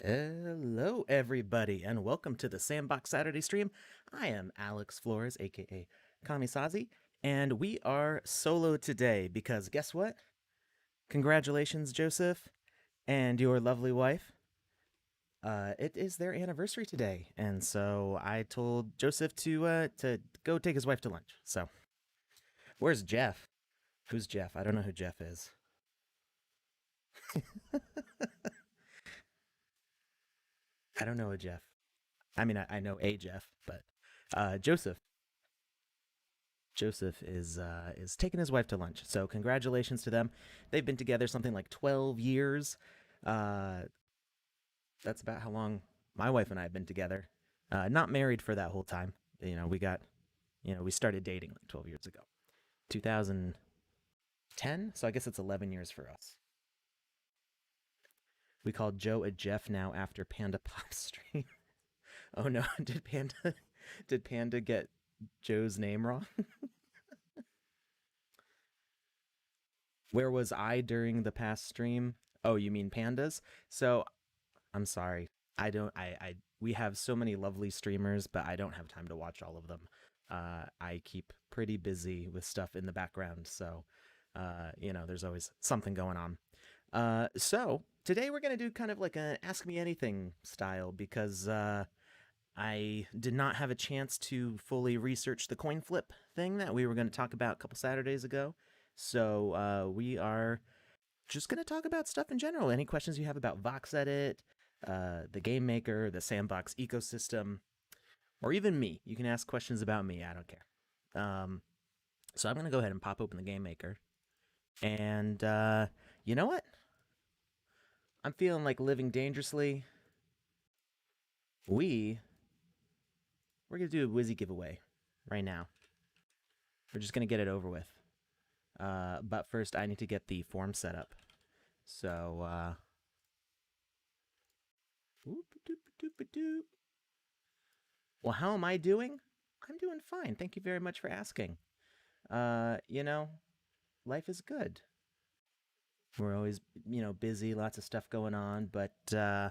Hello, everybody, and welcome to the Sandbox Saturday stream. I am Alex Florez, aka Kamisazi, and we are solo today because guess what? Congratulations, Joseph, and your lovely wife. It is their anniversary today, and so I told Joseph to go take his wife to lunch. So, where's Jeff? Who's Jeff? I don't know who Jeff is. I don't know a Jeff. I mean, I know a Jeff, but Joseph. Joseph is taking his wife to lunch. So congratulations to them. They've been together something like 12 years. Uh, that's about how long my wife and I have been together. Not married for that whole time. We started dating like 12 years ago, 2010. So I guess it's 11 years for us. We called Joe a Jeff now after Panda Pop stream. Oh no, did Panda get Joe's name wrong? Where was I during the past stream? Oh, you mean pandas? So I'm sorry. I don't. We have so many lovely streamers, but I don't have time to watch all of them. I keep pretty busy with stuff in the background, so there's always something going on. So today we're gonna do kind of like an Ask Me Anything style because I did not have a chance to fully research the coin flip thing that we were going to talk about a couple Saturdays ago. So we are just going to talk about stuff in general. Any questions you have about Vox Edit, the game maker, the Sandbox ecosystem, or even me. You can ask questions about me. I don't care. So I'm going to go ahead and pop open the game maker. And you know what? I'm feeling like living dangerously. We we're going to do a Wizzy giveaway right now. We're just going to get it over with. But first, I need to get the form set up. So, well, how am I doing? I'm doing fine. Thank you very much for asking. Uh, you know, life is good. We're always, busy, lots of stuff going on, but, you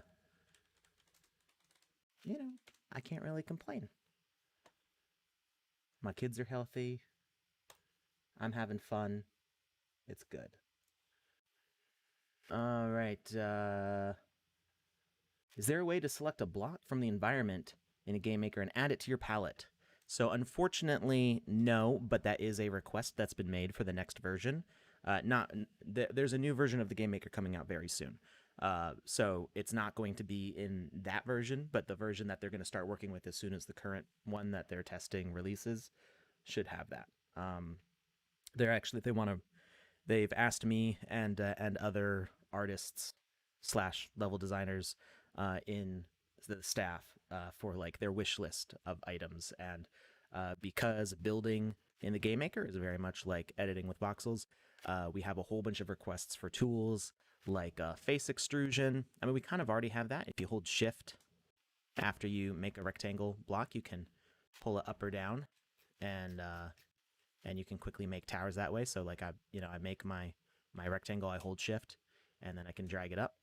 know, I can't really complain. My kids are healthy. I'm having fun. It's good. All right. Is there a way to select a block from the environment in a game maker and add it to your palette? So unfortunately, no, but that is a request that's been made for the next version. Not there's a new version of the game maker coming out very soon. So it's not going to be in that version, but the version that they're going to start working with as soon as the current one that they're testing releases should have that. They want to. They've asked me and other artists slash level designers in the staff for like their wish list of items. And because building in the game maker is very much like editing with voxels, we have a whole bunch of requests for tools like face extrusion. I mean, we kind of already have that. If you hold shift after you make a rectangle block, you can pull it up or down, and you can quickly make towers that way. So like I make my rectangle, I hold shift, and then I can drag it up.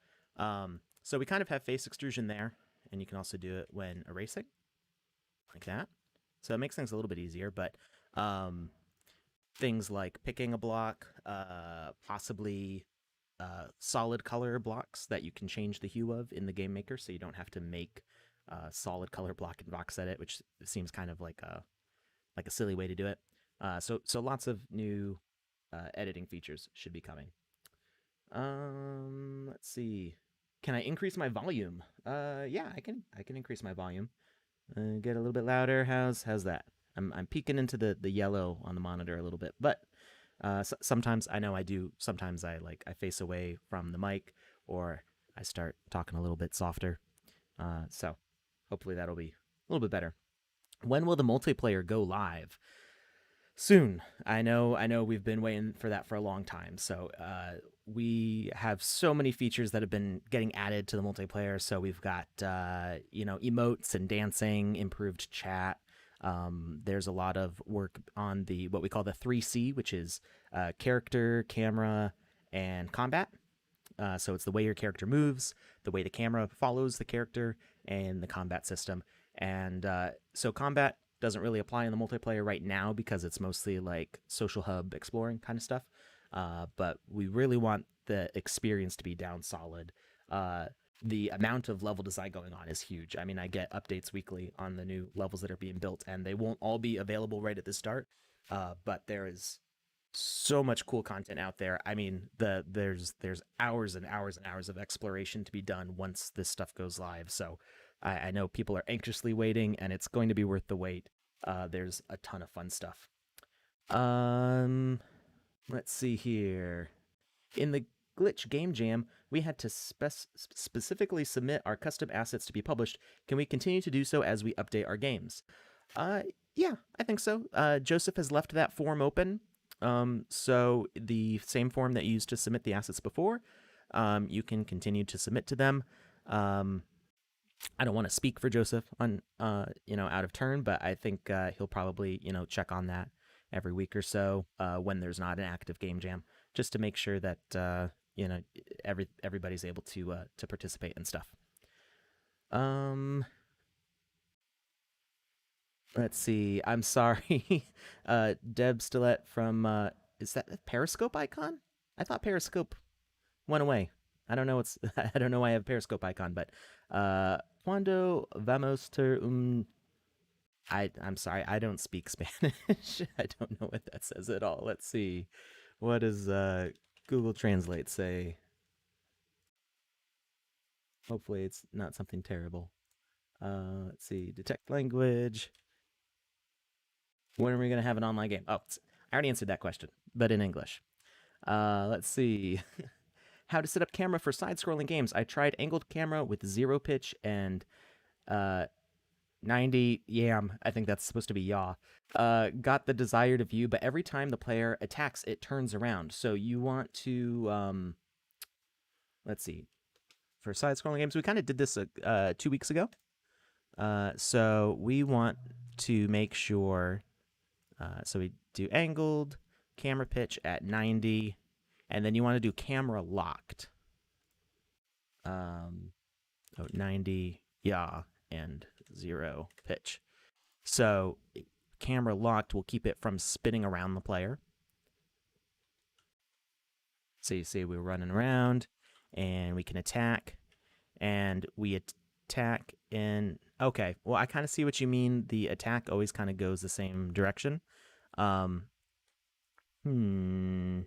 So we kind of have face extrusion there, and you can also do it when erasing, like that. So it makes things a little bit easier, but um, things like picking a block, possibly solid color blocks that you can change the hue of in the game maker, so you don't have to make a solid color block in Vox Edit, which seems kind of like a silly way to do it. So lots of new editing features should be coming. Let's see. Can I increase my volume? Yeah, I can increase my volume. Get a little bit louder. How's that? I'm peeking into the yellow on the monitor a little bit, but sometimes I know I do. Sometimes I face away from the mic, or I start talking a little bit softer. So hopefully that'll be a little bit better. When will the multiplayer go live? Soon. I know we've been waiting for that for a long time. So we have so many features that have been getting added to the multiplayer. So we've got emotes and dancing, improved chat. There's a lot of work on the what we call the 3C, which is character, camera, and combat. So it's the way your character moves, the way the camera follows the character, and the combat system. And so combat doesn't really apply in the multiplayer right now because it's mostly like social hub exploring kind of stuff. But we really want the experience to be down solid. The amount of level design going on is huge. I mean, I get updates weekly on the new levels that are being built, and they won't all be available right at the start. But there is so much cool content out there. I mean, there's hours and hours and hours of exploration to be done once this stuff goes live. So I know people are anxiously waiting, and it's going to be worth the wait. There's a ton of fun stuff. Um, let's see here. In the Glitch Game Jam, we had to specifically submit our custom assets to be published. Can we continue to do so as we update our games? Yeah, I think so. Joseph has left that form open. So the same form that you used to submit the assets before, you can continue to submit to them. I don't want to speak for Joseph on, out of turn, but I think he'll probably, check on that every week or so when there's not an active game jam, just to make sure that everybody's able to participate and stuff. Let's see. I'm sorry, Deb Stillette from is that a Periscope icon? I thought Periscope went away. I don't know. I don't know why I have Periscope icon, but cuando vamos ter I'm sorry. I don't speak Spanish. I don't know what that says at all. Let's see. What does Google Translate say? Hopefully, it's not something terrible. Let's see. Detect language. When are we going to have an online game? Oh, I already answered that question, but in English. Let's see. How to set up camera for side-scrolling games. I tried angled camera with 0 pitch and 90 yam. I think that's supposed to be yaw. Got the desired view, but every time the player attacks, it turns around. So you want to, let's see. For side-scrolling games, we kind of did this 2 weeks ago. So we want to make sure, so we do angled, camera pitch at 90, and then you want to do camera locked. 90, yeah, and 0 pitch. So camera locked will keep it from spinning around the player. So you see we're running around, and we can attack, and we attack in... Okay, well, I kind of see what you mean. The attack always kind of goes the same direction. I'm trying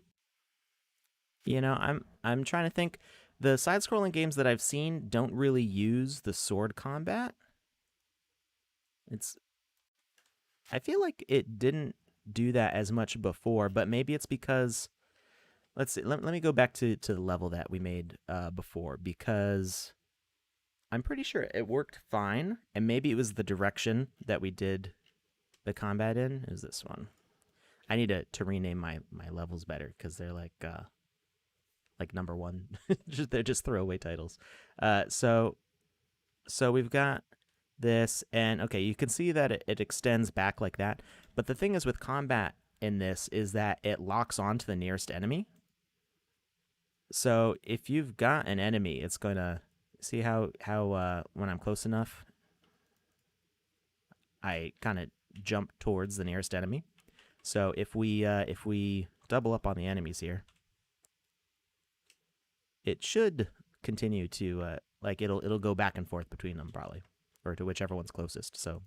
to think. The side-scrolling games that I've seen don't really use the sword combat. I feel like it didn't do that as much before, but maybe it's because... Let's see. Let me go back to the level that we made before, because I'm pretty sure it worked fine, and maybe it was the direction that we did the combat in. Is this one? I need to rename my levels better, because they're like number 1. They're just throwaway titles. So we've got this, and okay, you can see that it extends back like that. But the thing is with combat in this is that it locks on to the nearest enemy. So if you've got an enemy, it's going to see how when I'm close enough, I kind of jump towards the nearest enemy. So if we double up on the enemies here, it should continue to it'll go back and forth between them probably, or to whichever one's closest. So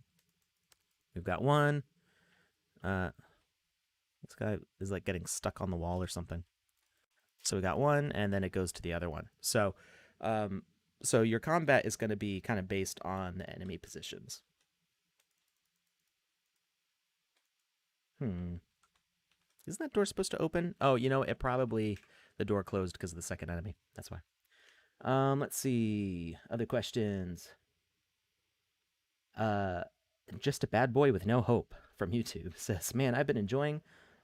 we've got one. This guy is like getting stuck on the wall or something. So we got one, and then it goes to the other one. So your combat is going to be kind of based on the enemy positions. Isn't that door supposed to open? Oh, it probably... The door closed because of the second enemy. That's why. Let's see. Other questions. Just a bad boy with no hope from YouTube says, man, I've been enjoying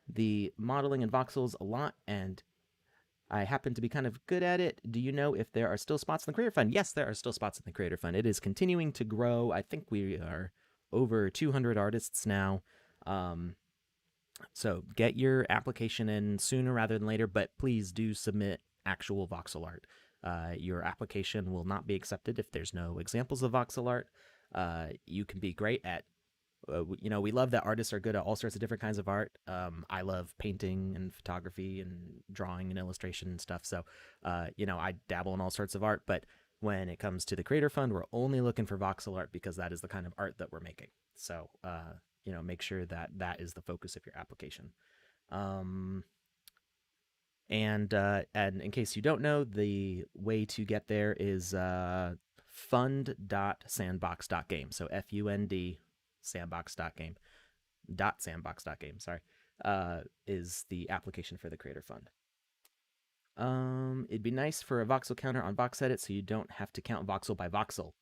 the modeling and voxels a lot, and I happen to be kind of good at it. Do you know if there are still spots in the Creator Fund? Yes, there are still spots in the Creator Fund. It is continuing to grow. I think we are over 200 artists now. So get your application in sooner rather than later, but please do submit actual voxel art. Your application will not be accepted if there's no examples of voxel art. You can be great at we love that artists are good at all sorts of different kinds of art. I love painting and photography and drawing and illustration and stuff. So, I dabble in all sorts of art. But when it comes to the Creator Fund, we're only looking for voxel art because that is the kind of art that we're making. So, make sure that that is the focus of your application. And in case you don't know, the way to get there is fund.sandbox.game. So FUND sandbox.game .sandbox.game, sorry, is the application for the Creator Fund. It'd be nice for a voxel counter on VoxEdit so you don't have to count voxel by voxel.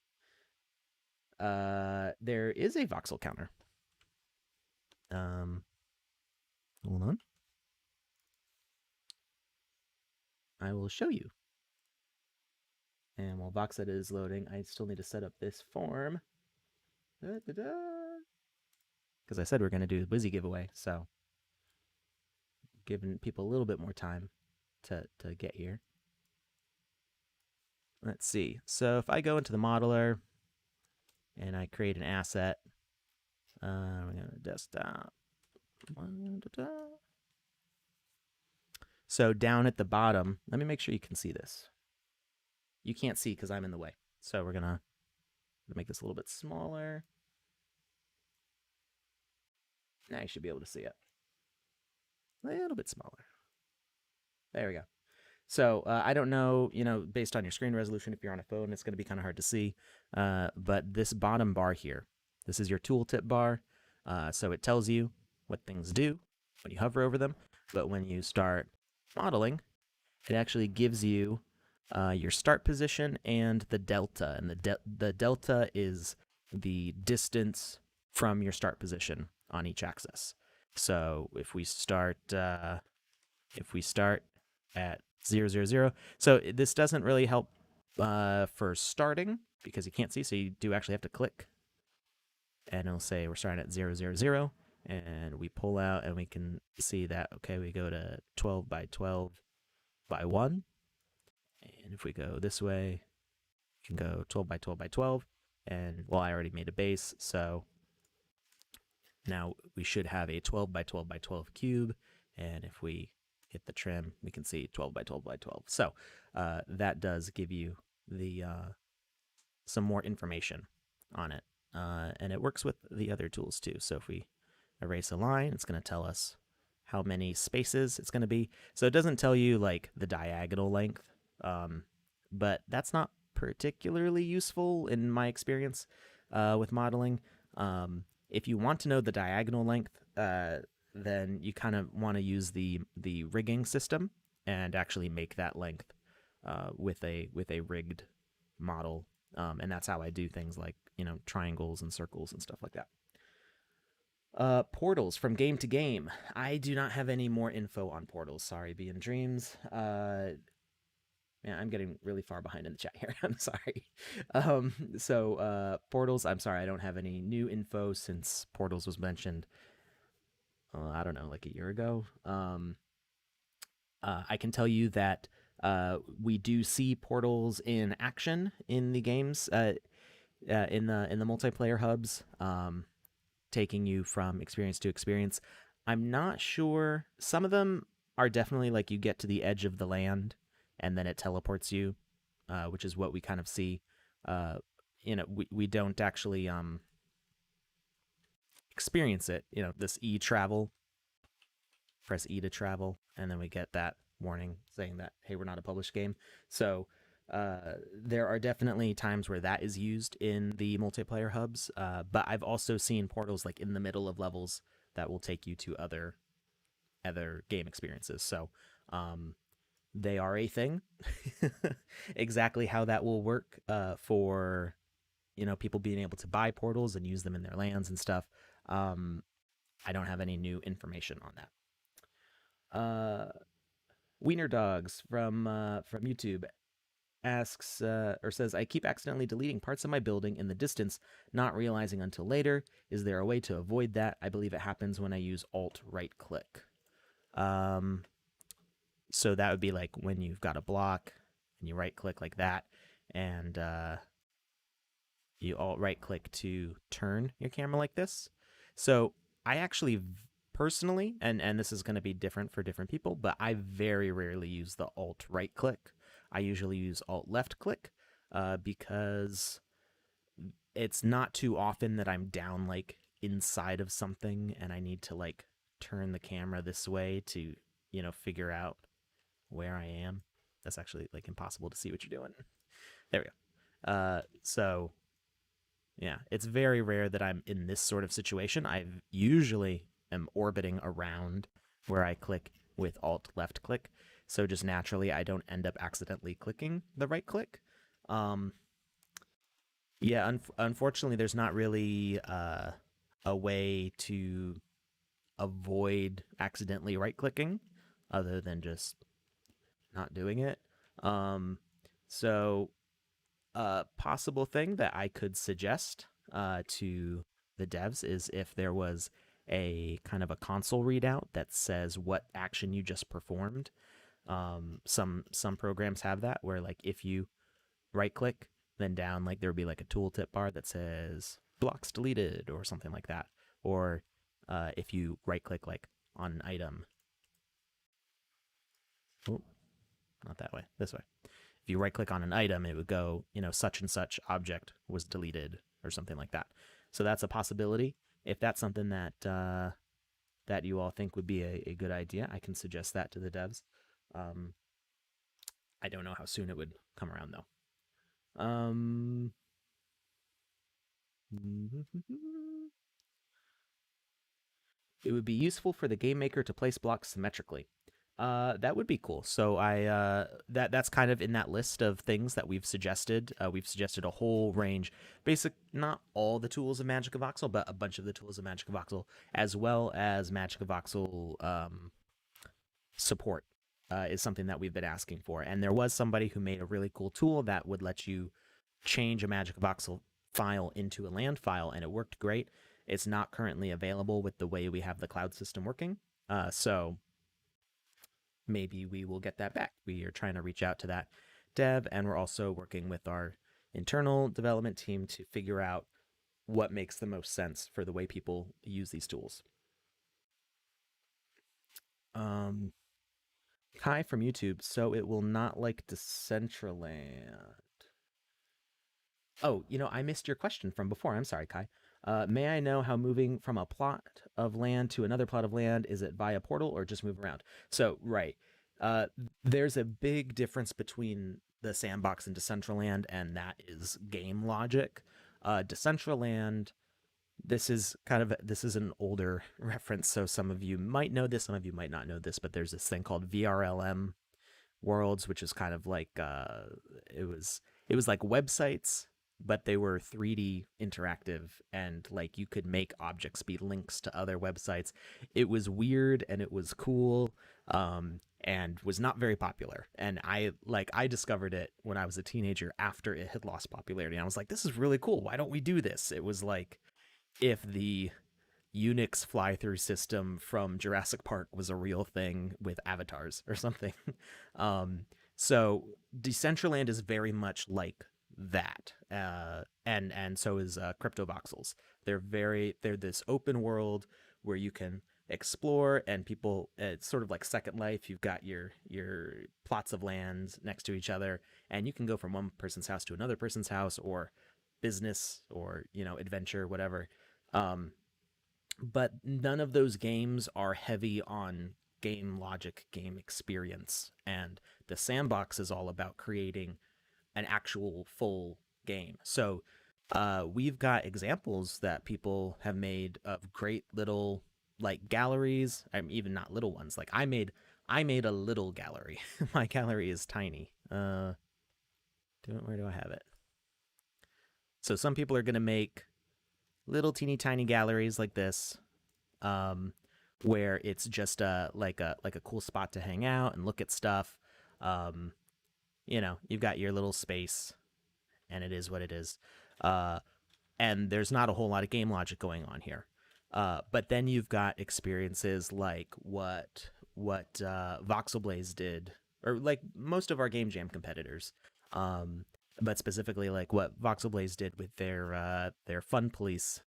There is a voxel counter. Hold on. I will show you. And while VoxEdit is loading, I still need to set up this form. Because I said we're going to do the Wizzy giveaway, so giving people a little bit more time to get here. Let's see. So if I go into the modeler and I create an asset, we're going to desktop. So down at the bottom, let me make sure you can see this. You can't see because I'm in the way. So we're going to make this a little bit smaller. Now you should be able to see it. A little bit smaller. There we go. So I don't know, based on your screen resolution, if you're on a phone, it's going to be kind of hard to see. But this bottom bar here, this is your tooltip bar. So it tells you what things do when you hover over them. But when you start modeling, it actually gives you your start position and the delta. And the delta is the distance from your start position on each axis. So if we start at 0, 0, 0, so this doesn't really help for starting because you can't see, so you do actually have to click, and it'll say we're starting at 0, 0, 0, and we pull out and we can see that, okay, we go to 12 by 12 by 1, and if we go this way, we can go 12 by 12 by 12, and well, I already made a base, so now we should have a 12 by 12 by 12 cube, and if we hit the trim, we can see 12 by 12 by 12. So that does give you the some more information on it, and it works with the other tools too. So if we erase a line, it's going to tell us how many spaces it's going to be. So it doesn't tell you like the diagonal length, but that's not particularly useful in my experience with modeling. If you want to know the diagonal length, then you kind of want to use the rigging system and actually make that length with a rigged model, and that's how I do things like triangles and circles and stuff like that. Portals from game to game. I do not have any more info on portals. Sorry, Be in Dreams. Man, I'm getting really far behind in the chat here. I'm sorry. Portals, I'm sorry, I don't have any new info since Portals was mentioned, I don't know, like a year ago. I can tell you that we do see portals in action in the games, in the multiplayer hubs, taking you from experience to experience. I'm not sure. Some of them are definitely like you get to the edge of the land and then it teleports you, which is what we kind of see. We don't actually experience it. This E travel, press E to travel, and then we get that warning saying that, hey, we're not a published game. So there are definitely times where that is used in the multiplayer hubs, but I've also seen portals like in the middle of levels that will take you to other game experiences. So they are a thing. Exactly how that will work for people being able to buy portals and use them in their lands and stuff, I don't have any new information on that. Wiener Dogs from YouTube asks or says, I keep accidentally deleting parts of my building in the distance, not realizing until later. Is there a way to avoid that? I believe it happens when I use Alt right click. So that would be like when you've got a block and you right click like that, and you alt right click to turn your camera like this. So I actually personally, and this is going to be different for different people, but I very rarely use the alt right click. I usually use alt left click because it's not too often that I'm down like inside of something and I need to like turn the camera this way to, figure out where I am. That's actually like impossible to see what you're doing. There we go. So yeah, it's very rare that I'm in this sort of situation. I usually am orbiting around where I click with alt left click. So just naturally, I don't end up accidentally clicking the right click. Um, yeah, unfortunately, there's not really a way to avoid accidentally right clicking other than just not doing it. Um, so a possible thing that I could suggest to the devs is if there was a kind of a console readout that says what action you just performed. Some programs have that where like if you right click, then down like there would be like a tooltip bar that says blocks deleted or something like that. Or if you right click like on an item, oh, not that way, this way. If you right click on an item, it would go, such and such object was deleted or something like that. So that's a possibility. If that's something that you all think would be a good idea, I can suggest that to the devs. Um, I don't know how soon it would come around though. Um, it would be useful for the game maker to place blocks symmetrically. That would be cool. So that's kind of in that list of things that we've suggested. We've suggested a whole range, not all the tools of Magic of Voxel, but a bunch of the tools of Magic of Voxel, as well as Magic of Voxel support is something that we've been asking for. And there was somebody who made a really cool tool that would let you change a Magic of Voxel file into a land file, and it worked great. It's not currently available with the way we have the cloud system working. So maybe we will get that back. We are trying to reach out to that dev, and we're also working with our internal development team to figure out what makes the most sense for the way people use these tools. Kai from YouTube, so it will not like Decentraland. Oh, I missed your question from before. I'm sorry, Kai. May I know how moving from a plot of land to another plot of land, is it via portal or just move around? So, right. Uh, there's a big difference between the Sandbox and Decentraland, and that is game logic. Decentraland, this is an older reference, so some of you might know this, some of you might not know this, but there's this thing called VRLM worlds, which is kind of like it was like websites, but they were 3D interactive, and like you could make objects be links to other websites. It was weird and it was cool, and was not very popular. And I discovered it when I was a teenager after it had lost popularity. And I was like, this is really cool. Why don't we do this? It was like if the Unix fly through system from Jurassic Park was a real thing with avatars or something. So Decentraland is very much like that, and so is CryptoVoxels. They're this open world where you can explore, and people, it's sort of like Second Life. You've got your plots of land next to each other, and you can go from one person's house to another person's house, or business, or adventure, whatever. Um, but none of those games are heavy on game logic, game experience. And the Sandbox is all about creating an actual full game. So we've got examples that people have made of great little like galleries. I mean, even not little ones. Like I made a little gallery. My gallery is tiny. Where do I have it? So some people are gonna make little teeny tiny galleries like this, um, where it's just a cool spot to hang out and look at stuff. Um, you've got your little space, and it is what it is. Uh, and there's not a whole lot of game logic going on here. But then you've got experiences like what what voxel-based did, or like most of our game jam competitors, um, but specifically like what voxel-based did with their Fun Police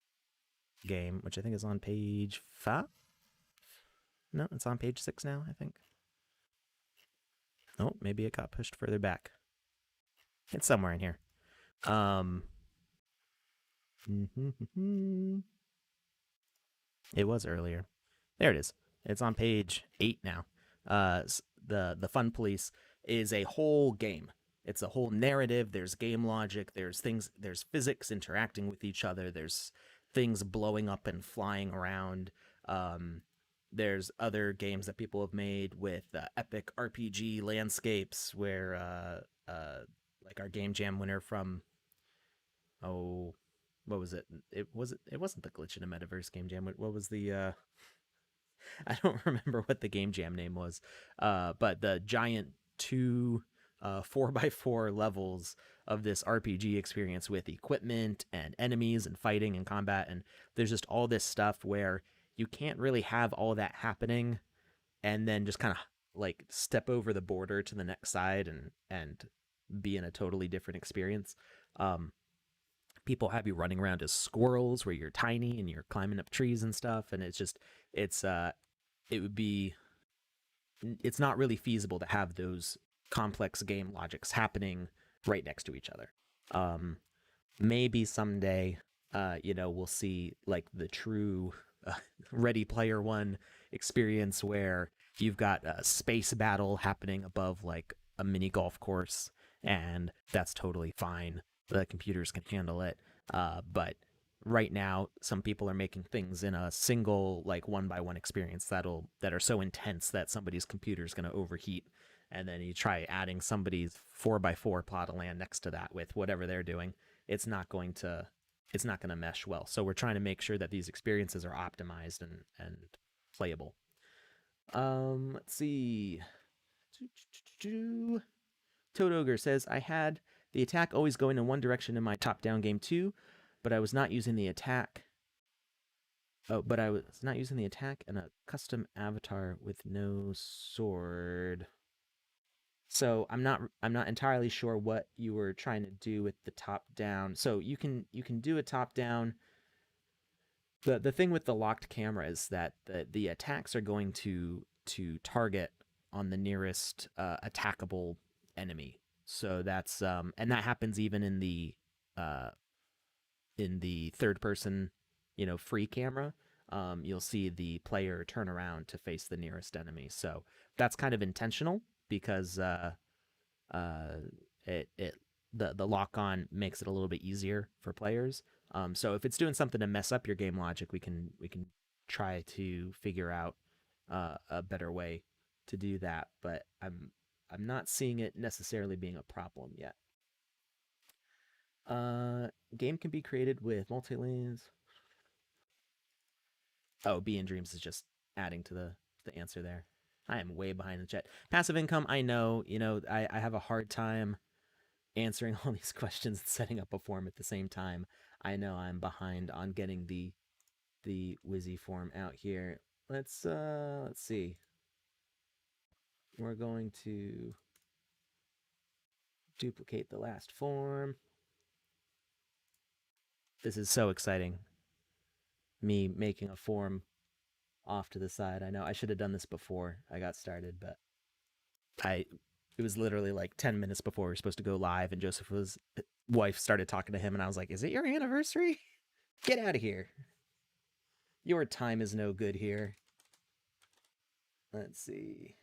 game, which I think is on page 5. No, it's on page 6 now, I think. Oh, maybe it got pushed further back. It's somewhere in here. Um, it was earlier. There it is. It's on page 8 now. The Fun Police is a whole game. It's a whole narrative. There's game logic. There's things. There's physics interacting with each other. There's things blowing up and flying around. Um, there's other games that people have made with epic RPG landscapes where, like our game jam winner from, oh, what was it? It wasn't the glitch in a metaverse game jam. What was the I don't remember what the game jam name was, but the giant two 4x4 levels of this RPG experience with equipment and enemies and fighting and combat, and there's just all this stuff where you can't really have all that happening and then just kind of like step over the border to the next side and be in a totally different experience. Um, People have you running around as squirrels where you're tiny and you're climbing up trees and stuff, and it's it would be it's not really feasible to have those complex game logics happening right next to each other. Um, Maybe someday, we'll see like the true uh, Ready Player One experience where you've got a space battle happening above like a mini golf course, and that's totally fine. The computers can handle it. But right now, some people are making things in a single like one by one experience that are so intense that somebody's computer is going to overheat, and then you try adding somebody's 4x4 plot of land next to that with whatever they're doing, it's not going to it's not going to mesh well. So we're trying to make sure that these experiences are optimized and playable. Let's see. Toad Ogre says, I had the attack always going in one direction in my top-down game too, but I was not using the attack. Oh, but I was not using the attack and a custom avatar with no sword. So I'm not entirely sure what you were trying to do with the top down. So you can do a top down. The thing with the locked camera is that the attacks are going to target on the nearest attackable enemy. So that's and that happens even uh in the third person, free camera. You'll see the player turn around to face the nearest enemy. So that's kind of intentional because uh, it the lock on makes it a little bit easier for players. So if it's doing something to mess up your game logic, we can try to figure out a better way to do that. But I'm not seeing it necessarily being a problem yet. Game can be created with multi lanes. Oh, B in Dreams is just adding to the answer there. I am way behind the chat. Passive income, I know. I have a hard time answering all these questions and setting up a form at the same time. I know I'm behind on getting the Wizzy form out here. Let's see. We're going to duplicate the last form. This is so exciting. Me making a form off to the side. I know I should have done this before I got started, but I it was literally like 10 minutes before we were supposed to go live, and Joseph's wife started talking to him, and I was like, is it your anniversary? Get out of here. Your time is no good here. Let's see.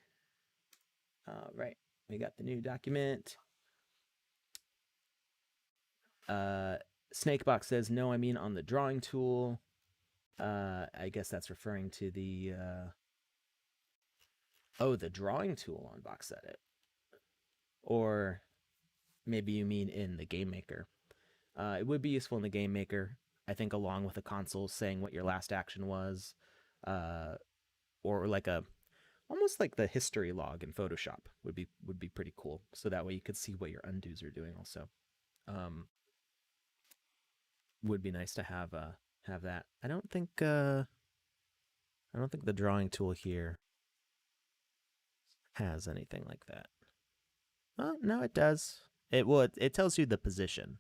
All right. We got the new document. Uh, Snakebox says, no, I mean on the drawing tool. I guess that's referring to the drawing tool on Box Edit. Or maybe you mean in the Game Maker. It would be useful in the Game Maker, I think, along with a console saying what your last action was, uh, or like a almost like the history log in Photoshop would be pretty cool. So that way you could see what your undos are doing. Also, um, would be nice to have that. I don't think the drawing tool here. has anything like that. Oh, no, it does. It tells you the position.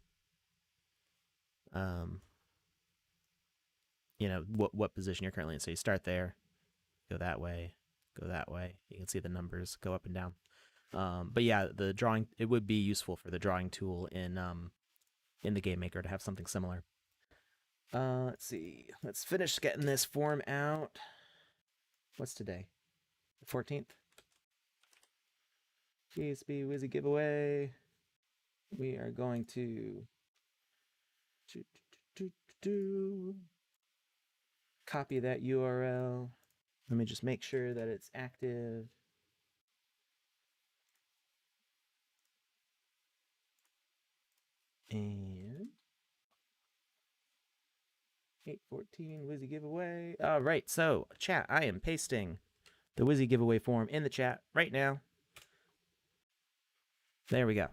Um, what position you're currently in. So you start there, go that way, go that way. You can see the numbers go up and down. But yeah, the drawing, it would be useful for the drawing tool in the game maker to have something similar. Let's see. Let's finish getting this form out. What's today? The 14th. GSB Wizzy giveaway. We are going to copy that URL. Let me just make sure that it's active. And 814 Wizzy giveaway. All right, so chat, I am pasting the Wizzy giveaway form in the chat right now. There we go.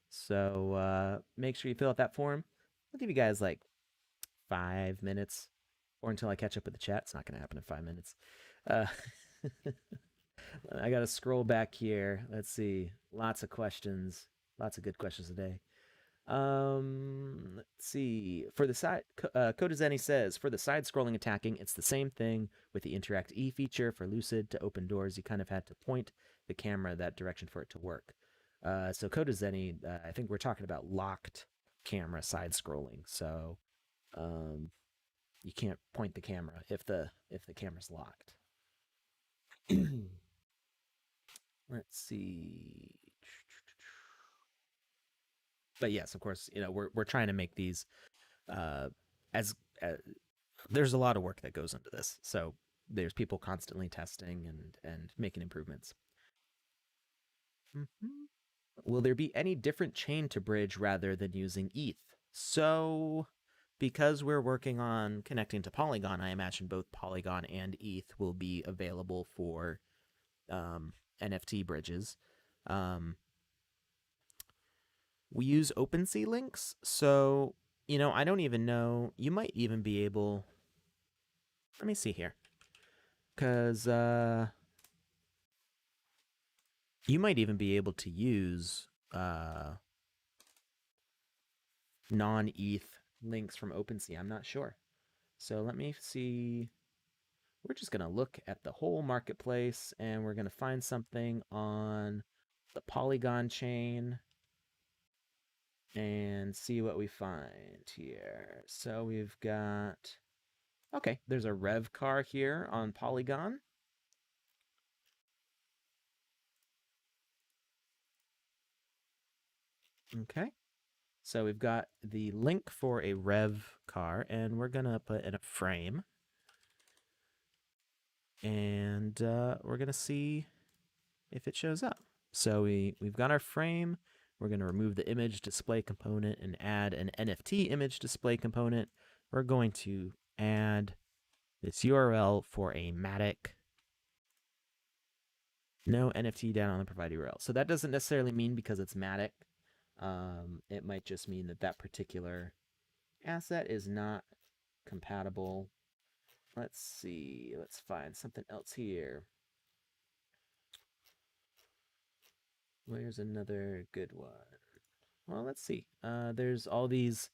So make sure you fill out that form. I'll give you guys like 5 minutes or until I catch up with the chat. It's not going to happen in 5 minutes. I got to scroll back here. Let's see. Lots of questions. Lots of good questions today. Let's see. For the side, Kodazeni says, for the side-scrolling attacking, it's the same thing with the Interact E feature for Lucid to open doors. You kind of had to point the camera that direction for it to work. So Kodazeni, I think we're talking about locked camera side-scrolling. So you can't point the camera if the camera's locked. Let's see. But yes, of course, we're trying to make these as there's a lot of work that goes into this. So there's people constantly testing and making improvements. Mm-hmm. Will there be any different chain to bridge rather than using ETH? So because we're working on connecting to Polygon, I imagine both Polygon and ETH will be available for NFT bridges. We use OpenSea links, so I don't even know. You might even be able. Let me see here, because you might even be able to use non-ETH links from OpenSea. I'm not sure. So let me see. We're just gonna look at the whole marketplace, and we're gonna find something on the Polygon chain and see what we find here. So we've got, okay, there's a rev car here on Polygon. Okay, so we've got the link for a rev car, and we're gonna put in a frame, and we're gonna see if it shows up. So we've got our frame. We're going to remove the image display component and add an NFT image display component. We're going to add this URL for a Matic. No NFT down on the provided URL. So that doesn't necessarily mean because it's Matic. It might just mean that that particular asset is not compatible. Let's see. Let's find something else here. Where's another good one? Well, let's see. There's all these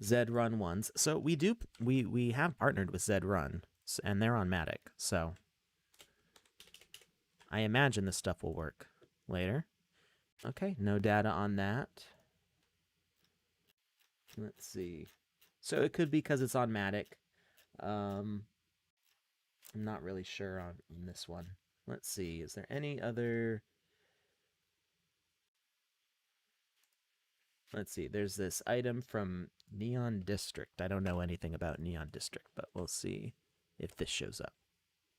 Zrun ones. So we have partnered with Zrun, and they're on Matic. So I imagine this stuff will work later. Okay, no data on that. Let's see. So it could be because it's on Matic. I'm not really sure on this one. Let's see. Is there any other? Let's see. There's this item from Neon District. I don't know anything about Neon District, but we'll see if this shows up.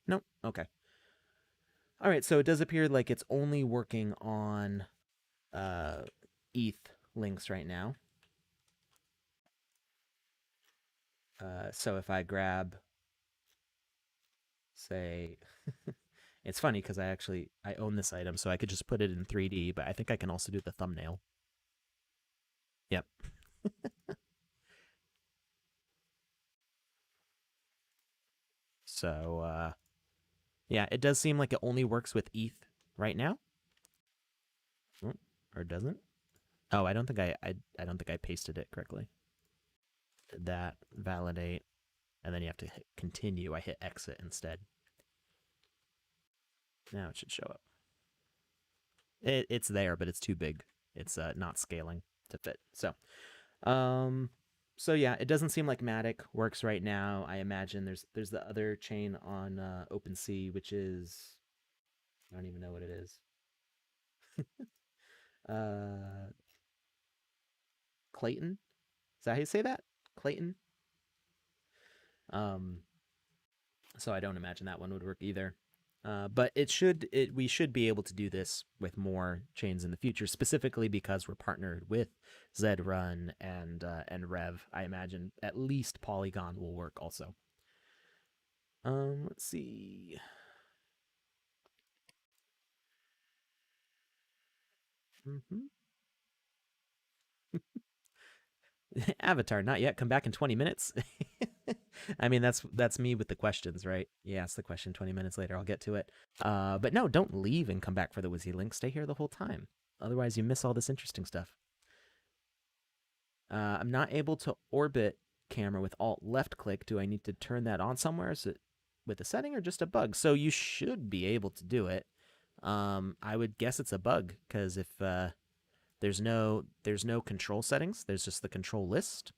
Nope. Okay. All right. So it does appear like it's only working on ETH links right now. So if I grab, say, it's funny because I own this item, so I could just put it in 3D, but I think I can also do the thumbnail. Yep. So, yeah, it does seem like it only works with ETH right now. Oh, or doesn't. Oh, I don't think I pasted it correctly. Did that validate, and then you have to hit continue. I hit exit instead. Now it should show up. It's there, but it's too big. It's not scaling to fit. Um, so yeah, it doesn't seem like Matic works right now. I imagine there's the other chain on OpenSea, which is I don't even know what it is. Uh, Clayton. Is that how you say that? Clayton. Um, so I don't imagine that one would work either. But we should be able to do this with more chains in the future, specifically because we're partnered with Zedrun and Rev. I imagine at least Polygon will work also. Let's see. Mm-hmm. Avatar, not yet. Come back in 20 minutes. I mean, that's me with the questions, right? You ask the question 20 minutes later, I'll get to it. But no, don't leave and come back for the Wizzy link. Stay here the whole time. Otherwise, you miss all this interesting stuff. I'm not able to orbit camera with Alt left click. Do I need to turn that on somewhere? Is it with a setting or just a bug? So you should be able to do it. I would guess it's a bug because if there's no control settings, there's just the control list.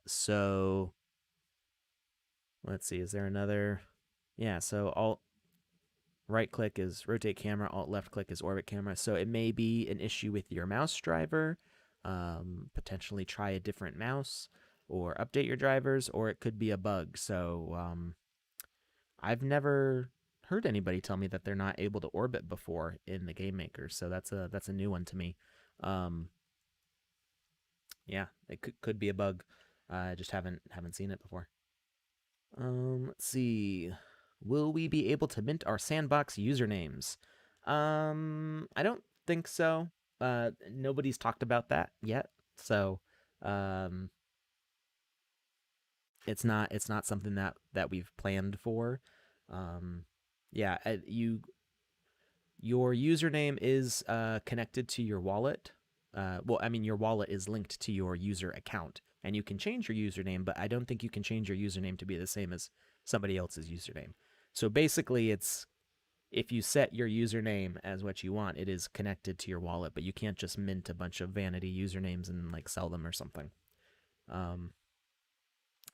So let's see, is there another? Yeah, so Alt right click is rotate camera, Alt left click is orbit camera. So it may be an issue with your mouse driver. Potentially try a different mouse or update your drivers, or it could be a bug. So I've never heard anybody tell me that they're not able to orbit before in the game maker. So that's a new one to me. Yeah, it could be a bug. I just haven't seen it before. Let's see. Will we be able to mint our Sandbox usernames? I don't think so. Nobody's talked about that yet, so um, it's not something that we've planned for. Yeah, your username is connected to your wallet. Well, I mean, your wallet is linked to your user account, and you can change your username, but I don't think you can change your username to be the same as somebody else's username. So basically, it's if you set your username as what you want, it is connected to your wallet, but you can't just mint a bunch of vanity usernames and like sell them or something. Um,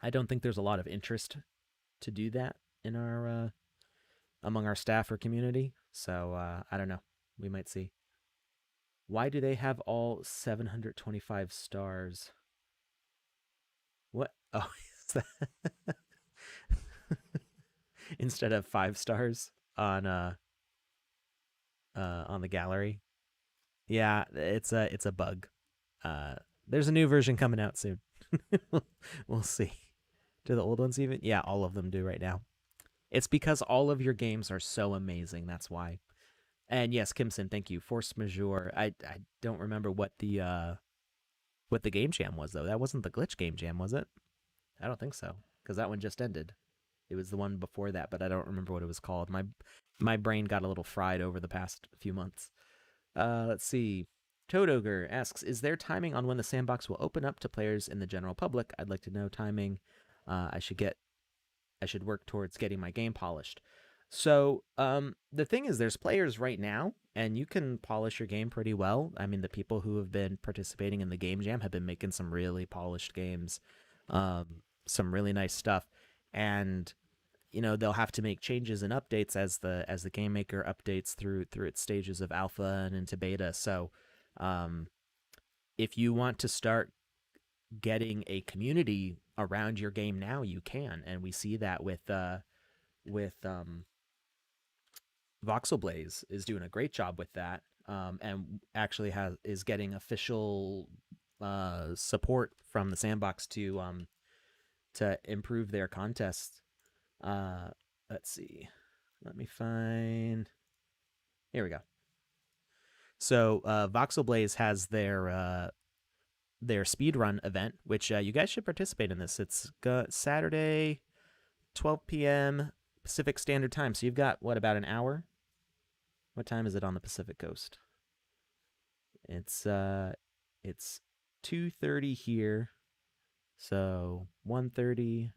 I don't think there's a lot of interest to do that in our among our staff or community. So I don't know. We might see. Why do they have all 725 stars? What? Oh, instead of 5 stars on the gallery. Yeah, it's a bug. Uh, there's a new version coming out soon. We'll see. Do the old ones even? Yeah, all of them do right now. It's because all of your games are so amazing. That's why. And yes, Kimson, thank you. Force Majeure. I don't remember what the game jam was though. That wasn't the glitch game jam, was it? I don't think so, because that one just ended. It was the one before that, but I don't remember what it was called. My brain got a little fried over the past few months. Let's see. Toad Ogre asks, "Is there timing on when the sandbox will open up to players in the general public? I'd like to know timing. I should work towards getting my game polished." So the thing is, there's players right now, and you can polish your game pretty well. I mean, the people who have been participating in the game jam have been making some really polished games, some really nice stuff, and they'll have to make changes and updates as the game maker updates through its stages of alpha and into beta. So if you want to start getting a community around your game now, you can, and we see that with voxel-based is doing a great job with that, and actually is getting official support from the sandbox to improve their contests. Let's see. Let me find. Here we go. So voxel-based has their speedrun event, which you guys should participate in this. It's Saturday, 12 p.m. Pacific Standard Time. So you've got, what, about an hour? What time is it on the Pacific Coast? It's 2:30 here. So 1:30,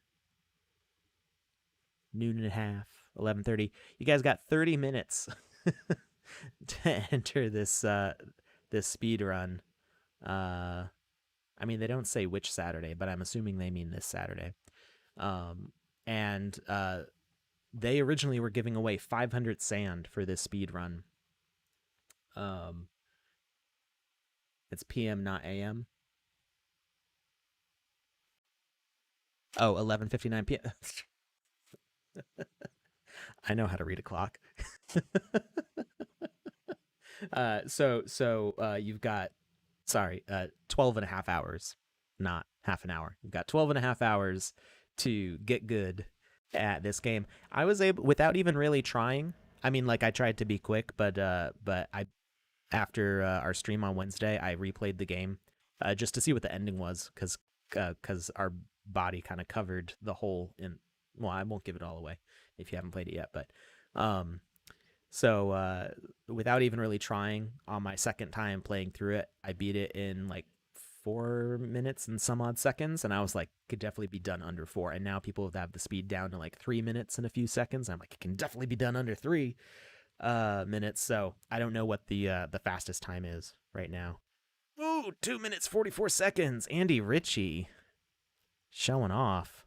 noon and a half, 11:30. You guys got 30 minutes to enter this speed run. Uh I mean, they don't say which Saturday, but I'm assuming they mean this Saturday. And they originally were giving away 500 sand for this speed run. Um, it's PM, not AM. Oh, 11:59 p.m. I know how to read a clock. You've got, sorry, 12 and a half hours, not half an hour. You've got 12 and a half hours to get good at this game. I was able, without even really trying. I mean, like I tried to be quick, but I after our stream on Wednesday, I replayed the game just to see what the ending was, because our body kind of covered the whole in. Well, I won't give it all away if you haven't played it yet, but um, without even really trying, on my second time playing through it, I beat it in like 4 minutes and some odd seconds, and I was like, could definitely be done under four. And now people have the speed down to like 3 minutes and a few seconds. I'm like, it can definitely be done under 3 minutes. So I don't know what the fastest time is right now. Ooh, 2 minutes 44 seconds. Andy Ritchie showing off.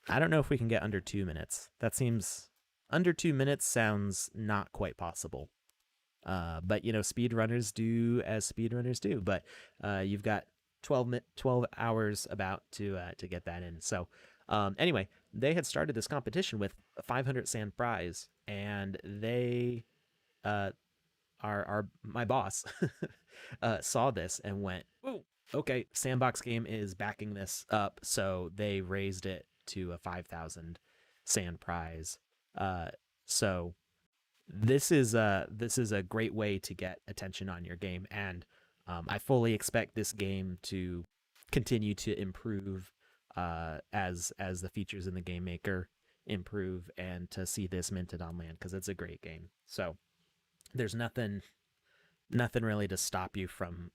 I don't know if we can get under 2 minutes. That seems under 2 minutes sounds not quite possible. But you know, speedrunners do as speedrunners do. But you've got 12 hours about to get that in. So anyway, they had started this competition with a 500 sand prize, and they our my boss saw this and went, "Oh, okay, Sandbox game is backing this up," so they raised it to a 5,000 sand prize. So this is a great way to get attention on your game, and I fully expect this game to continue to improve as the features in the game maker improve, and to see this minted on land, because it's a great game. So there's nothing really to stop you from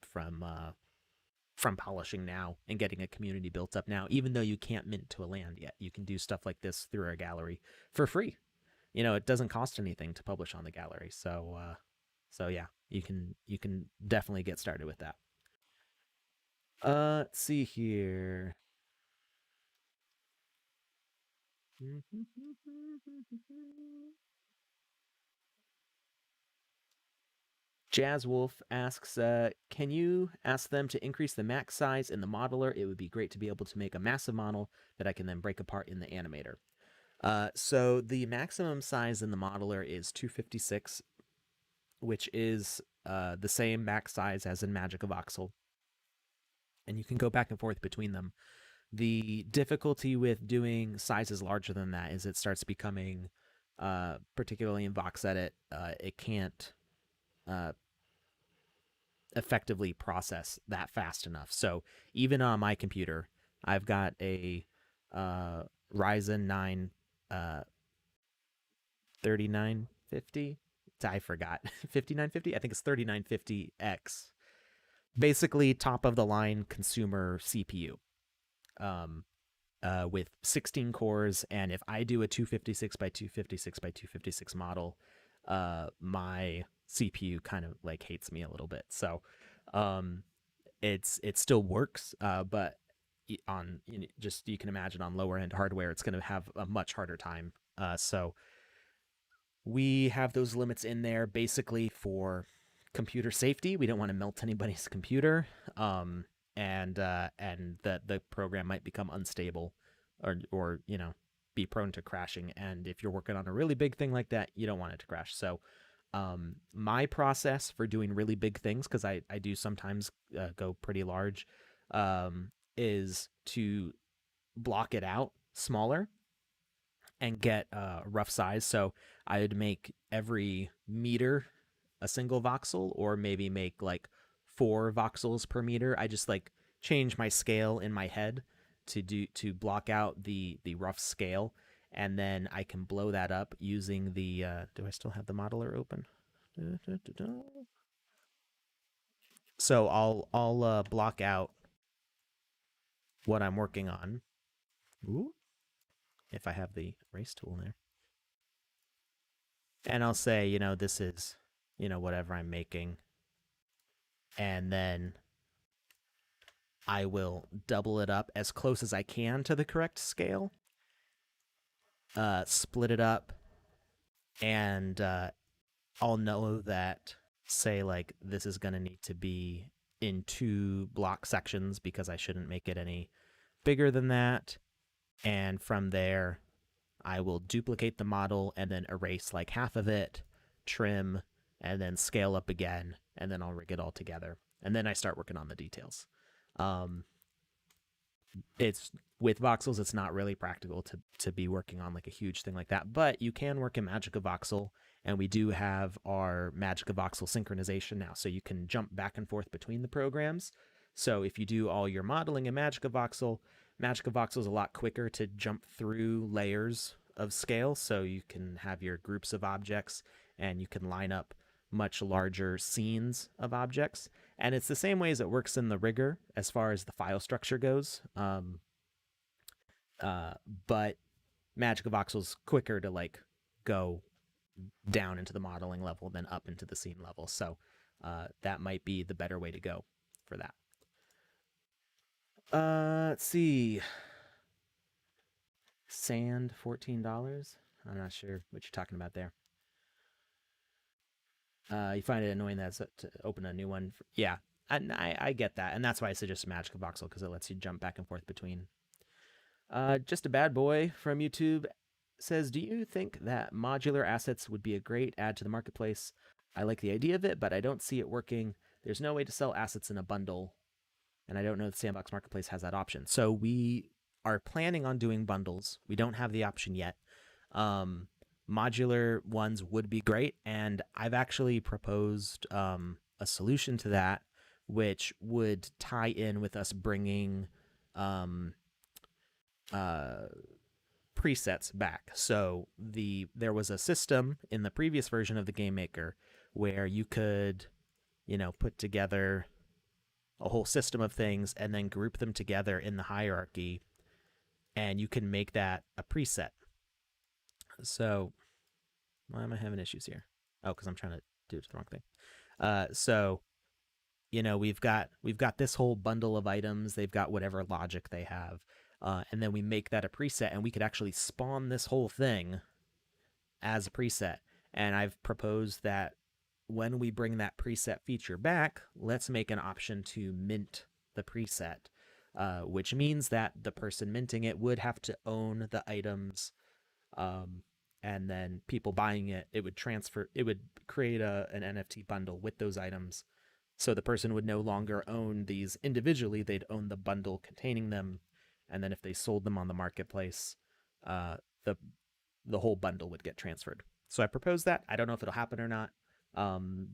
polishing now and getting a community built up now. Even though you can't mint to a land yet, you can do stuff like this through our gallery for free. You know, it doesn't cost anything to publish on the gallery. So yeah, you can definitely get started with that. Let's see here. Jazz Wolf asks, can you ask them to increase the max size in the modeler? It would be great to be able to make a massive model that I can then break apart in the animator. So the maximum size in the modeler is 256, which is the same max size as in Magic of Voxel, and you can go back and forth between them. The difficulty with doing sizes larger than that is it starts becoming, particularly in Vox Edit, it can't uh, effectively process that fast enough. So even on my computer, I've got a Ryzen 9 3950. I forgot. 5950? I think it's 3950X. Basically, top of the line consumer CPU. Um, with 16 cores, and if I do a 256 by 256 by 256 model, my CPU kind of like hates me a little bit. So, um, it still works, but on, just, you can imagine, on lower end hardware, it's going to have a much harder time. So we have those limits in there basically for computer safety. We don't want to melt anybody's computer, and that the program might become unstable, or be prone to crashing. And if you're working on a really big thing like that, you don't want it to crash. So my process for doing really big things, because I do sometimes go pretty large, is to block it out smaller and get a rough size. So I would make every meter a single voxel, or maybe make like 4 voxels per meter. I just like change my scale in my head to block out the rough scale. and then I can blow that up using the. Do I still have the modeler open? So I'll block out what I'm working on. Ooh, if I have the erase tool there, and I'll say, this is, whatever I'm making, and then I will double it up as close as I can to the correct scale, split it up, and I'll know that, say, like, this is going to need to be in 2 block sections because I shouldn't make it any bigger than that. And from there, I will duplicate the model and then erase like half of it, trim, and then scale up again, and then I'll rig it all together. And then I start working on the details. It's with voxels, it's not really practical to be working on like a huge thing like that, but you can work in Magic of Voxel, and we do have our Magic of Voxel synchronization now, so you can jump back and forth between the programs. So if you do all your modeling in Magic of Voxel is a lot quicker to jump through layers of scale, so you can have your groups of objects and you can line up much larger scenes of objects. And it's the same way as it works in the rigger as far as the file structure goes. But Magic of Voxel is quicker to like go down into the modeling level than up into the scene level. So that might be the better way to go for that. Let's see. Sand, $14. I'm not sure what you're talking about there. You find it annoying that to open a new one. Yeah, I get that, and that's why I suggest Magic of Voxel, because it lets you jump back and forth between. Just a bad boy from YouTube says, do you think that modular assets would be a great add to the marketplace? I like the idea of it, but I don't see it working. There's no way to sell assets in a bundle, and I don't know if the Sandbox Marketplace has that option. So we are planning on doing bundles. We don't have the option yet. Modular ones would be great, and I've actually proposed a solution to that, which would tie in with us bringing presets back. So there was a system in the previous version of the Game Maker where you could, put together a whole system of things and then group them together in the hierarchy, and you can make that a preset. So why am I having issues here? Oh, because I'm trying to do the wrong thing. So we've got this whole bundle of items. They've got whatever logic they have, and then we make that a preset, and we could actually spawn this whole thing as a preset. And I've proposed that when we bring that preset feature back, let's make an option to mint the preset, which means that the person minting it would have to own the items, and then people buying it, it would create an NFT bundle with those items. So the person would no longer own these individually, they'd own the bundle containing them, and then if they sold them on the marketplace, the whole bundle would get transferred. So I proposed that. I don't know if it'll happen or not.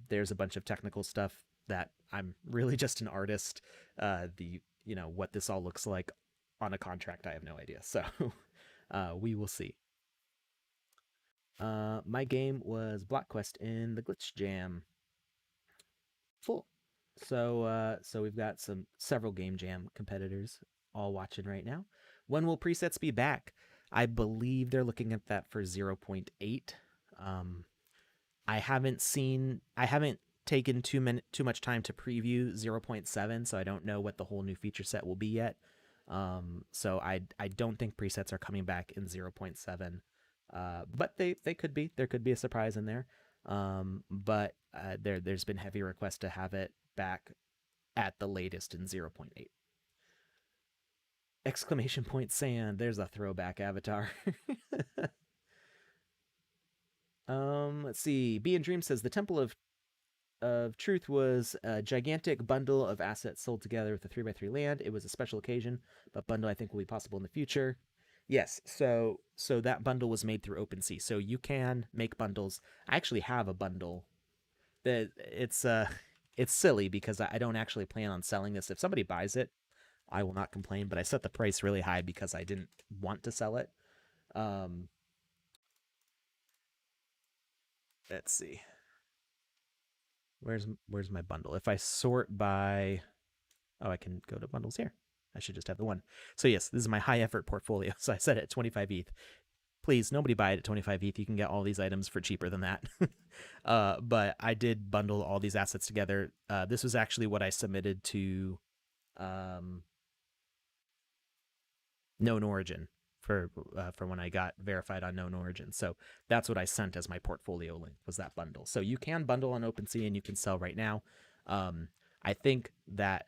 There's a bunch of technical stuff that I'm really just an artist. What this all looks like on a contract, I have no idea. So we will see. My game was Block Quest in the Glitch Jam. Full. So we've got several Game Jam competitors all watching right now. When will presets be back? I believe they're looking at that for 0.8. I haven't taken too much time to preview 0.7, so I don't know what the whole new feature set will be yet. So I don't think presets are coming back in 0.7. But they could be. There could be a surprise in there. But there's been heavy requests to have it back at the latest in 0.8. Exclamation point sand. There's a throwback avatar. Let's see. B and Dream says the Temple of Truth was a gigantic bundle of assets sold together with a 3x3 land. It was a special occasion, but bundle I think will be possible in the future. Yes, so that bundle was made through OpenSea, so you can make bundles. I actually have a bundle. It's silly because I don't actually plan on selling this. If somebody buys it, I will not complain, but I set the price really high because I didn't want to sell it. Um, let's see. Where's my bundle? If I sort by, oh, I can go to bundles here. I should just have the one. So yes, this is my high effort portfolio. So I set it at 25 ETH. Please, nobody buy it at 25 ETH. You can get all these items for cheaper than that. But I did bundle all these assets together. This was actually what I submitted to um, Known Origin for when I got verified on Known Origin. So that's what I sent as my portfolio link, was that bundle. So you can bundle on OpenSea and you can sell right now. I think that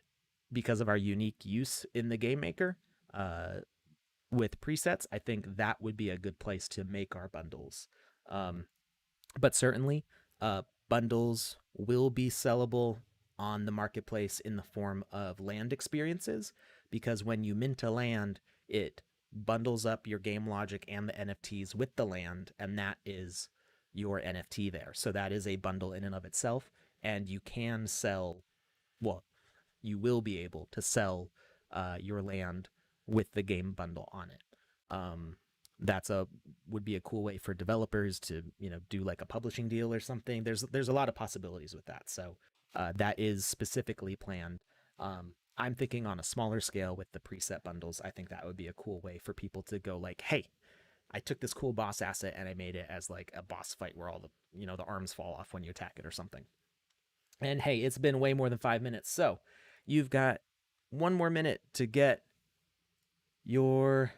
because of our unique use in the game maker, with presets, I think that would be a good place to make our bundles. Um, but certainly, bundles will be sellable on the marketplace in the form of land experiences, because when you mint a land, it bundles up your game logic and the NFTs with the land, and that is your NFT there. So that is a bundle in and of itself, and you can sell, well, you will be able to sell your land with the game bundle on it. Um, that's a would be a cool way for developers to do like a publishing deal or something. There's a lot of possibilities with that. So that is specifically planned. I'm thinking on a smaller scale with the preset bundles. I think that would be a cool way for people to go like, hey, I took this cool boss asset and I made it as like a boss fight where all the arms fall off when you attack it or something. And hey, it's been way more than 5 minutes, so you've got one more minute to get your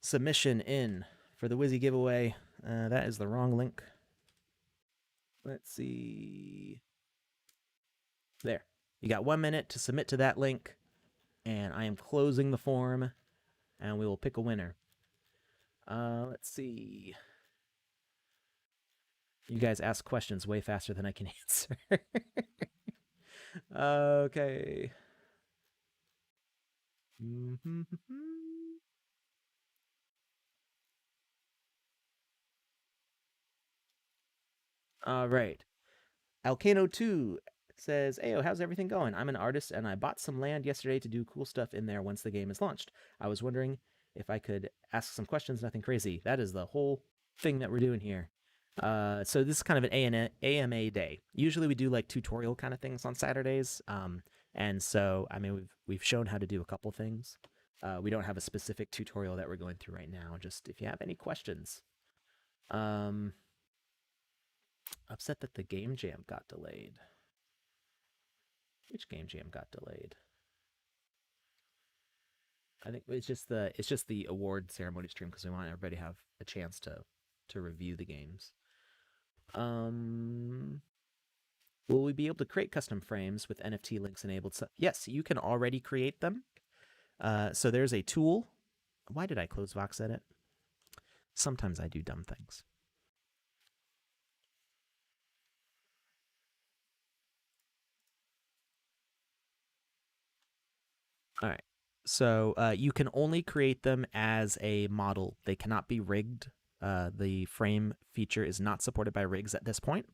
submission in for the Wizzy giveaway. That is the wrong link. Let's see. There. You got 1 minute to submit to that link, and I am closing the form, and we will pick a winner. Let's see. You guys ask questions way faster than I can answer. Okay. All right. Alcano2 says, Ayo, how's everything going? I'm an artist and I bought some land yesterday to do cool stuff in there once the game is launched. I was wondering if I could ask some questions, nothing crazy. That is the whole thing that we're doing here. So this is kind of an AMA day. Usually we do like tutorial kind of things on Saturdays. And so, I mean, we've shown how to do a couple things. We don't have a specific tutorial that we're going through right now. Just if you have any questions. Upset that the game jam got delayed. Which game jam got delayed? I think it's just the award ceremony stream because we want everybody to have a chance to review the games. Will we be able to create custom frames with NFT links enabled? So, yes, you can already create them. So there's a tool. Why did I close VoxEdit? Sometimes I do dumb things. All right. So you can only create them as a model. They cannot be rigged. The frame feature is not supported by rigs at this point.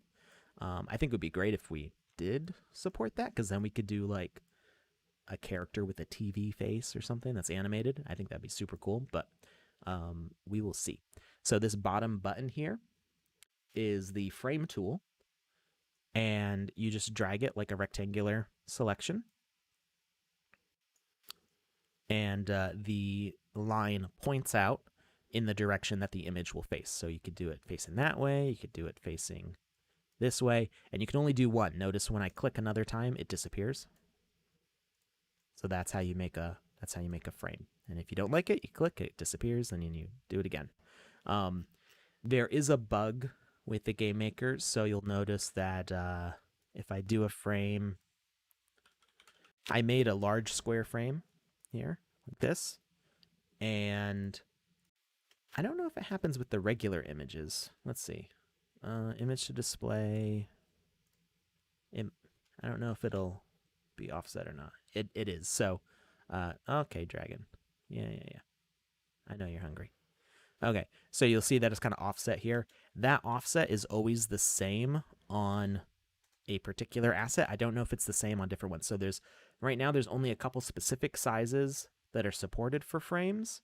I think it would be great if we did support that, because then we could do like a character with a TV face or something that's animated. I think that'd be super cool, but we will see. So this bottom button here is the frame tool, and you just drag it like a rectangular selection, and the line points out in the direction that the image will face. So you could do it facing that way, you could do it facing this way, and you can only do one. Notice when I click another time, it disappears. So that's how you make a frame. And if you don't like it, you click it disappears, and then you do it again. There is a bug with the game maker, so you'll notice that if I do a frame, I made a large square frame here like this, and I don't know if it happens with the regular images. Let's see. Image to display. I don't know if it'll be offset or not. It is. So, okay, dragon. Yeah. I know you're hungry. Okay, so you'll see that it's kind of offset here. That offset is always the same on a particular asset. I don't know if it's the same on different ones. So right now there's only a couple specific sizes that are supported for frames.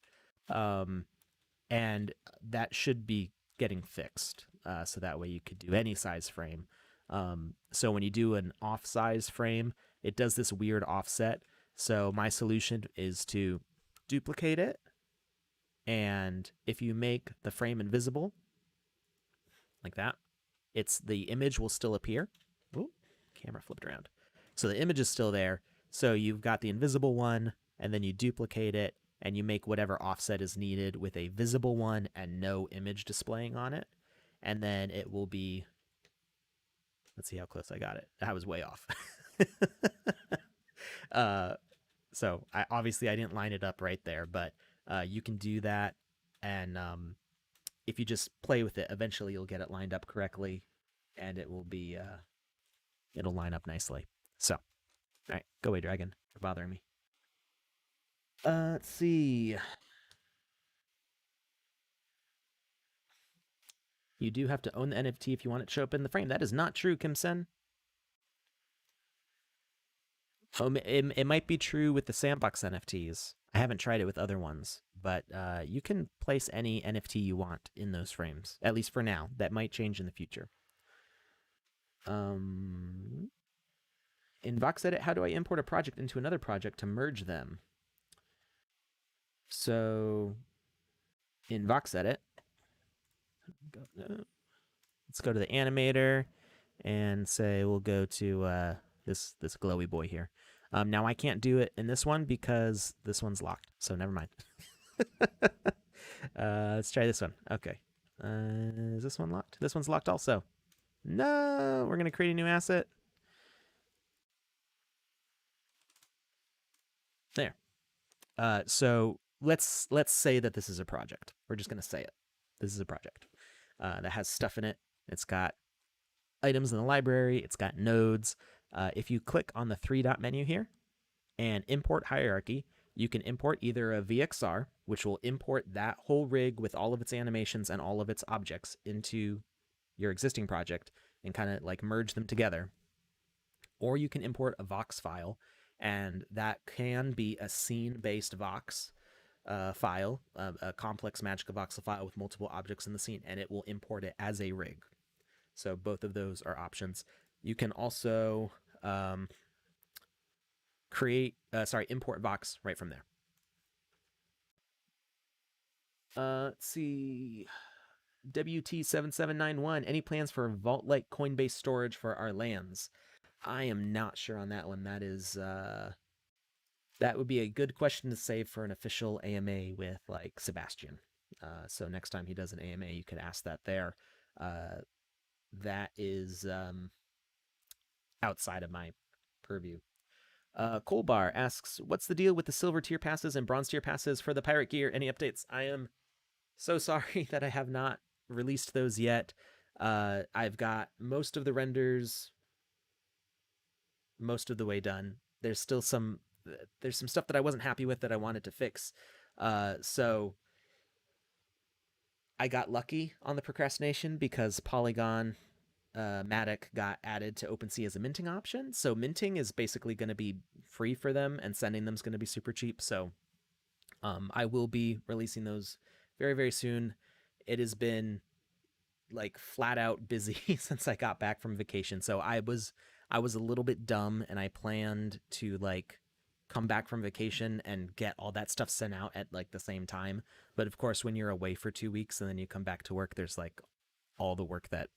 and that should be getting fixed. So that way you could do any size frame. So when you do an off size frame, it does this weird offset. So my solution is to duplicate it, and if you make the frame invisible like that, the image will still appear. Ooh, camera flipped around. So the image is still there. So you've got the invisible one, and then you duplicate it, and you make whatever offset is needed with a visible one and no image displaying on it. And then it will be, let's see how close I got it. I was way off. So obviously I didn't line it up right there, but you can do that. And if you just play with it, eventually you'll get it lined up correctly, and it will be, it'll line up nicely. So, all right, go away, dragon. You're bothering me. Let's see. You do have to own the NFT if you want it to show up in the frame. That is not true, Kim Sen. Oh, it might be true with the Sandbox NFTs. I haven't tried it with other ones, but you can place any NFT you want in those frames, at least for now. That might change in the future. In VoxEdit, how do I import a project into another project to merge them? So in VoxEdit, let's go to the animator and say we'll go to this glowy boy here. Now I can't do it in this one because this one's locked, so never mind. Let's try this one. Okay. Is this one locked? This one's locked also. No, we're gonna create a new asset. There. So let's say that this is a project. We're just gonna say it. This is a project that has stuff in it. It's got items in the library. It's got nodes. If you click on the 3-dot menu here and import hierarchy, you can import either a VXR, which will import that whole rig with all of its animations and all of its objects into your existing project and kind of like merge them together. Or you can import a Vox file, and that can be a scene-based Vox file, a complex magical voxel file with multiple objects in the scene, and it will import it as a rig. So both of those are options. You can also import Vox right from there. Let's see. WT7791, any plans for vault-like Coinbase storage for our lands? I am not sure on that one. That is, that would be a good question to save for an official AMA with like Sebastian. So next time he does an AMA, you could ask that there. That is outside of my purview. Colbar asks, what's the deal with the silver tier passes and bronze tier passes for the pirate gear? Any updates? I am so sorry that I have not released those yet. I've got most of the renders most of the way done. There's still some stuff that I wasn't happy with that I wanted to fix. So I got lucky on the procrastination because Polygon Matic got added to OpenSea as a minting option. So minting is basically going to be free for them, and sending them is going to be super cheap. So I will be releasing those very, very soon. It has been like flat out busy since I got back from vacation. So I was a little bit dumb, and I planned to like come back from vacation and get all that stuff sent out at like the same time. But of course, when you're away for 2 weeks and then you come back to work, there's like all the work that,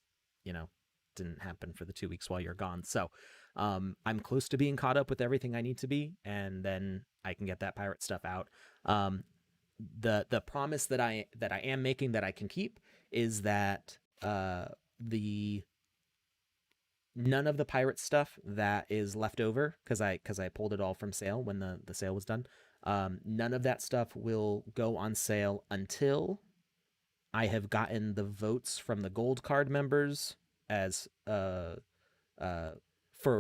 you know, didn't happen for the 2 weeks while you're gone. So I'm close to being caught up with everything I need to be, and then I can get that pirate stuff out. The promise that I am making that I can keep is that none of the pirate stuff that is left over, because I pulled it all from sale when the sale was done, none of that stuff will go on sale until I have gotten the votes from the gold card members as for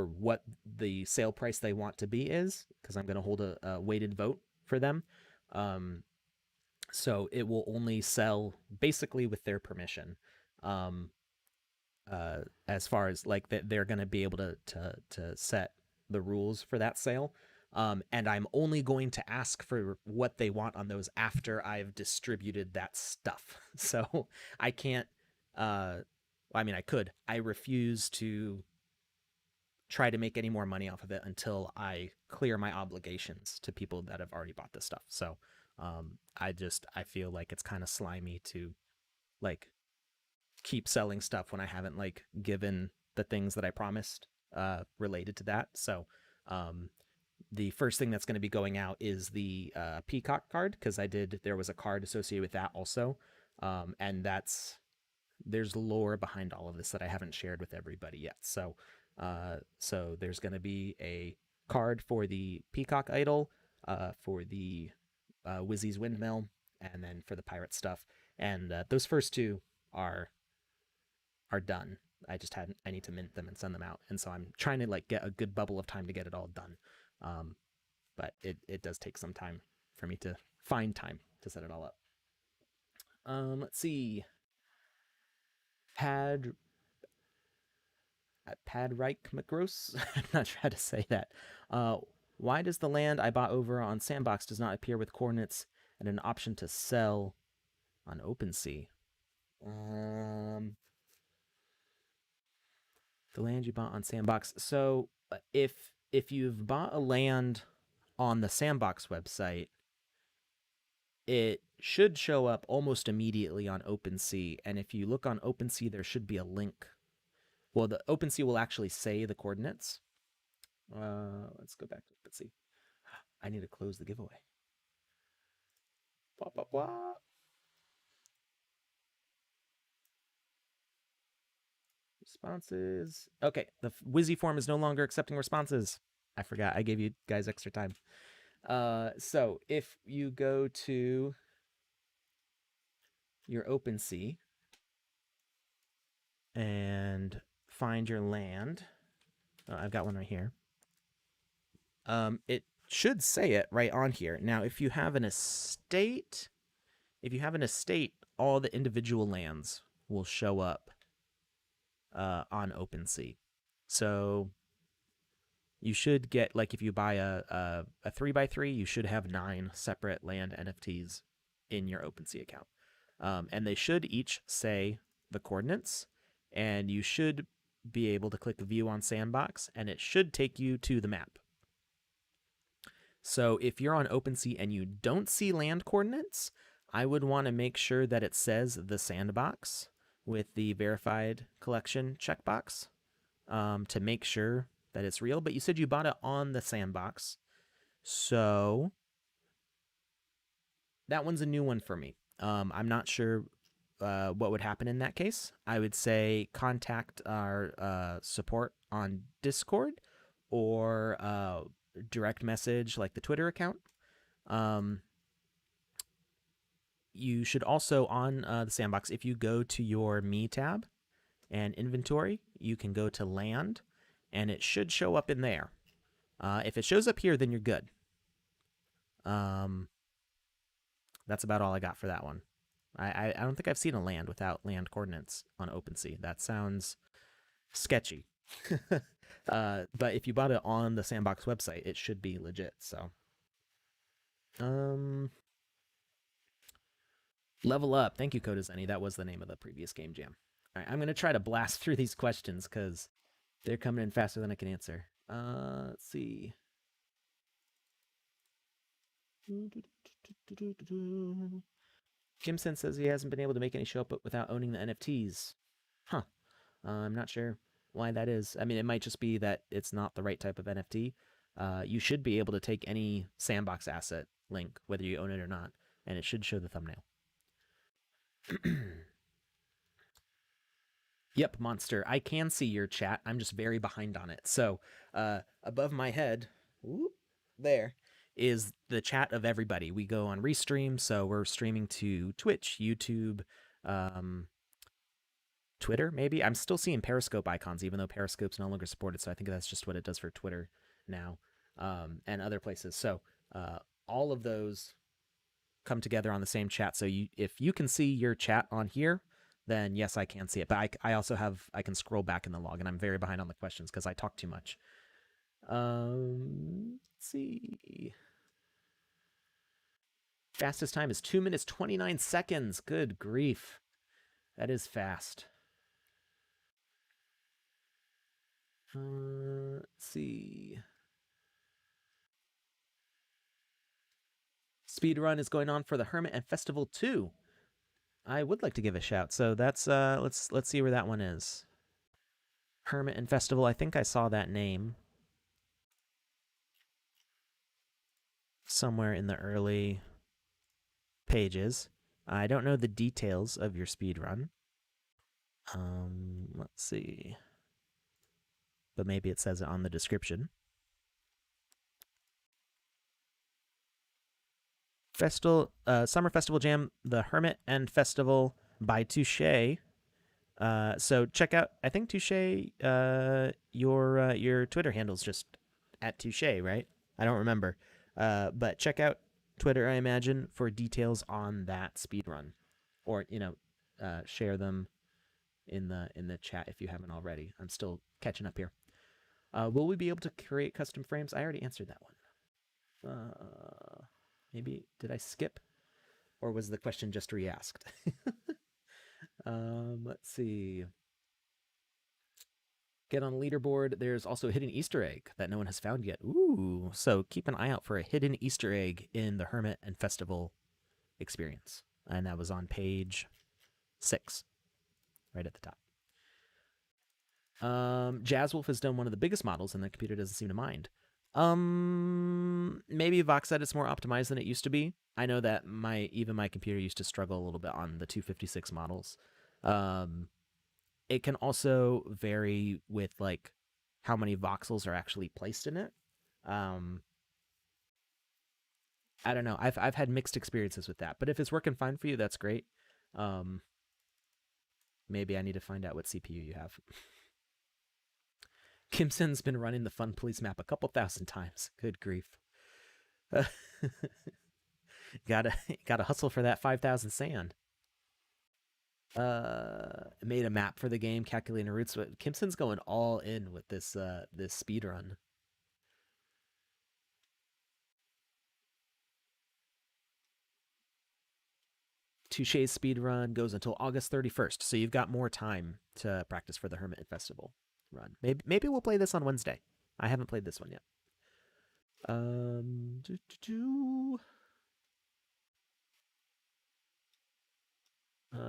what the sale price they want to be is, because I'm going to hold a weighted vote for them. So it will only sell basically with their permission. As far as like that, they're going to be able to set the rules for that sale. And I'm only going to ask for what they want on those after I've distributed that stuff. So I can't. I mean, I could. I refuse to try to make any more money off of it until I clear my obligations to people that have already bought this stuff. So I feel like it's kind of slimy to like keep selling stuff when I haven't like given the things that I promised related to that. So um, the first thing that's going to be going out is the Peacock card, because there was a card associated with that also, and there's lore behind all of this that I haven't shared with everybody yet. So there's going to be a card for the Peacock Idol, for the Wizzy's Windmill, and then for the pirate stuff. And those first two are done. I need to mint them and send them out, and so I'm trying to like get a good bubble of time to get it all done. Um, but it does take some time for me to find time to set it all up. Let's see. Pad Padreich McGross. I'm not sure how to say that. Why does the land I bought over on Sandbox does not appear with coordinates and an option to sell on OpenSea? The land you bought on Sandbox. So if you've bought a land on the Sandbox website, it should show up almost immediately on OpenSea. And if you look on OpenSea, there should be a link. Well, the OpenSea will actually say the coordinates. Let's go back to OpenSea. I need to close the giveaway. Blah, blah, blah. Responses. Okay, the Wizzy form is no longer accepting responses. I forgot. I gave you guys extra time. So if you go to your OpenSea and find your land, I've got one right here. It should say it right on here. Now, if you have an estate, all the individual lands will show up on OpenSea. So you should get, like, if you buy a 3x3, you should have 9 separate land NFTs in your OpenSea account. And they should each say the coordinates, and you should be able to click view on Sandbox, and it should take you to the map. So if you're on OpenSea and you don't see land coordinates, I would want to make sure that it says the Sandbox with the verified collection checkbox to make sure that it's real. But you said you bought it on the Sandbox, so that one's a new one for me. I'm not sure what would happen in that case. I would say contact our support on Discord or direct message like the Twitter account. You should also, on the Sandbox, if you go to your Me tab and inventory, you can go to land, and it should show up in there. If it shows up here, then you're good. That's about all I got for that one. I don't think I've seen a land without land coordinates on OpenSea. That sounds sketchy. But if you bought it on the Sandbox website, it should be legit. So, level up. Thank you, Kodazeni. That was the name of the previous game jam. All right, I'm gonna try to blast through these questions because they're coming in faster than I can answer. Let's see. Jimson says he hasn't been able to make any show up without owning the NFTs. Huh. I'm not sure why that is. I mean, it might just be that it's not the right type of NFT. You should be able to take any Sandbox asset link, whether you own it or not, and it should show the thumbnail. Yep, Monster. I can see your chat. I'm just very behind on it. So above my head, whoop, there, is the chat of everybody. We go on Restream, so we're streaming to Twitch, YouTube, Twitter, maybe. I'm still seeing Periscope icons, even though Periscope's no longer supported, so I think that's just what it does for Twitter now, and other places. So all of those come together on the same chat. So if you can see your chat on here, then yes, I can see it. But I also I can scroll back in the log, and I'm very behind on the questions because I talk too much. Let's see. Fastest time is 2 minutes 29 seconds. Good grief. That is fast. Let's see. Speedrun is going on for the Hermit and Festival 2. I would like to give a shout. So that's let's see where that one is. Hermit and Festival. I think I saw that name somewhere in the early pages. I don't know the details of your speedrun. Let's see. But maybe it says it on the description. Summer Festival Jam, the Hermit and Festival by Touche. So check out. I think Touche. Your Twitter handle's just at Touche, right? I don't remember. But check out Twitter, I imagine, for details on that speedrun, or share them in the chat if you haven't already. I'm still catching up here. Will we be able to create custom frames? I already answered that one. Maybe did I skip, or was the question just re-asked? Let's see. Get on a leaderboard. There's also a hidden Easter egg that no one has found yet. Ooh, so keep an eye out for a hidden Easter egg in the Hermit and Festival experience. And that was on page 6, right at the top. Jazzwolf has done one of the biggest models, and the computer doesn't seem to mind. Maybe Voxset is more optimized than it used to be. I know that even my computer used to struggle a little bit on the 256 models. It can also vary with like how many voxels are actually placed in it. I don't know. I've had mixed experiences with that, but if it's working fine for you, that's great. Maybe I need to find out what CPU you have. Kimson's been running the Fun Police map a couple thousand times. Good grief. Gotta hustle for that 5,000 sand. Made a map for the game, calculating routes. But Kimson's going all in with this speed run. Touche's speed run goes until August 31st, so you've got more time to practice for the Hermit Festival run. Maybe we'll play this on Wednesday. I haven't played this one yet. All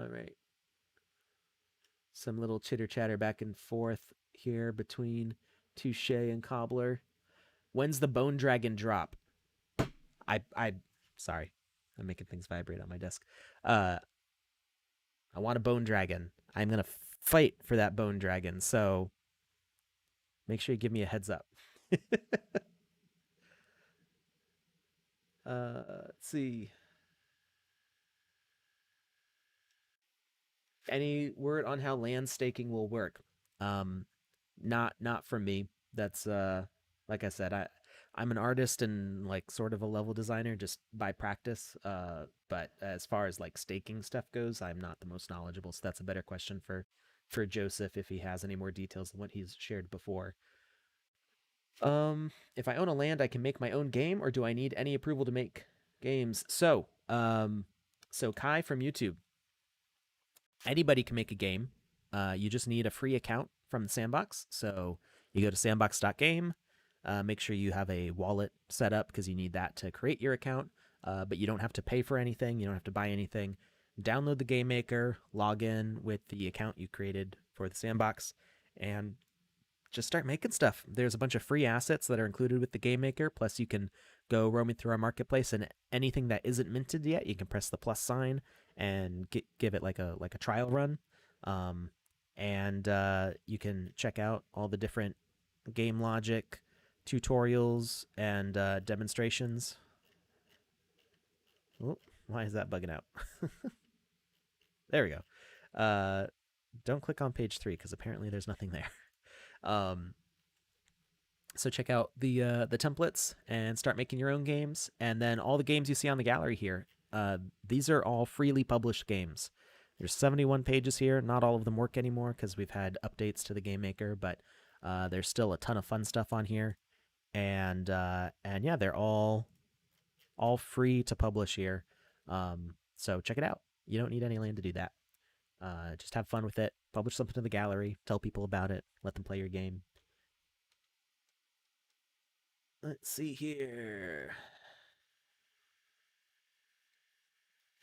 right. Some little chitter chatter back and forth here between Touche and Cobbler. When's the Bone Dragon drop? Sorry, I'm making things vibrate on my desk. I want a Bone Dragon. I'm gonna fight for that Bone Dragon. So make sure you give me a heads up. Let's see. Any word on how land staking will work? Not from me. That's like I said, I'm an artist and like sort of a level designer just by practice. But as far as like staking stuff goes, I'm not the most knowledgeable. So that's a better question for Joseph if he has any more details than what he's shared before. If I own a land, I can make my own game, or do I need any approval to make games? So Kai from YouTube, anybody can make a game. You just need a free account from the Sandbox. So you go to sandbox.game, make sure you have a wallet set up because you need that to create your account. But you don't have to pay for anything. You don't have to buy anything. Download the game maker, log in with the account you created for the Sandbox, and just start making stuff. There's a bunch of free assets that are included with the game maker. Plus you can go roaming through our marketplace, and anything that isn't minted yet, you can press the plus sign and give it like a trial run. And you can check out all the different game logic tutorials and demonstrations. Oh, why is that bugging out? There we go. Don't click on page 3 because apparently there's nothing there. So check out the templates and start making your own games. And then all the games you see on the gallery here, these are all freely published games. There's 71 pages here. Not all of them work anymore because we've had updates to the game maker, but there's still a ton of fun stuff on here. and yeah, they're all free to publish here. So check it out. You don't need any land to do that. Just have fun with it. Publish something to the gallery. Tell people about it. Let them play your game. Let's see here.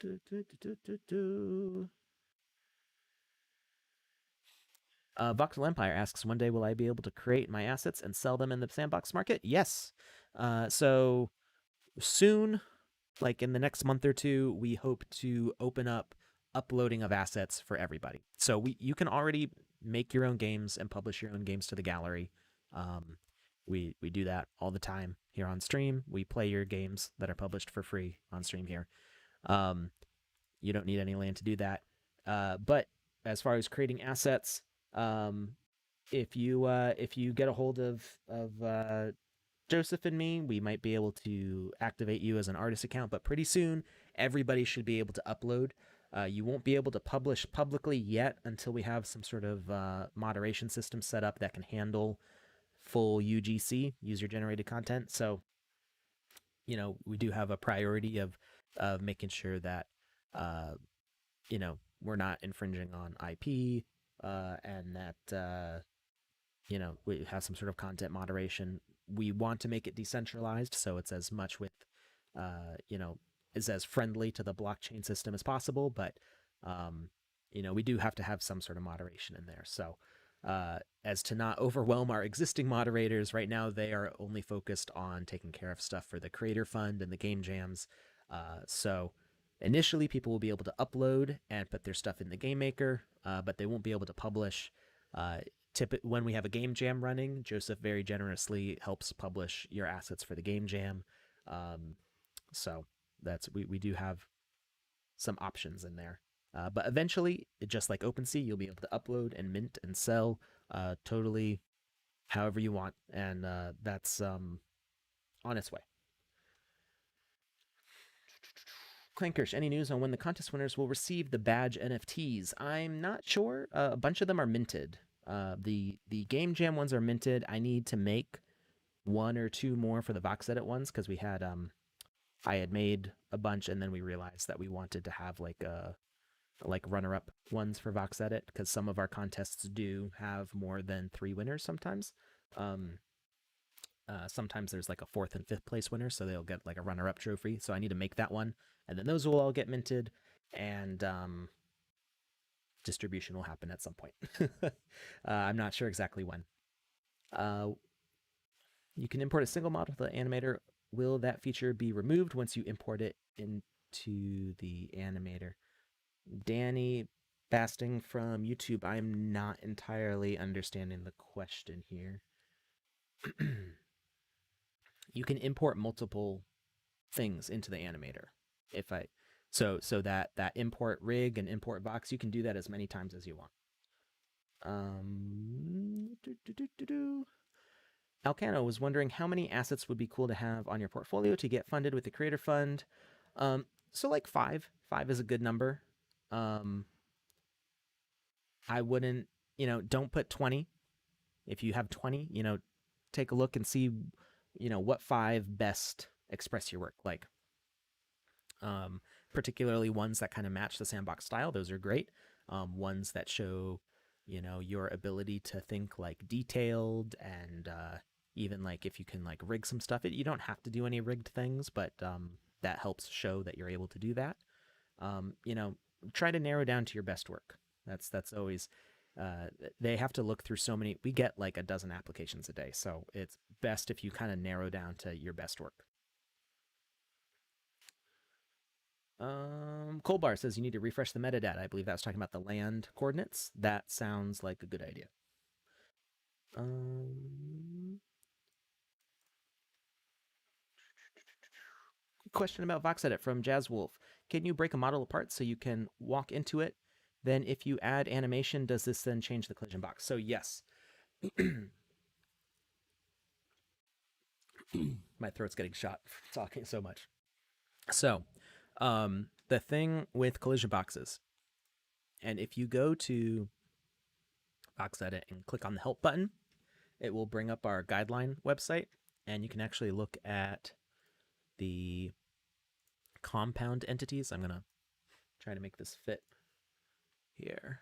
Do, do, do, do, do. Voxel Empire asks, one day will I be able to create my assets and sell them in the Sandbox market? Yes. So soon, like in the next month or two, we hope to open up uploading of assets for everybody. So you can already make your own games and publish your own games to the gallery. We do that all the time here on stream. We play your games that are published for free on stream here. You don't need any land to do that. But as far as creating assets, if you get a hold of Joseph and me, we might be able to activate you as an artist account. But pretty soon, everybody should be able to upload. You won't be able to publish publicly yet until we have some sort of moderation system set up that can handle full UGC, user generated content. So, we do have a priority of making sure that we're not infringing on IP, and that we have some sort of content moderation. We want to make it decentralized, so it's as much with is as friendly to the blockchain system as possible, but we do have to have some sort of moderation in there. So as to not overwhelm our existing moderators, right now they are only focused on taking care of stuff for the creator fund and the game jams. So initially people will be able to upload and put their stuff in the game maker, but they won't be able to publish. When we have a game jam running, Joseph very generously helps publish your assets for the game jam. So we do have some options in there. But eventually, just like OpenSea, you'll be able to upload and mint and sell totally however you want. And that's on its way. Clankirsch, any news on when the contest winners will receive the badge NFTs? I'm not sure. A bunch of them are minted. The game jam ones are minted. I need to make one or two more for the Vox Edit ones because we had I had made a bunch and then we realized that we wanted to have like runner-up ones for Vox Edit because some of our contests do have more than 3 winners sometimes. Sometimes there's like a 4th and 5th place winner, so they'll get like a runner-up trophy. So I need to make that one, and then those will all get minted, and distribution will happen at some point. I'm not sure exactly when. You can import a single model to the animator. Will that feature be removed once you import it into the animator? Danny Basting from YouTube, I'm not entirely understanding the question here. You can import multiple things into the animator. So that import rig and import box, you can do that as many times as you want. Alcano was wondering how many assets would be cool to have on your portfolio to get funded with the creator fund. So like 5 is a good number. I wouldn't, don't put 20. If you have 20, take a look and see, what 5 best express your work. Like, particularly ones that kind of match the Sandbox style. Those are great. Ones that show, your ability to think like detailed and, even like if you can like rig some stuff, you don't have to do any rigged things, but, that helps show that you're able to do that. Try to narrow down to your best work. That's always, they have to look through so many. We get like a dozen applications a day, so it's best if you kind of narrow down to your best work. Colbar says you need to refresh the metadata. I believe that was talking about the land coordinates. That sounds like a good idea. Question about Vox Edit from Jazz Wolf. Can you break a model apart so you can walk into it? Then if you add animation, does this then change the collision box? So yes. My throat's getting shot from talking so much. So the thing with collision boxes, and if you go to Vox Edit and click on the help button, it will bring up our guideline website. And you can actually look at the compound entities. I'm going to try to make this fit here.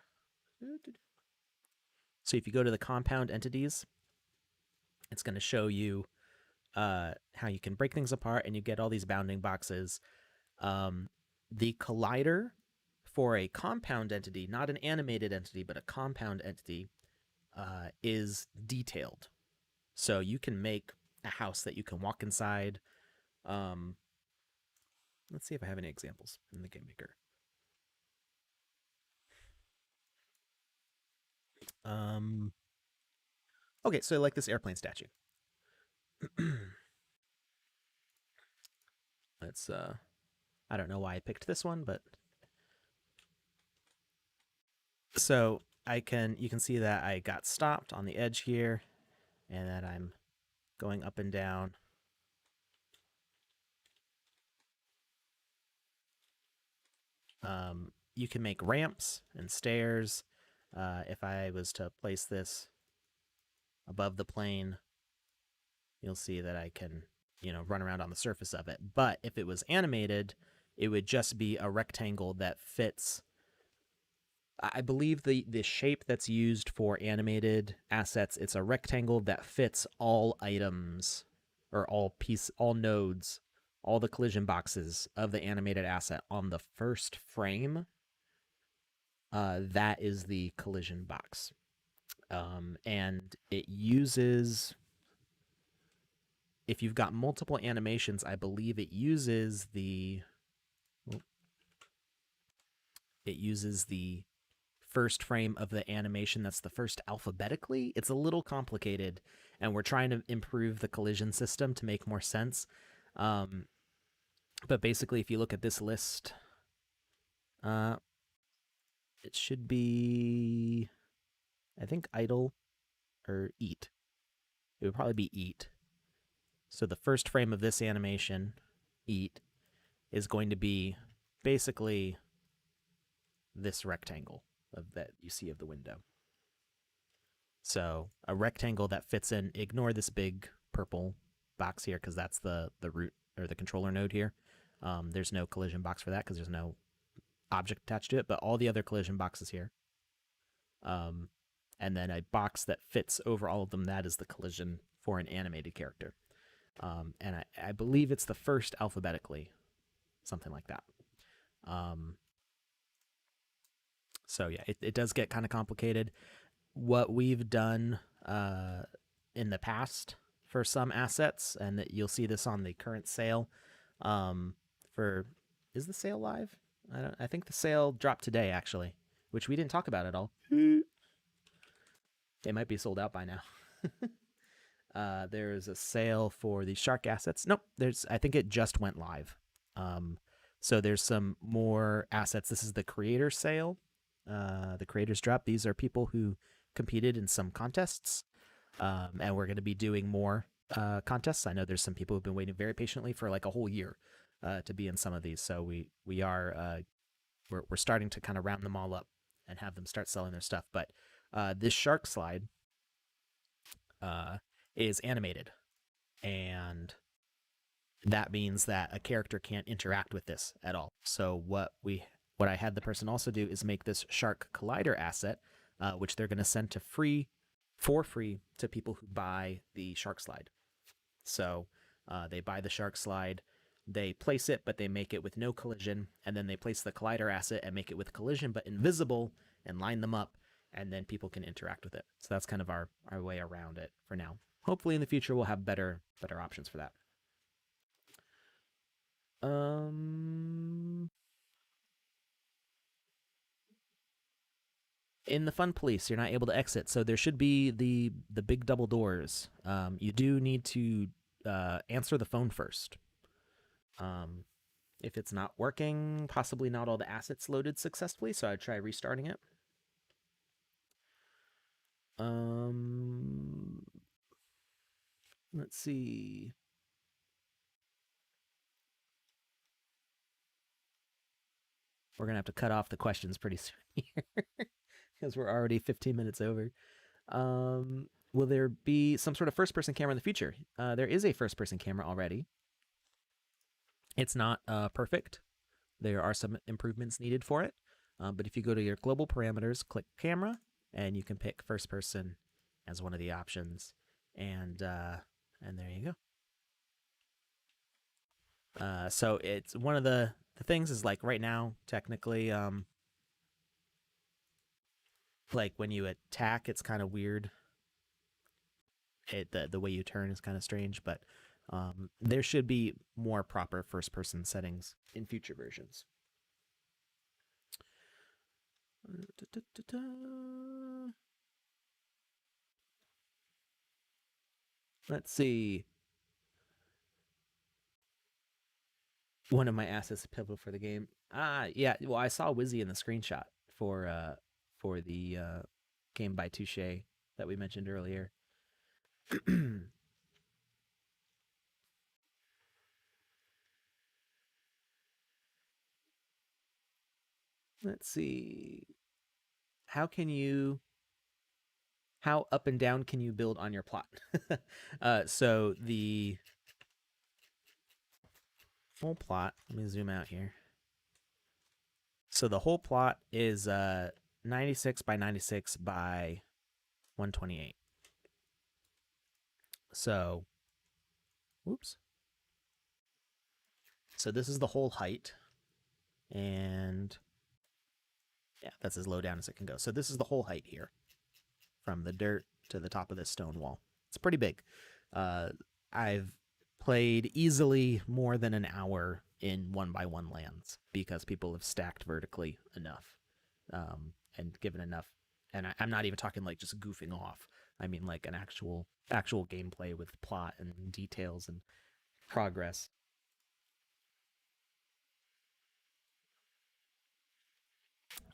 So if you go to the compound entities, it's going to show you how you can break things apart, and you get all these bounding boxes. The collider for a compound entity, not an animated entity, but a compound entity, is detailed. So you can make a house that you can walk inside. Um, let's see if I have any examples in the Game Maker. Um, okay, so like this airplane statue. Let's I don't know why I picked this one, but so you can see that I got stopped on the edge here, and that I'm going up and down. You can make ramps and stairs. If I was to place this above the plane, you'll see that I can, run around on the surface of it. But if it was animated, it would just be a rectangle that fits. I believe the shape that's used for animated assets, it's a rectangle that fits all items or all nodes, all the collision boxes of the animated asset on the first frame. That is the collision box. And it uses, if you've got multiple animations, I believe it uses the first frame of the animation that's the first alphabetically. It's a little complicated, and we're trying to improve the collision system to make more sense. But basically, if you look at this list, it should be, I think, idle or eat. It would probably be eat. So the first frame of this animation, eat, is going to be basically this rectangle that you see of the window. So a rectangle that fits in, ignore this big purple box here because that's the root or the controller node here. There's no collision box for that because there's no object attached to it, but all the other collision boxes here. And then a box that fits over all of them, that is the collision for an animated character. And I believe it's the first alphabetically, something like that. So yeah, it does get kind of complicated. What we've done in the past for some assets, and that you'll see this on the current sale. For is the sale live? I think the sale dropped today actually, which we didn't talk about at all. It might be sold out by now. There is a sale for the shark assets. Nope, I think it just went live. So there's some more assets. This is the creator sale, the creators drop. These are people who competed in some contests, and we're going to be doing more contests. I know there's some people who've been waiting very patiently for like a whole year to be in some of these. So we're starting to kind of round them all up and have them start selling their stuff. But this shark slide is animated, and that means that a character can't interact with this at all. So what I had the person also do is make this shark collider asset, which they're going to send for free to people who buy the shark slide. So they buy the shark slide, they place it, but they make it with no collision, and then they place the collider asset and make it with collision but invisible and line them up, and then people can interact with it. So that's kind of our way around it for now. Hopefully in the future we'll have better options for that. In the Fun Police, you're not able to exit, so there should be the big double doors. You do need to answer the phone first. If it's not working, possibly not all the assets loaded successfully, so I'd try restarting it. Let's see. We're gonna have to cut off the questions pretty soon here because we're already 15 minutes over. will there be some sort of first-person camera in the future? There is a first-person camera already. It's not perfect. There are some improvements needed for it. But if you go to your global parameters, click camera, and you can pick first person as one of the options. And there you go. So it's one of the things is like right now, technically, like when you attack, it's kind of weird. The way you turn is kind of strange, but there should be more proper first person settings in future versions. Let's see. One of my assets is pivotal for the game. Yeah. Well, I saw Wizzy in the screenshot for the game by Touche that we mentioned earlier. Let's see. How can you how up and down can you build on your plot? So the whole plot, let me zoom out here. So the whole plot is 96 by 96 by 128. So, whoops. So this is the whole height. And yeah, that's as low down as it can go. So this is the whole height here from the dirt to the top of this stone wall. It's pretty big. I've played easily more than an hour in 1x1 lands because people have stacked vertically enough and given enough. And I'm not even talking like just goofing off. I mean like an actual gameplay with plot and details and progress.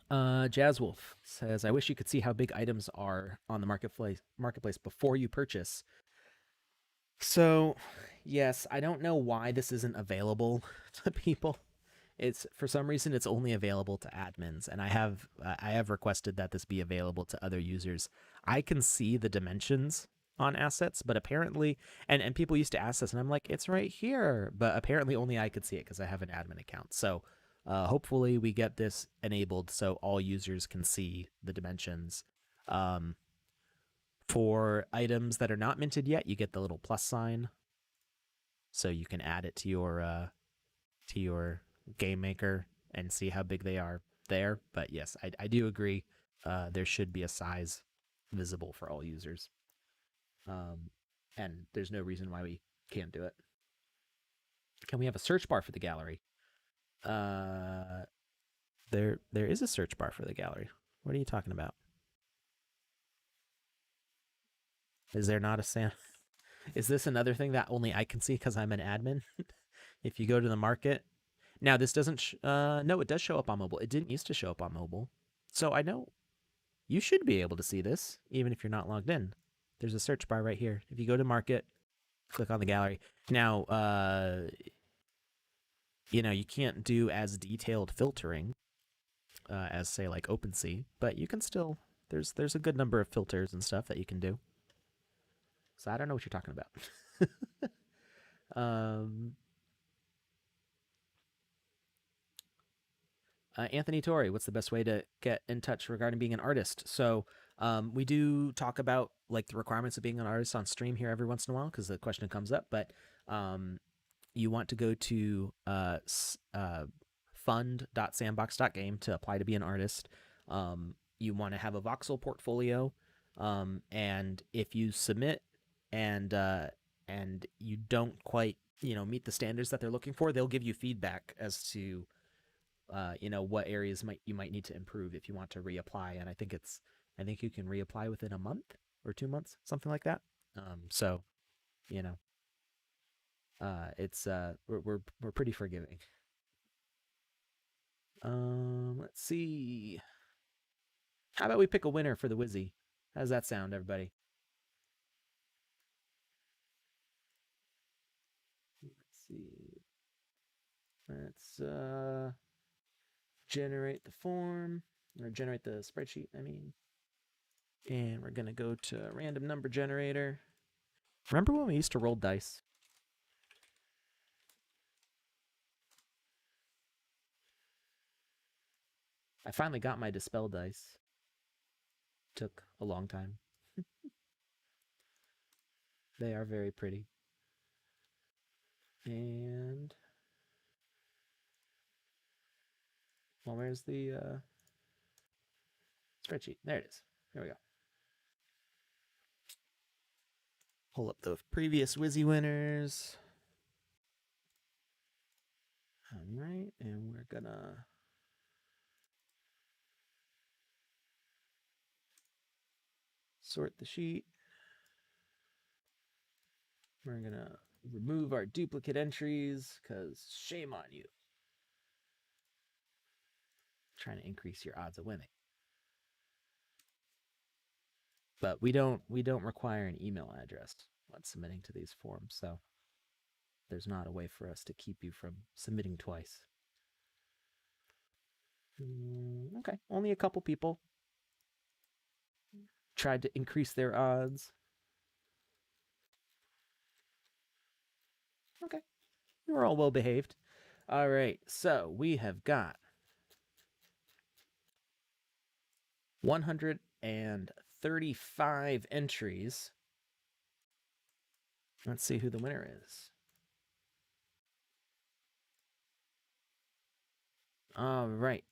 Jazzwolf says, "I wish you could see how big items are on the marketplace before you purchase." So, yes, I don't know why this isn't available to people. It's for some reason it's only available to admins, and I have requested that this be available to other users. I can see the dimensions on assets, but apparently, and people used to ask this, and I'm like, it's right here, but apparently only I could see it because I have an admin account. So, hopefully, we get this enabled so all users can see the dimensions. Um, for items that are not minted yet, you get the little plus sign, so you can add it to your game maker and see how big they are there. But yes, I do agree. There should be a size visible for all users, um, and there's no reason why we can't do it. Can we have a search bar for the gallery? Uh, there is a search bar for the gallery. What are you talking about? Is there not a sand? Is this another thing that only I can see because I'm an admin? If you go to the market, now this doesn't. No, it does show up on mobile. It didn't used to show up on mobile, so I know you should be able to see this even if you're not logged in. There's a search bar right here. If you go to market, click on the gallery. Now, you can't do as detailed filtering as say like OpenSea, but you can still. There's a good number of filters and stuff that you can do. So I don't know what you're talking about. um, Anthony Torrey, what's the best way to get in touch regarding being an artist? So we do talk about like the requirements of being an artist on stream here every once in a while because the question comes up. But you want to go to fund.sandbox.game to apply to be an artist. You want to have a voxel portfolio, and if you submit and you don't quite meet the standards that they're looking for, they'll give you feedback as to what areas you might need to improve if you want to reapply. And I think you can reapply within a month or 2 months, something like that. So you know it's we're pretty forgiving. Let's see. How about we pick a winner for the Wizzy? How does that sound, everybody? Let's see. Let's generate the form or generate the spreadsheet. I mean, And we're going to go to random number generator. Remember when we used to roll dice? I finally got my dispel dice. Took a long time. They are very pretty. And well, where's the spreadsheet? There it is. There we go. Pull up the previous Wizzy winners. All right, and we're gonna sort the sheet. We're gonna remove our duplicate entries because shame on you. Trying to increase your odds of winning. But we don't require an email address when submitting to these forms, so there's not a way for us to keep you from submitting twice. Okay, only a couple people tried to increase their odds. Okay, we're all well behaved. All right, so we have got 135 entries. Let's see who the winner is. All right.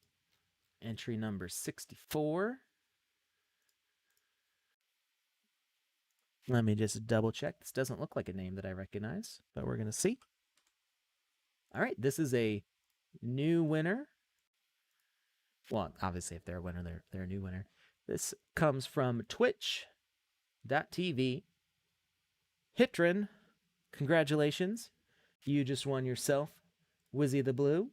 Entry number 64. Let me just double check. This doesn't look like a name that I recognize, but we're going to see. All right. This is a new winner. Well, obviously, if they're a winner, they're a new winner. This comes from twitch.tv. Hitrin, congratulations. You just won yourself Wizzy the Blue.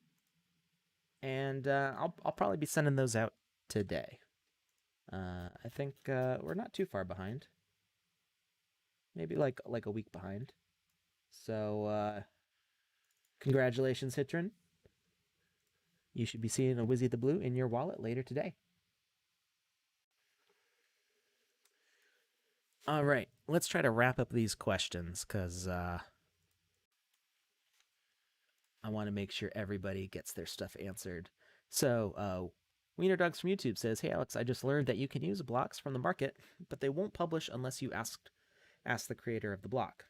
And I'll probably be sending those out today. I think we're not too far behind. Maybe like a week behind. So congratulations, Hitrin. You should be seeing a Wizzy the Blue in your wallet later today. All right, let's try to wrap up these questions because I want to make sure everybody gets their stuff answered. So Wiener Dogs from YouTube says, "Hey Alex, I just learned that you can use blocks from the market, but they won't publish unless you ask the creator of the block.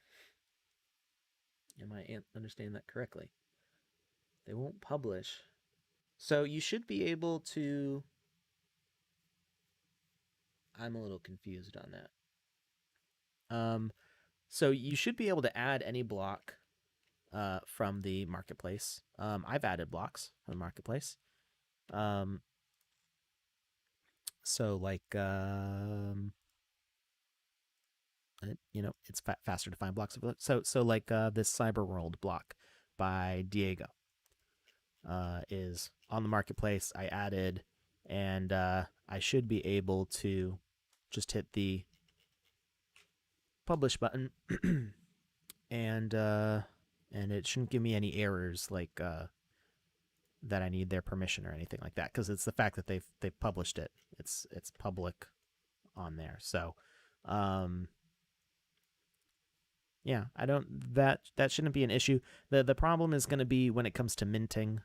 Am I understanding that correctly? They won't publish. So you should be able to... I'm a little confused on that. So you should be able to add any block from the marketplace. I've added blocks from the marketplace. So like, it's faster to find blocks. So like this Cyber World block by Diego is on the marketplace. I added, and I should be able to just hit the publish button, and it shouldn't give me any errors like that I need their permission or anything like that, because it's the fact that they've published it. It's public on there. So yeah, I don't that shouldn't be an issue. The problem is going to be when it comes to minting.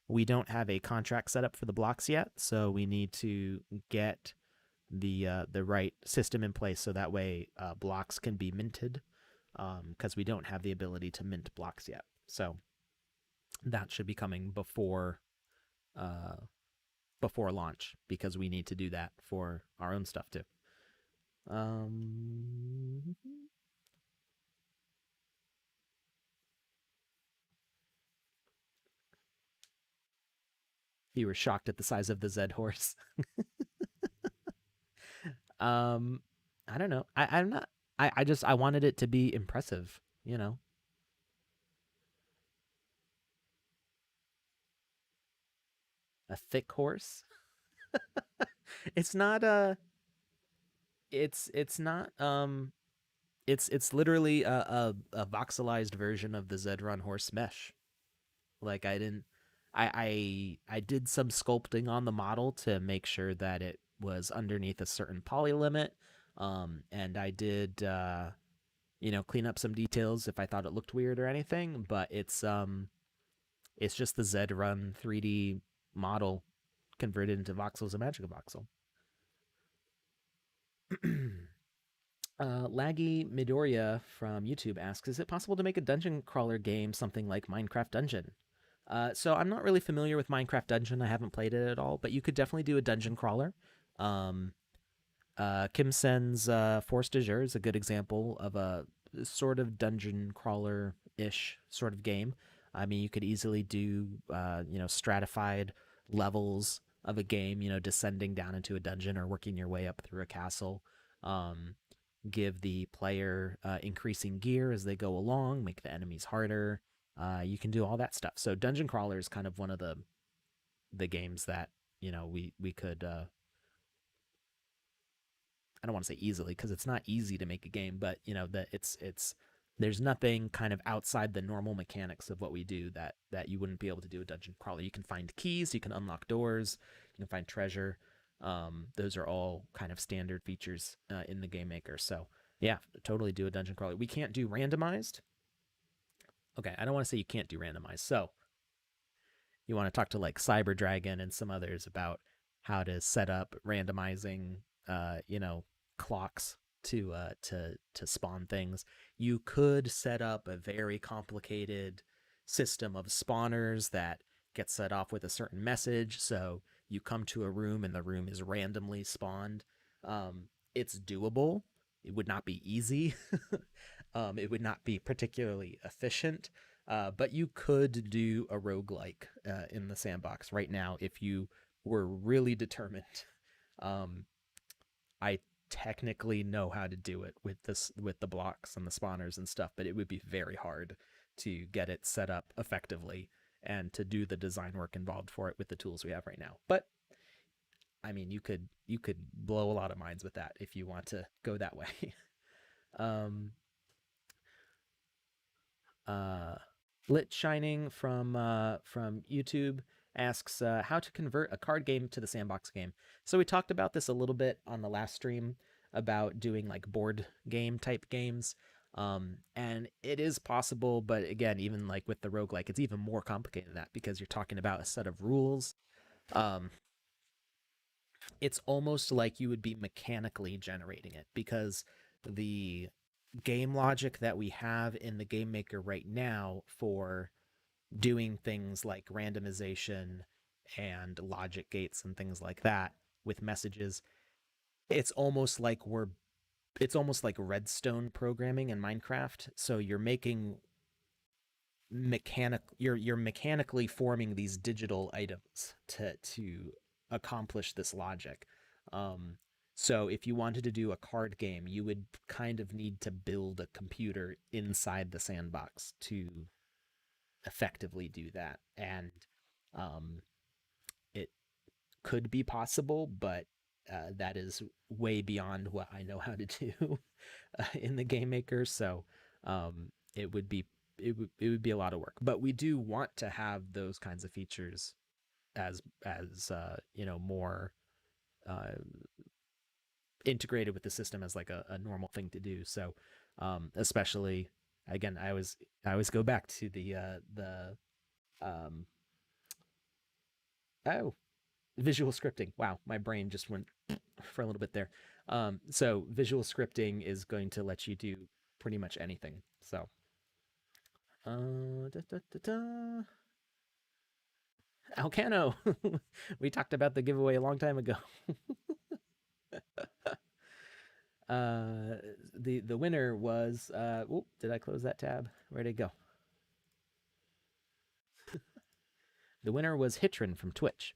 We don't have a contract set up for the blocks yet, so we need to get the right system in place so that way blocks can be minted, because we don't have the ability to mint blocks yet. So that should be coming before launch, because we need to do that for our own stuff too. You were shocked at the size of the Zed horse. I don't know. I'm not. I wanted it to be impressive, A thick horse. It's not it's not it's literally a voxelized version of the Zedrun horse mesh. I did some sculpting on the model to make sure that it was underneath a certain poly limit. And I did, clean up some details if I thought it looked weird or anything. But it's just the Z Run 3D model converted into voxels and magic voxel. Laggy Midoriya from YouTube asks, is it possible to make a dungeon crawler game something like Minecraft Dungeon? So I'm not really familiar with Minecraft Dungeon. I haven't played it at all, but you could definitely do a dungeon crawler. Um, Kim Sen's Force de Jure is a good example of a sort of dungeon crawler-ish sort of game. I mean, you could easily do, stratified levels of a game, descending down into a dungeon or working your way up through a castle. Um, Give the player increasing gear as they go along, make the enemies harder. You can do all that stuff. So Dungeon Crawler is kind of one of the games that we could. I don't want to say easily because it's not easy to make a game, but that it's there's nothing kind of outside the normal mechanics of what we do that you wouldn't be able to do a dungeon crawler. You can find keys, you can unlock doors, you can find treasure. Those are all kind of standard features in the game maker. So yeah, totally do a dungeon crawler. We can't do randomized. Okay, I don't want to say you can't do randomized. So you want to talk to like Cyber Dragon and some others about how to set up randomizing, clocks to spawn things. You could set up a very complicated system of spawners that get set off with a certain message. So you come to a room and the room is randomly spawned. It's doable. It would not be easy. It would not be particularly efficient. But you could do a roguelike in the sandbox right now if you were really determined. I technically know how to do it with the blocks and the spawners and stuff, but it would be very hard to get it set up effectively and to do the design work involved for it with the tools we have right now. But I mean, you could blow a lot of minds with that if you want to go that way. um, Lit Shining from YouTube asks how to convert a card game to the sandbox game. So we talked about this a little bit on the last stream about doing like board game type games. And it is possible, but again, even like with the roguelike, it's even more complicated than that because you're talking about a set of rules. Um, it's almost like you would be mechanically generating it because the game logic that we have in the game maker right now for doing things like randomization and logic gates and things like that with messages, it's almost like it's almost like redstone programming in Minecraft. So you're making you're mechanically forming these digital items to accomplish this logic. Um, so if you wanted to do a card game, you would kind of need to build a computer inside the sandbox to effectively do that. And um, it could be possible, but that is way beyond what I know how to do in the game maker. So it would be it would be a lot of work. But we do want to have those kinds of features as more uh, integrated with the system as like a normal thing to do. So especially again, I always go back to the um, oh, visual scripting. Wow, my brain just went for a little bit there. So visual scripting is going to let you do pretty much anything. So, da, da, da, da. Alcano, we talked about the giveaway a long time ago. uh, the winner was did I close that tab? Where'd it go? The winner was Hitron from Twitch.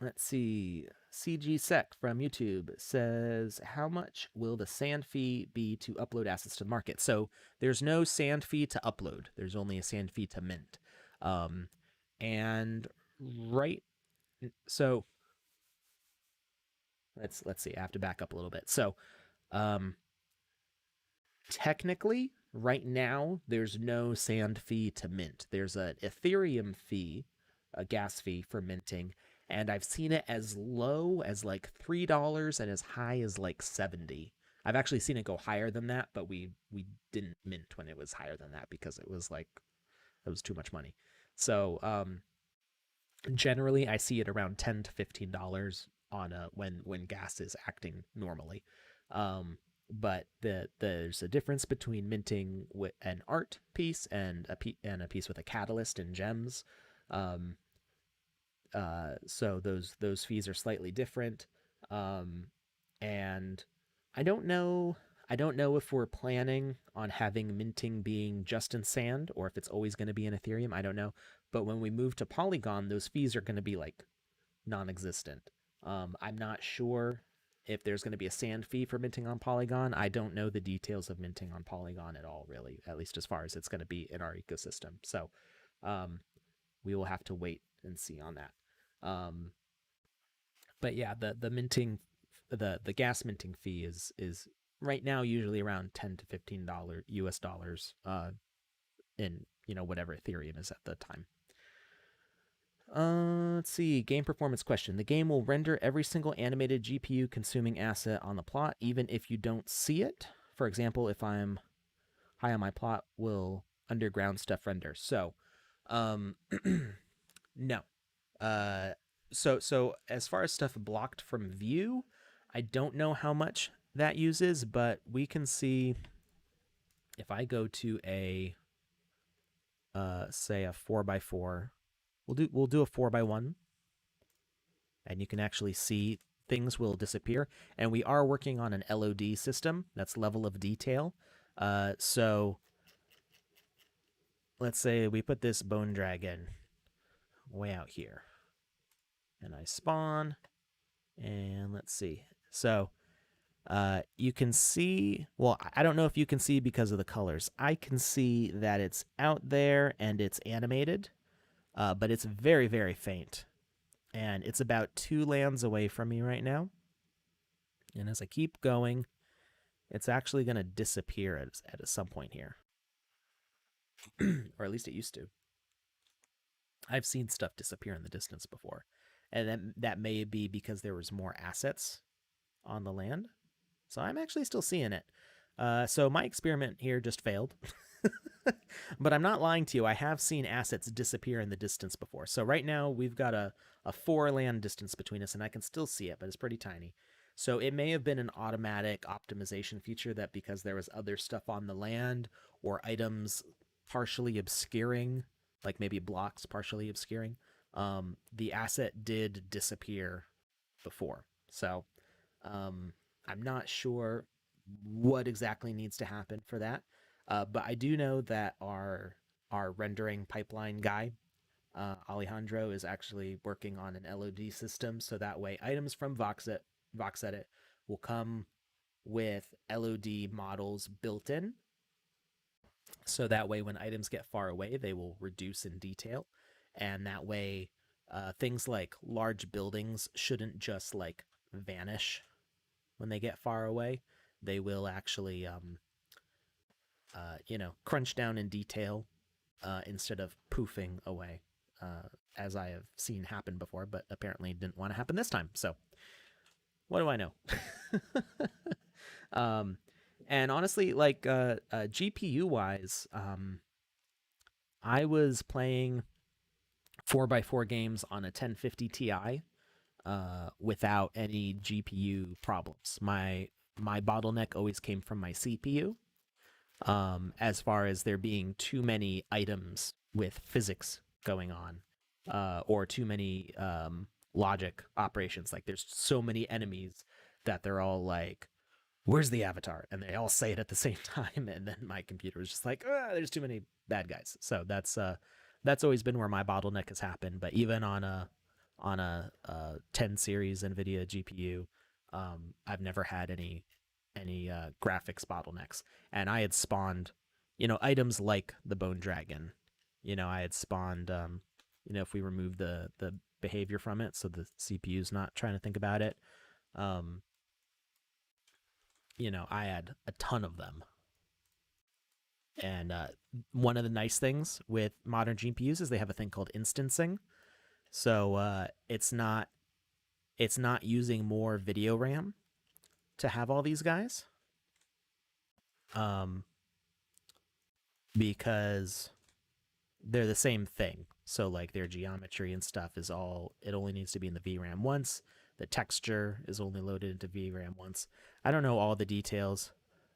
Let's see. CG Sec from YouTube says, how much will the sand fee be to upload assets to the market? So there's no sand fee to upload. There's only a sand fee to mint. Um, and right, so let's see. I have to back up a little bit. So um, technically, right now, there's no sand fee to mint. There's an Ethereum fee, a gas fee for minting, and I've seen it as low as like $3 and as high as like 70. I've actually seen it go higher than that, but we didn't mint when it was higher than that because it was too much money. So generally, I see it around $10 to $15 on a when gas is acting normally. Um, but there's a difference between minting with an art piece and a piece with a catalyst and gems. Um, so those fees are slightly different. Um, and I don't know. I don't know if we're planning on having minting being just in Sand or if it's always going to be in Ethereum. I don't know. But when we move to Polygon, those fees are going to be like non-existent. I'm not sure if there's going to be a Sand fee for minting on Polygon. I don't know the details of minting on Polygon at all, really, at least as far as it's going to be in our ecosystem. So um, we will have to wait and see on that. Um, but yeah, the minting, the gas minting fee is right now usually around $10 to $15 US dollars in whatever Ethereum is at the time. Let's see. Game performance question. The game will render every single animated GPU consuming asset on the plot, even if you don't see it. For example, if I'm high on my plot, will underground stuff render? So, um, no. Uh, so as far as stuff blocked from view, I don't know how much that uses, but we can see if I go to a say a 4x4. We'll do a 4x1, and you can actually see things will disappear. And we are working on an LOD system. That's level of detail. So let's say we put this bone dragon way out here, and I spawn, and let's see. So you can see, well, I don't know if you can see because of the colors. I can see that it's out there and it's animated, but it's very, very faint. And it's about 2 lands away from me right now. And as I keep going, it's actually going to disappear at some point here. Or at least it used to. I've seen stuff disappear in the distance before. And that may be because there was more assets on the land. So I'm actually still seeing it. So my experiment here just failed. But I'm not lying to you. I have seen assets disappear in the distance before. So right now we've got a 4 land distance between us, and I can still see it, but it's pretty tiny. So it may have been an automatic optimization feature that because there was other stuff on the land or items partially obscuring, like maybe blocks partially obscuring, the asset did disappear before. So I'm not sure what exactly needs to happen for that. But I do know that our rendering pipeline guy, Alejandro, is actually working on an LOD system, so that way items from VoxEdit will come with LOD models built in. So that way when items get far away, they will reduce in detail. And that way things like large buildings shouldn't just like vanish when they get far away. They will actually crunch down in detail instead of poofing away, as I have seen happen before, but apparently didn't want to happen this time. So, what do I know? um, and honestly, like GPU wise, I was playing 4x4 games on a 1050 Ti without any GPU problems. My bottleneck always came from my CPU, as far as there being too many items with physics going on, or too many logic operations. Like there's so many enemies that they're all like, "Where's the avatar?" and they all say it at the same time, and then my computer is just like, "There's too many bad guys." So that's always been where my bottleneck has happened. But even on a 10 series NVIDIA GPU, I've never had any graphics bottlenecks. And I had spawned, items like the bone dragon. I had spawned, if we remove the behavior from it, so the CPU's not trying to think about it. Um, I had a ton of them. And one of the nice things with modern GPUs is they have a thing called instancing. So it's not using more video RAM to have all these guys. Um, because they're the same thing. So like their geometry and stuff is all, it only needs to be in the VRAM once. The texture is only loaded into VRAM once. I don't know all the details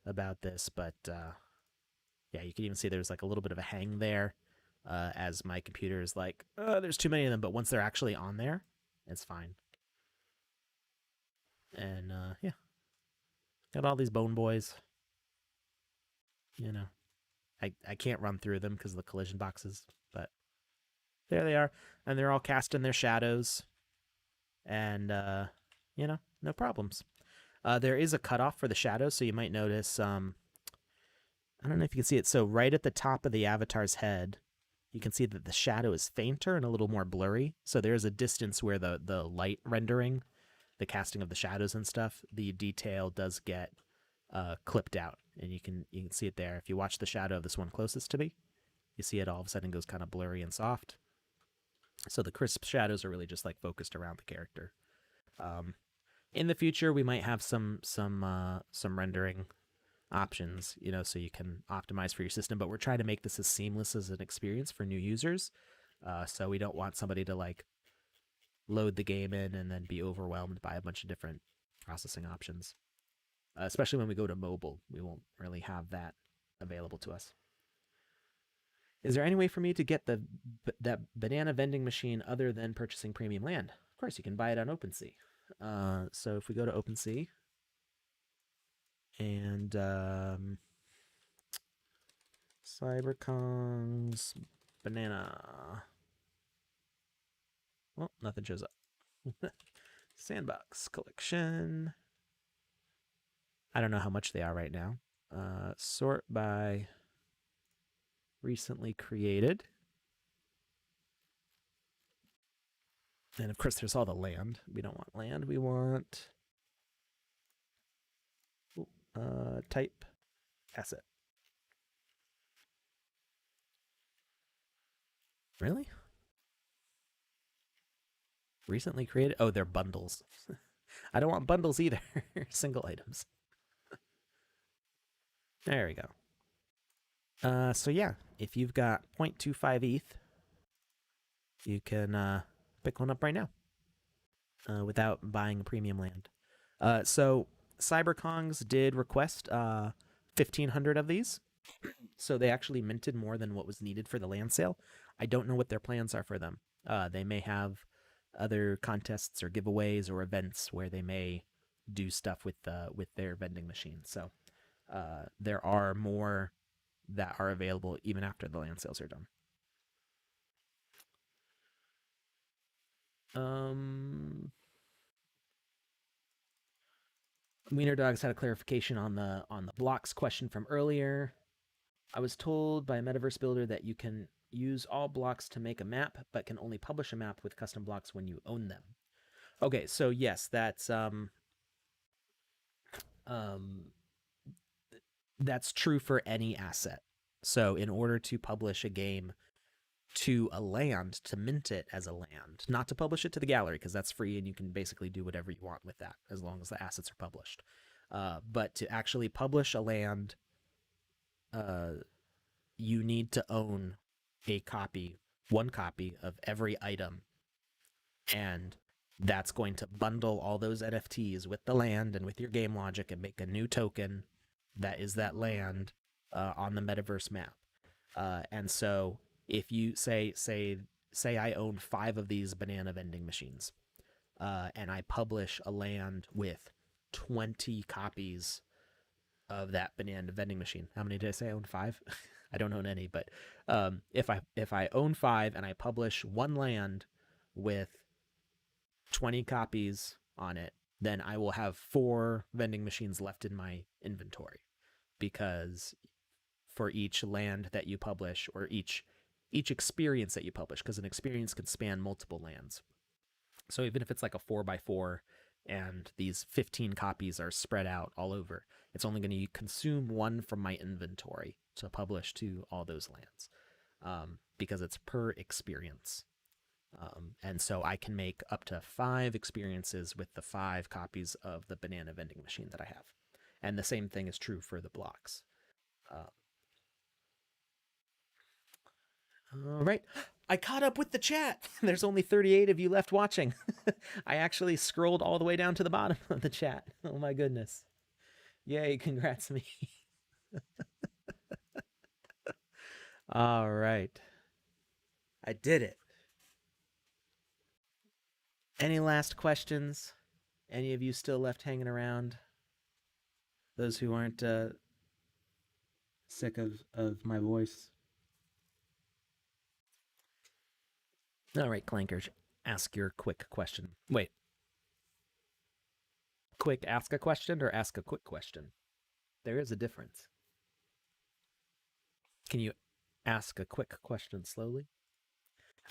about this, but yeah, you can even see there's like a little bit of a hang there, as my computer is like, there's too many of them. But once they're actually on there, it's fine. And yeah, got all these bone boys. You know, I can't run through them because of the collision boxes, but there they are, and they're all cast in their shadows, and no problems. There is a cutoff for the shadows, so you might notice. I don't know if you can see it. So right at the top of the avatar's head, you can see that the shadow is fainter and a little more blurry. So there is a distance where the light rendering, the casting of the shadows and stuff, the detail does get clipped out, and you can see it there. If you watch the shadow of this one closest to me, you see it all of a sudden goes kind of blurry and soft. So the crisp shadows are really just like focused around the character. Um, in the future, we might have some rendering options, so you can optimize for your system. But we're trying to make this as seamless as an experience for new users. So we don't want somebody to like load the game in and then be overwhelmed by a bunch of different processing options. Especially when we go to mobile, we won't really have that available to us. Is there any way for me to get that banana vending machine other than purchasing premium land? Of course, you can buy it on OpenSea. So if we go to OpenSea and Cyberkong's banana. Well, nothing shows up. Sandbox collection. I don't know how much they are right now. Sort by recently created. And of course, there's all the land. We don't want land. We want type asset. Really? Recently created? Oh, they're bundles. I don't want bundles either. Single items. There we go. So yeah, if you've got 0.25 ETH, you can pick one up right now without buying premium land. So Cyberkongs did request 1,500 of these. So they actually minted more than what was needed for the land sale. I don't know what their plans are for them. They may have other contests or giveaways or events where they may do stuff with their vending machine. So there are more that are available even after the land sales are done. Wiener Dogs had a clarification on the blocks question from earlier. I was told by a metaverse builder that you can use all blocks to make a map, but can only publish a map with custom blocks when you own them. Okay, so yes, that's true for any asset. So in order to publish a game to a land, to mint it as a land, not to publish it to the gallery because that's free and you can basically do whatever you want with that as long as the assets are published. But to actually publish a land, you need to own one copy of every item, and that's going to bundle all those NFTs with the land and with your game logic and make a new token that is that land on the metaverse map. And so if you say I own 5 of these banana vending machines, and I publish a land with 20 copies of that banana vending machine. How many did I say I own? 5? I don't own any, but if I own 5 and I publish one land with 20 copies on it, then I will have 4 vending machines left in my inventory, because for each land that you publish, or each experience that you publish, because an experience can span multiple lands. So even if it's like a 4x4 and these 15 copies are spread out all over, it's only going to consume 1 from my inventory to publish to all those lands, because it's per experience. And so I can make up to 5 experiences with the 5 copies of the banana vending machine that I have. And the same thing is true for the blocks. Uh, all right. I caught up with the chat. There's only 38 of you left watching. I actually scrolled all the way down to the bottom of the chat. Oh my goodness. Yay, congrats me. All right. I did it. Any last questions? Any of you still left hanging around? Those who aren't sick of my voice? All right, Clankers, ask your quick question. Wait, quick ask a question or ask a quick question? There is a difference. Can you ask a quick question slowly?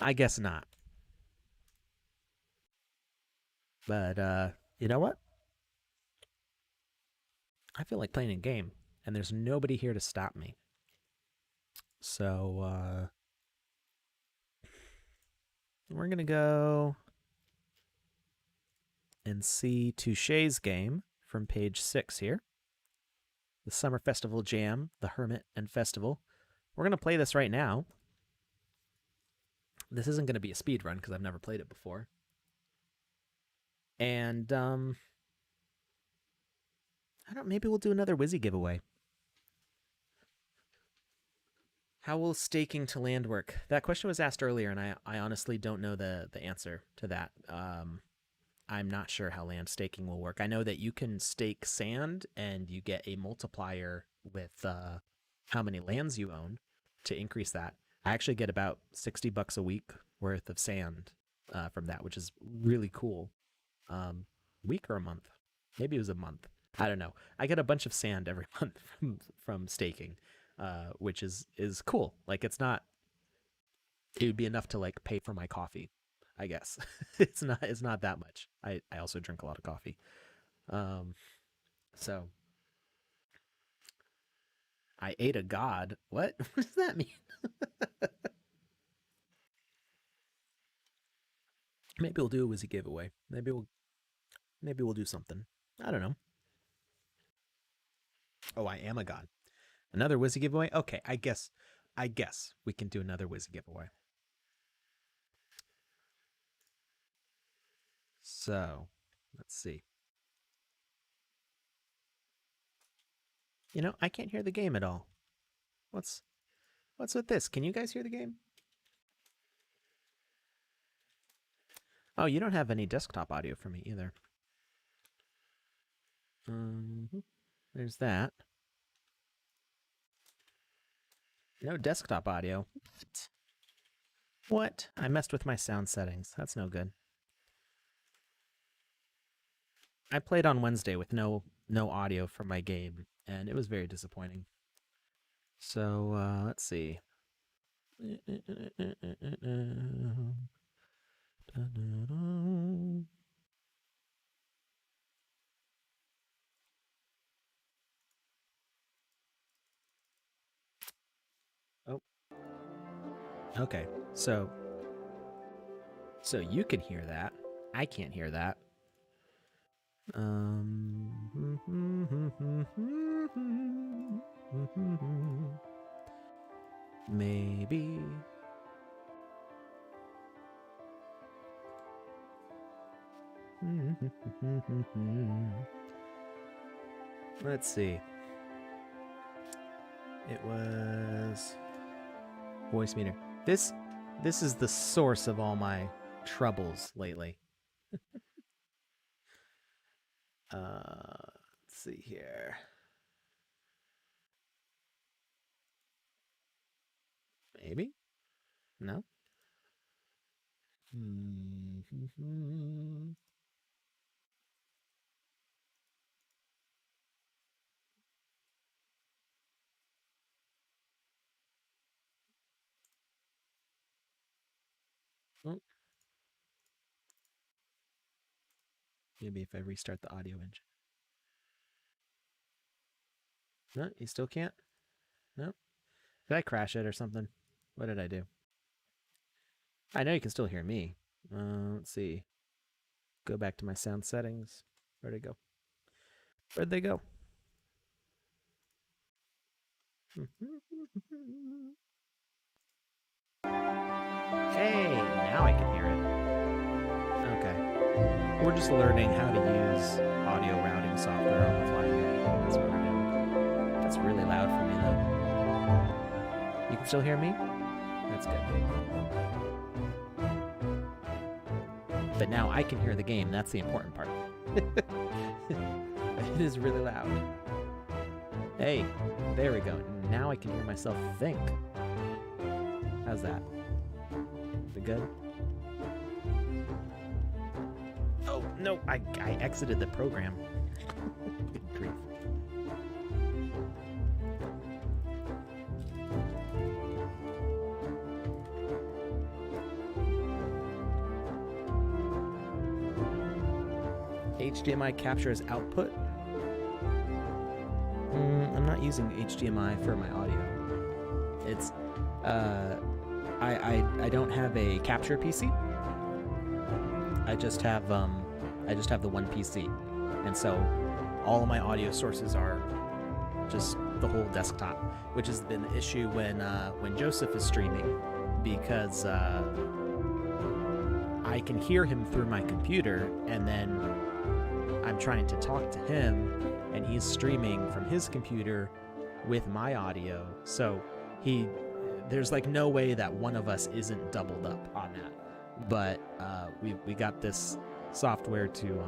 I guess not. But you know what? I feel like playing a game, and there's nobody here to stop me. So we're gonna go and see Touche's game from page 6 here. The Summer Festival Jam, The Hermit and Festival. We're gonna play this right now. This isn't gonna be a speed run because I've never played it before. And I don't. Maybe we'll do another Wizzy giveaway. How will staking to land work? That question was asked earlier, and I honestly don't know the answer to that. I'm not sure how land staking will work. I know that you can stake sand, and you get a multiplier with how many lands you own to increase that. I actually get about $60 a week worth of sand from that, which is really cool. Week or a month? Maybe it was a month. I don't know. I get a bunch of sand every month from staking, which is cool. Like it's not. It would be enough to like pay for my coffee, I guess. It's not that much. I also drink a lot of coffee. Um, so I ate a god. What? What does that mean? Maybe we'll do a Wizzy giveaway. Maybe we'll do something. I don't know. Oh, I am a god. Another Wizzy giveaway? Okay, I guess we can do another Wizzy giveaway. So, let's see. I can't hear the game at all. What's what's with this? Can you guys hear the game? Oh, you don't have any desktop audio for me either. There's that. No desktop audio. What? I messed with my sound settings. That's no good. I played on Wednesday with no audio from my game, and it was very disappointing. So let's see. Oh, okay. So you can hear that. I can't hear that. Maybe. Let's see. It was voice meter. This is the source of all my troubles lately. Let's see here. Maybe? No? Oh, maybe if I restart the audio engine. No, you still can't? No? Did I crash it or something? What did I do? I know you can still hear me. Let's see. Go back to my sound settings. Where'd it go? Where'd they go? Hey, now I can hear it. Okay. We're just learning how to use audio routing software on the fly here. That's what we're doing. That's really loud for me, though. You can still hear me? That's good. But now I can hear the game. That's the important part. It is really loud. Hey, there we go. Now I can hear myself think. How's that? Is it good? Oh, no, I exited the program. Good grief. HDMI captures output. I'm not using HDMI for my audio. It's I don't have a capture PC. I just have the one PC, and so all of my audio sources are just the whole desktop, which has been the issue when Joseph is streaming, because I can hear him through my computer, and then I'm trying to talk to him, and he's streaming from his computer with my audio. So there's like no way that one of us isn't doubled up on that. But we got this software to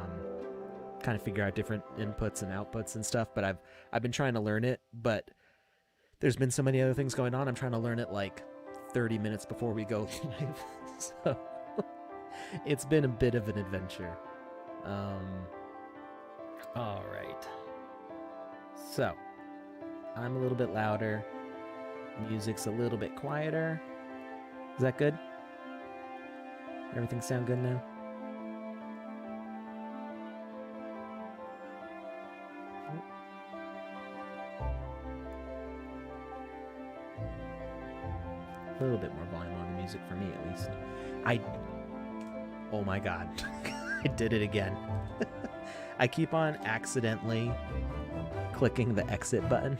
kind of figure out different inputs and outputs and stuff. But I've been trying to learn it, but there's been so many other things going on. I'm trying to learn it like 30 minutes before we go live. So it's been a bit of an adventure. All right. So I'm a little bit louder. Music's a little bit quieter. Is that good? Everything sound good now? A little bit more volume on the music for me, at least. Oh my god. I did it again. I keep on accidentally clicking the exit button.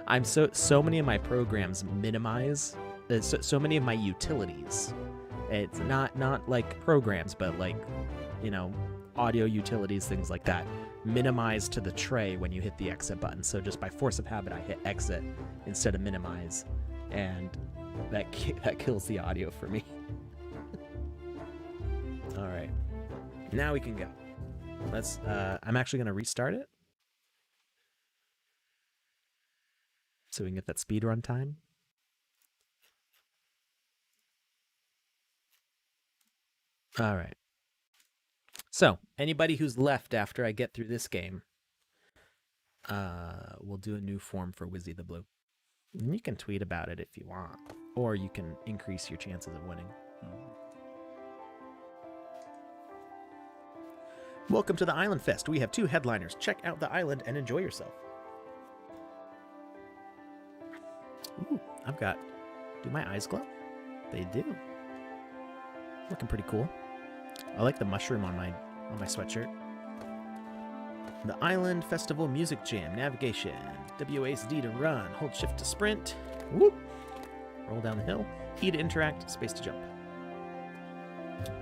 I'm so many of my programs minimize so many of my utilities. It's not like programs, but like, you know, audio utilities, things like that, minimize to the tray when you hit the exit button. So just by force of habit, I hit exit instead of minimize, and that kills the audio for me. All right, now we can go. I'm actually going to restart it so we can get that speed run time. All right. So anybody who's left after I get through this game, we'll do a new form for Wizzy the Blue. And you can tweet about it if you want, or you can increase your chances of winning. Welcome to the Island Fest. We have 2 headliners. Check out the island and enjoy yourself. Ooh, do my eyes glow? They do. Looking pretty cool. I like the mushroom on my sweatshirt. The Island Festival Music Jam. Navigation. WASD to run. Hold shift to sprint. Whoop. Roll down the hill. E to interact. Space to jump.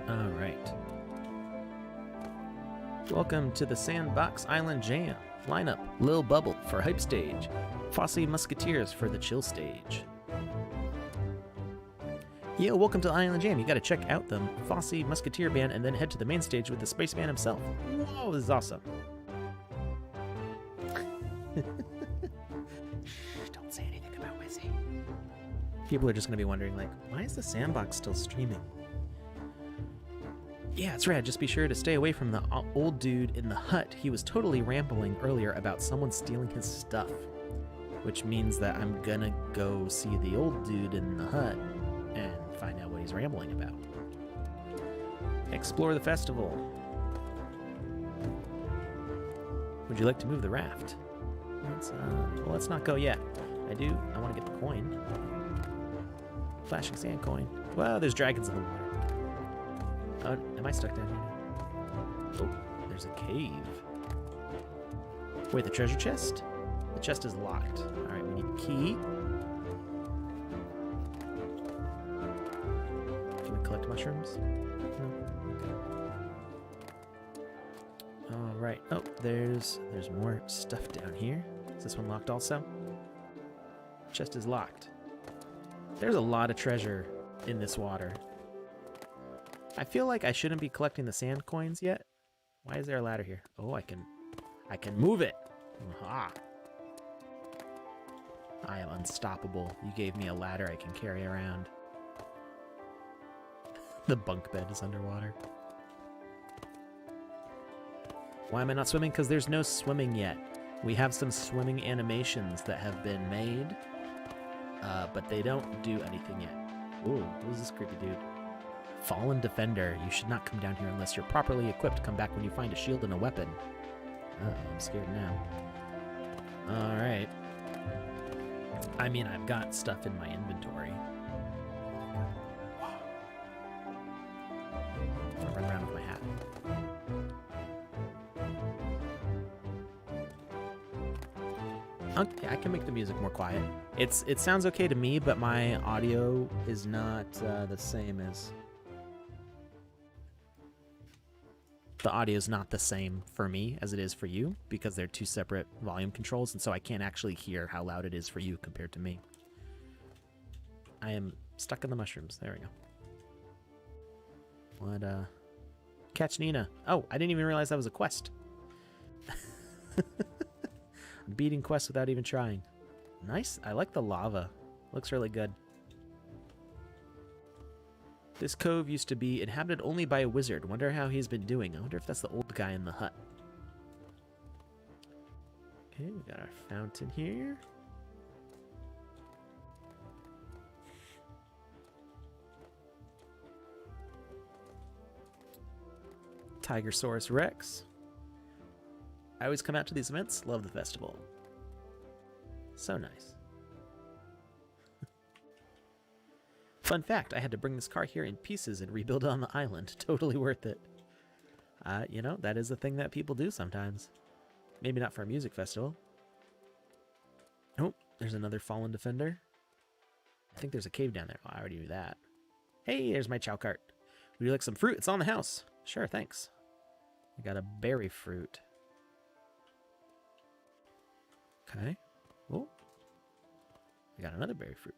All right. Welcome to the Sandbox Island Jam. Lineup: Lil Bubble for Hype Stage, Fosse Musketeers for the Chill Stage. Yo, welcome to the Island Jam. You gotta check out the Fosse Musketeer Band and then head to the main stage with the Spaceman himself. Whoa, this is awesome. Shh, don't say anything about Wizzy. People are just gonna be wondering, like, why is the Sandbox still streaming? Yeah, it's rad. Just be sure to stay away from the old dude in the hut. He was totally rambling earlier about someone stealing his stuff. Which means that I'm gonna go see the old dude in the hut and find out what he's rambling about. Explore the festival. Would you like to move the raft? Let's not go yet. I want to get the coin. Flashing sand coin. Well, there's dragons in the water. Oh, am I stuck down here now? Oh, there's a cave. Wait, the treasure chest? The chest is locked. Alright, we need a key. Can we collect mushrooms? No. Okay. Alright. Oh, there's more stuff down here. Is this one locked also? Chest is locked. There's a lot of treasure in this water. I feel like I shouldn't be collecting the sand coins yet. Why is there a ladder here? Oh, I can move it. Aha. I am unstoppable. You gave me a ladder I can carry around. The bunk bed is underwater. Why am I not swimming? Because there's no swimming yet. We have some swimming animations that have been made, but they don't do anything yet. Ooh, who's this creepy dude? Fallen Defender. You should not come down here unless you're properly equipped. Come back when you find a shield and a weapon. I'm scared now. Alright. I mean, I've got stuff in my inventory. Wow. I'll run around with my hat. Okay, I can make the music more quiet. It sounds okay to me, but my audio is not the same as... The audio is not the same for me as it is for you, because they're two separate volume controls, and so I can't actually hear how loud it is for you compared to me. I am stuck in the mushrooms. There we go. What, Catch Nina. Oh, I didn't even realize that was a quest. Beating quests without even trying. Nice. I like the lava. Looks really good. This cove used to be inhabited only by a wizard. Wonder how he's been doing. I wonder if that's the old guy in the hut. Okay, we got our fountain here. Tigersaurus Rex. I always come out to these events. Love the festival. So nice. Fun fact, I had to bring this car here in pieces and rebuild it on the island. Totally worth it. You know, that is a thing that people do sometimes. Maybe not for a music festival. Oh, there's another Fallen Defender. I think there's a cave down there. Oh, I already knew that. Hey, there's my chow cart. Would you like some fruit? It's on the house. Sure, thanks. I got a berry fruit. Okay. Oh. I got another berry fruit.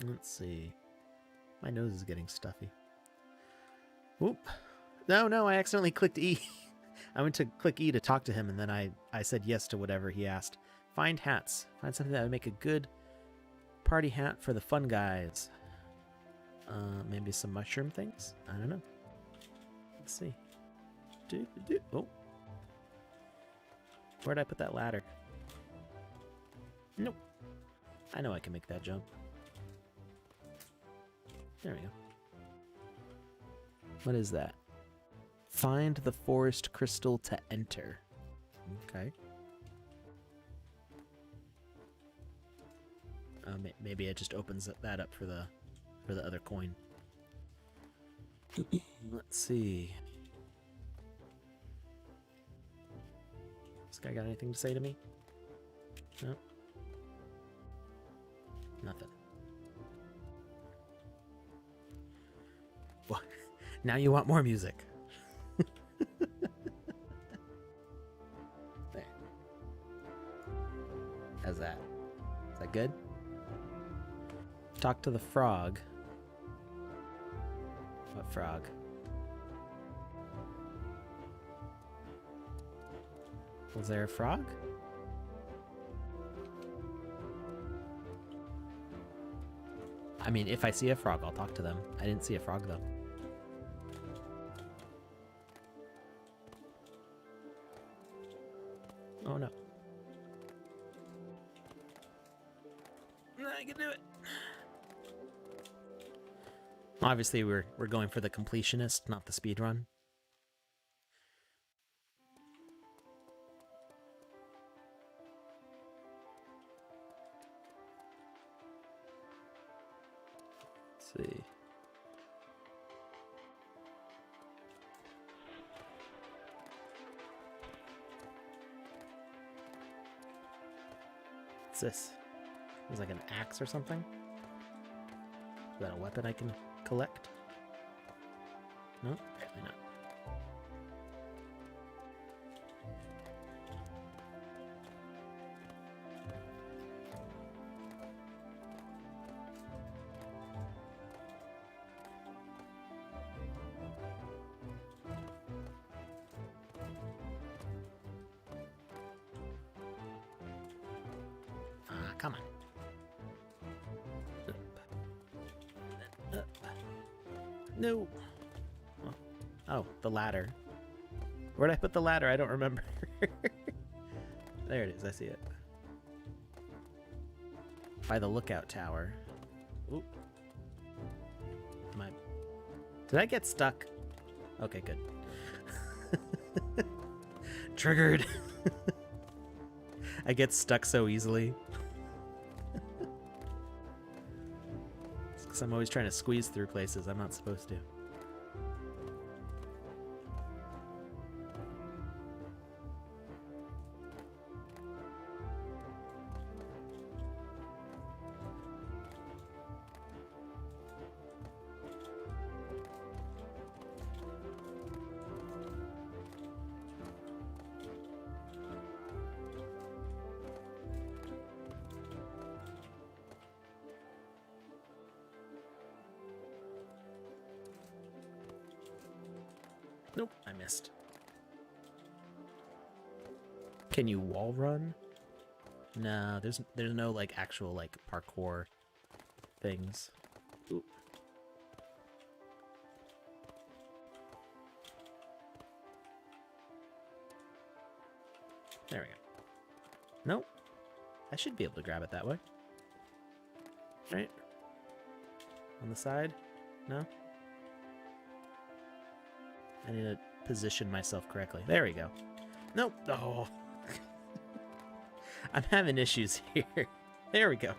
Let's see. My nose is getting stuffy. Whoop. No, I accidentally clicked E. I went to click E to talk to him, and then I said yes to whatever he asked. Find hats. Find something that would make a good party hat for the fun guys. Maybe some mushroom things? I don't know. Let's see. Oh. Where'd I put that ladder? Nope. I know I can make that jump. There we go. What is that? Find the forest crystal to enter. Okay. Maybe it just opens that up for the other coin. Let's see. This guy got anything to say to me? No. Nothing. Well, now you want more music. There. How's that? Is that good? Talk to the frog. What frog? Was there a frog? I mean, if I see a frog, I'll talk to them. I didn't see a frog, though. Oh, no. I can do it. Obviously, we're going for the completionist, not the speedrun. see. What's this? It's like an axe or something? Is that a weapon I can collect? No, apparently not. Come on. No. Oh, the ladder. Where'd I put the ladder? I don't remember. There it is. I see it. By the lookout tower. Oop. Did I get stuck? Okay, good. Triggered. I get stuck so easily. It's because I'm always trying to squeeze through places I'm not supposed to. Nope, I missed. Can you wall run? No, there's no like actual like parkour things. Ooh. There we go. Nope. I should be able to grab it that way. Right? On the side? No? I need to position myself correctly. There we go. Nope. Oh. I'm having issues here. There we go.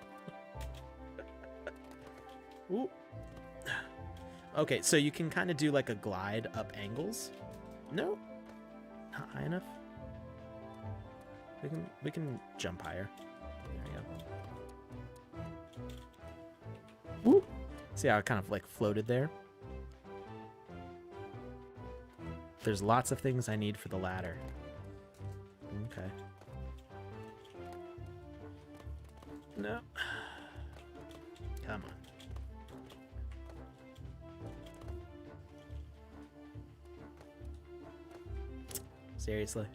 Ooh. Okay, so you can kind of do like a glide up angles. No. Not high enough. We can jump higher. There we go. Ooh. See how it kind of like floated there? There's lots of things I need for the ladder. Okay. No. Come on. Seriously?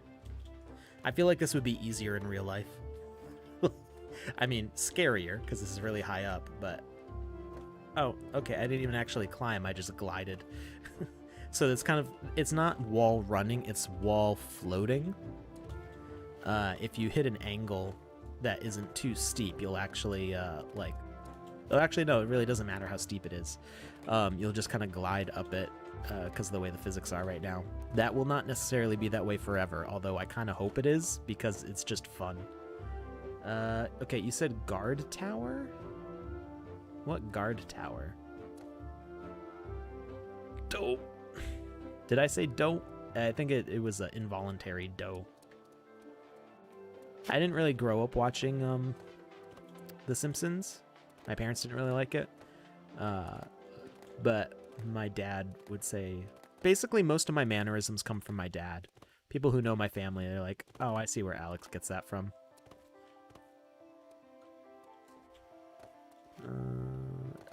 I feel like this would be easier in real life. I mean, scarier, because this is really high up, but... Oh, okay, I didn't even actually climb, I just glided. So it's kind of, it's not wall running, it's wall floating. If you hit an angle that isn't too steep, you'll actually, like... Oh, actually, no, it really doesn't matter how steep it is. You'll just kind of glide up it because of the way the physics are right now. That will not necessarily be that way forever, although I kind of hope it is, because it's just fun. Okay, you said guard tower? What guard tower? Dope. Did I say dope? I think it was an involuntary doe. I didn't really grow up watching The Simpsons. My parents didn't really like it. But my dad would say... Basically, most of my mannerisms come from my dad. People who know my family, they're like, oh, I see where Alex gets that from.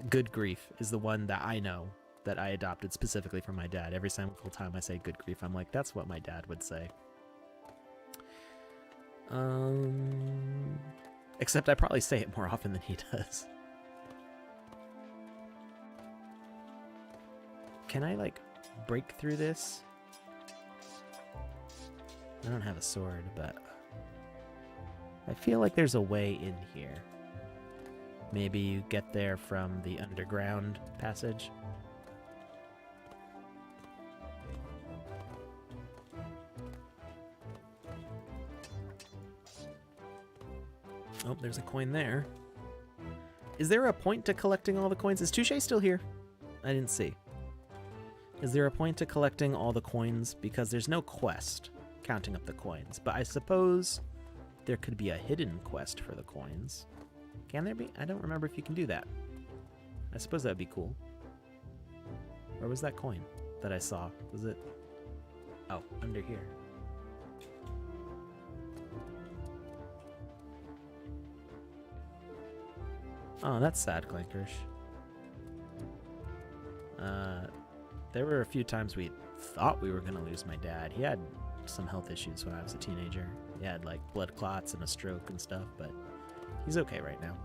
Good grief is the one that I know that I adopted specifically from my dad. Every single time I say good grief, I'm like, that's what my dad would say. Except I probably say it more often than he does. Can I, like, break through this? I don't have a sword, but I feel like there's a way in here. Maybe you get there from the underground passage. Oh, there's a coin there. Is there a point to collecting all the coins? Is Touche still here? I didn't see. Is there a point to collecting all the coins? Because there's no quest counting up the coins. But I suppose there could be a hidden quest for the coins. Can there be? I don't remember if you can do that. I suppose that would be cool. Where was that coin that I saw? Was it... Oh, under here. Oh, that's sad, Clankers. There were a few times we thought we were going to lose my dad. He had some health issues when I was a teenager. He had, like, blood clots and a stroke and stuff, but he's okay right now.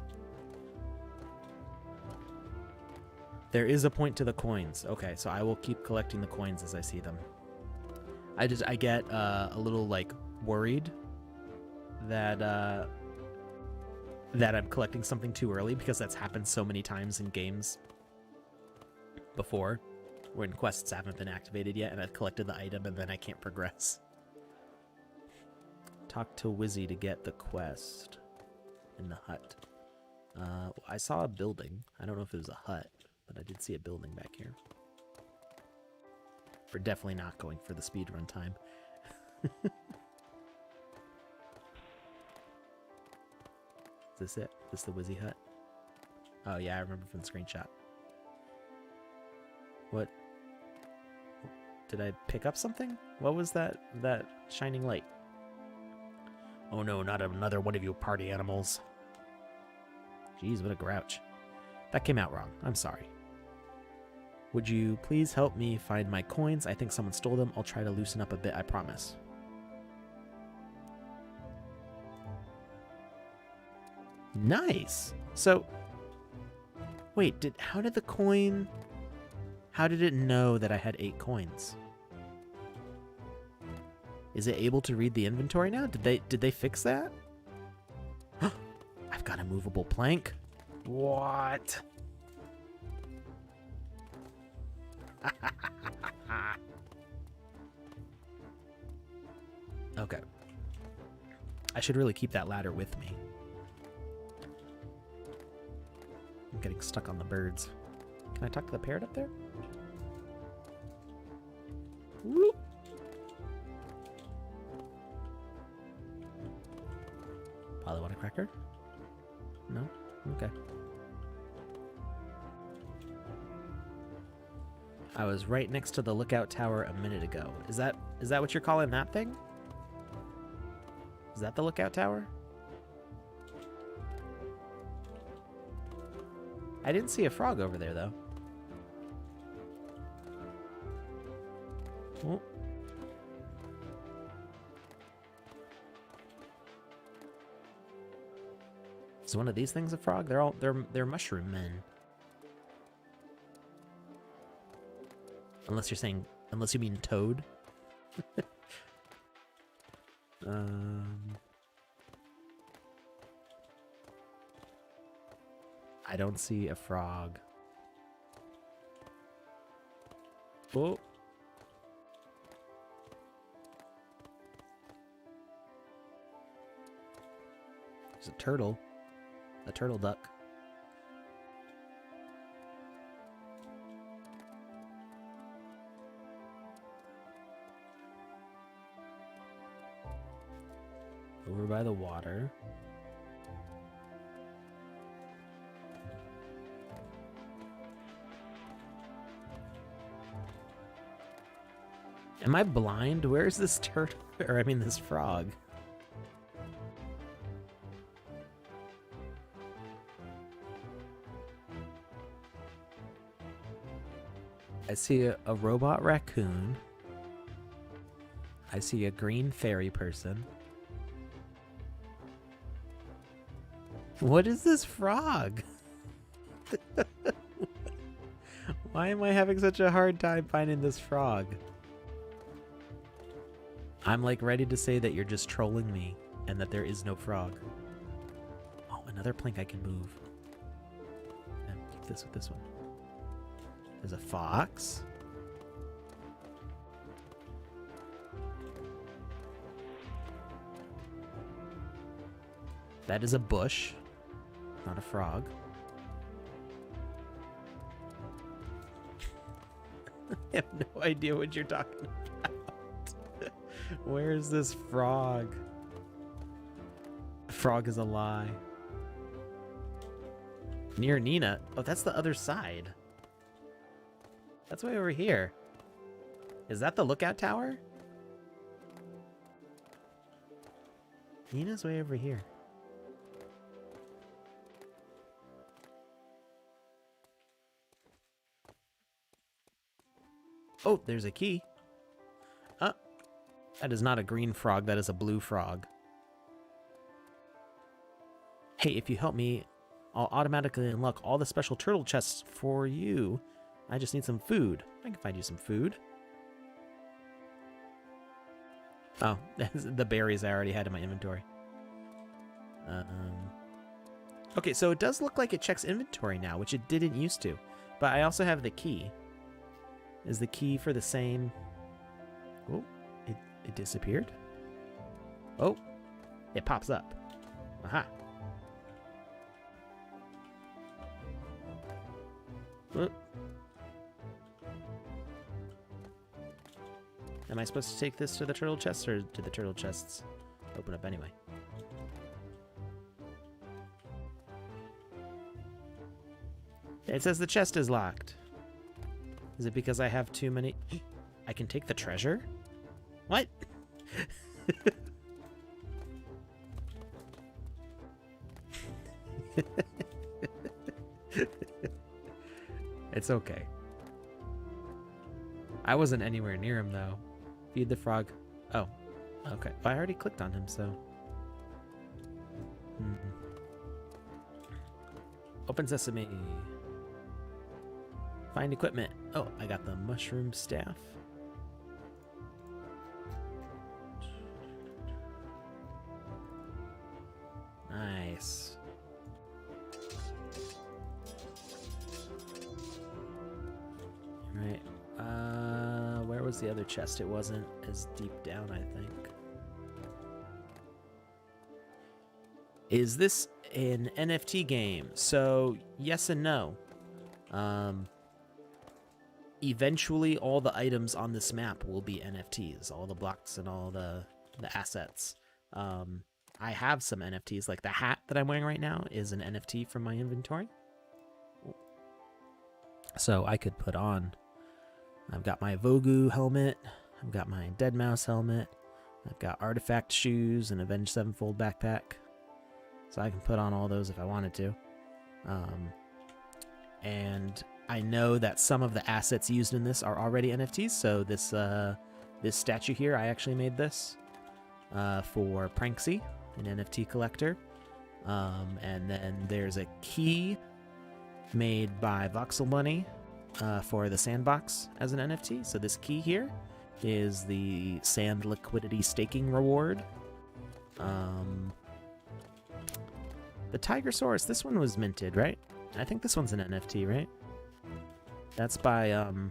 There is a point to the coins. Okay, so I will keep collecting the coins as I see them. I get a little, like, worried that that I'm collecting something too early, because that's happened so many times in games before, when quests haven't been activated yet and I've collected the item and then I can't progress. Talk to Wizzy to get the quest in the hut. I saw a building. I don't know if it was a hut, but I did see a building back here. We're definitely not going for the speedrun time. Is this it? Is this the Wizzy hut? Oh yeah, I remember from the screenshot. What? Did I pick up something? What was that shining light? Oh no, not another one of you party animals. Jeez, what a grouch. That came out wrong. I'm sorry. Would you please help me find my coins? I think someone stole them. I'll try to loosen up a bit, I promise. Nice. So, wait, how did it know that I had 8 coins? Is it able to read the inventory now? Did they fix that? I've got a movable plank. What? Okay. I should really keep that ladder with me. I'm getting stuck on the birds. Can I talk to the parrot up there? Whoop. Probably want a cracker? No? Okay. I was right next to the lookout tower a minute ago. Is that what you're calling that thing? Is that the lookout tower? I didn't see a frog over there, though. Oh. Is one of these things a frog? They're mushroom men. Unless you mean toad. I don't see a frog. Oh. There's a turtle. A turtle duck. Over by the water. Am I blind? Where is this turtle? Or I mean this frog. I see a robot raccoon. I see a green fairy person. What is this frog? Why am I having such a hard time finding this frog? I'm like ready to say that you're just trolling me and that there is no frog. Oh, another plank I can move. And keep this with this one. There's a fox. That is a bush, not a frog. I have no idea what you're talking about. Where's this frog? Frog is a lie. Near Nina? Oh, that's the other side. That's way over here. Is that the lookout tower? Nina's way over here. Oh, there's a key. That is not a green frog, that is a blue frog. Hey, if you help me, I'll automatically unlock all the special turtle chests for you. I just need some food. I can find you some food. Oh, the berries I already had in my inventory. Okay, so it does look like it checks inventory now, which it didn't used to. But I also have the key. Is the key for the same... Oh, it disappeared. Oh, it pops up. Aha. Oh. Am I supposed to take this to the turtle chests, or do the turtle chests open up anyway? It says the chest is locked. Is it because I have too many? I can take the treasure? What? It's okay. I wasn't anywhere near him, though. Feed the frog. Oh, okay. I already clicked on him, so... Open sesame. Find equipment. Oh, I got the mushroom staff. Nice. Right. Where was the other chest? It wasn't as deep down, I think. Is this an NFT game? So, yes and no. Eventually, all the items on this map will be NFTs. All the blocks and all the assets. I have some NFTs, like the hat that I'm wearing right now is an NFT from my inventory. So I could put on... I've got my Vogu helmet. I've got my Deadmau5 helmet. I've got Artifact shoes and Avenged Sevenfold backpack. So I can put on all those if I wanted to. And I know that some of the assets used in this are already NFTs. So this this statue here, I actually made this for Pranksy, an NFT collector. And then there's a key made by Voxel Bunny for the Sandbox as an NFT. So this key here is the sand liquidity staking reward. The Tigersaurus, this one was minted, right? I think this one's an NFT, right? That's by, oh,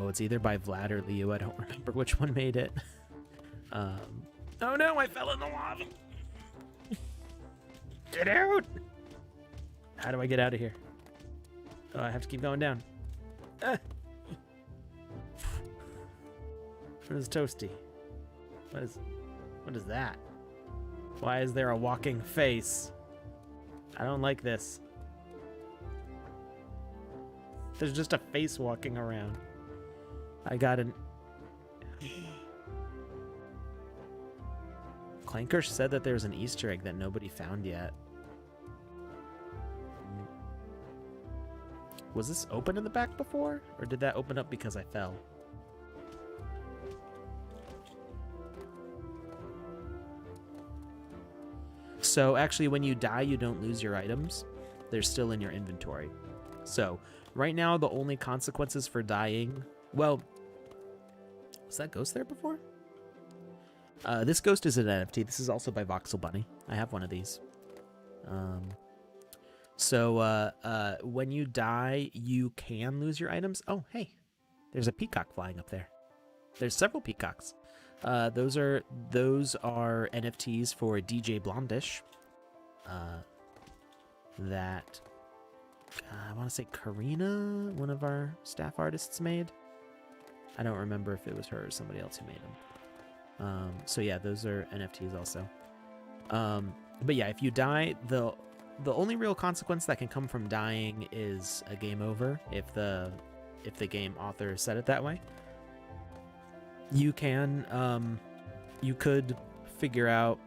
it's either by Vlad or Leo. I don't remember which one made it. Oh no, I fell in the lava. Get out! How do I get out of here? Oh, I have to keep going down. Ah. What is Toasty? What is that? Why is there a walking face? I don't like this. There's just a face walking around. I got an... Clanker said that there's an Easter egg that nobody found yet. Was this open in the back before? Or did that open up because I fell? So actually when you die, you don't lose your items. They're still in your inventory. So right now, the only consequences for dying... Well, was that ghost there before? This ghost is an NFT. This is also by Voxel Bunny. I have one of these. So when you die, you can lose your items. Oh, hey, there's a peacock flying up there. There's several peacocks. Those are NFTs for DJ Blondish. That I want to say Karina, one of our staff artists, made. I don't remember if it was her or somebody else who made them. So yeah, those are NFTs also. But yeah, if you die, the only real consequence that can come from dying is a game over. If the game author said it that way, you could figure out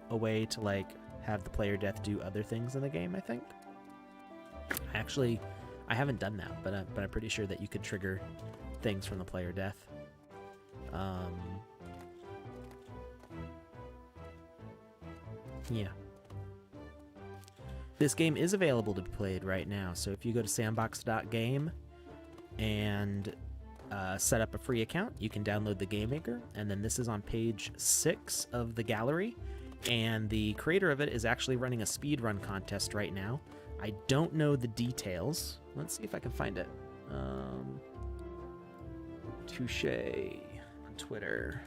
a way to like have the player death do other things in the game. I think. I haven't done that, but I'm pretty sure that you could trigger things from the player death. Yeah. This game is available to be played right now, so if you go to sandbox.game and set up a free account, you can download the Game Maker, and then this is on page 6 of the gallery, and the creator of it is actually running a speedrun contest right now. I don't know the details. Let's see if I can find it. Touche on Twitter.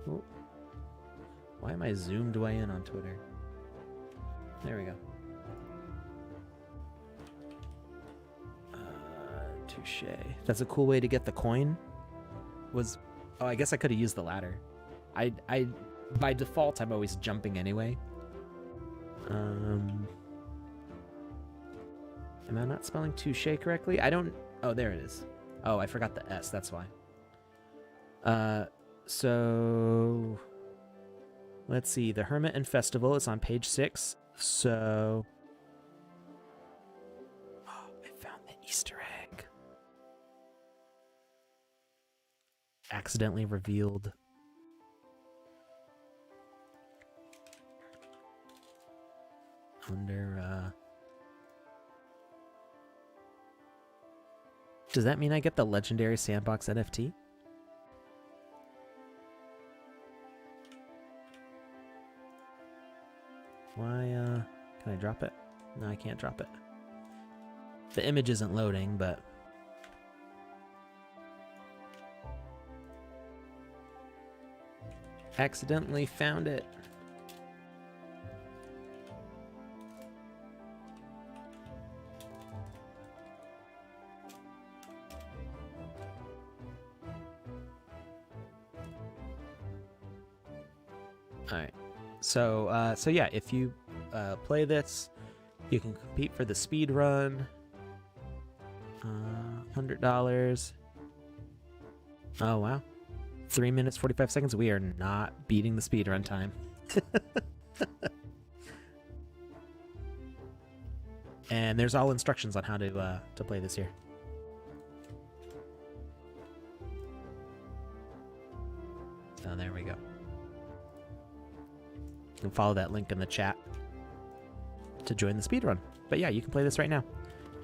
Oh. Why am I zoomed way in on Twitter? There we go. Touche. That's a cool way to get the coin. Oh, I guess I could have used the ladder. I by default I'm always jumping anyway. Am I not spelling touche correctly? Oh, there it is. Oh, I forgot the S, that's why. So let's see. The Hermit and Festival is on page 6. So I found the Easter egg. Accidentally revealed. Under does that mean I get the legendary Sandbox NFT? Why, can I drop it? No, I can't drop it. The image isn't loading, but... accidentally found it. Alright, so yeah, if you play this, you can compete for the speed run. $100. Oh wow, 3 minutes 45 seconds. We are not beating the speed run time. And there's all instructions on how to play this here. So there we go. You can follow that link in the chat to join the speedrun. But yeah, you can play this right now.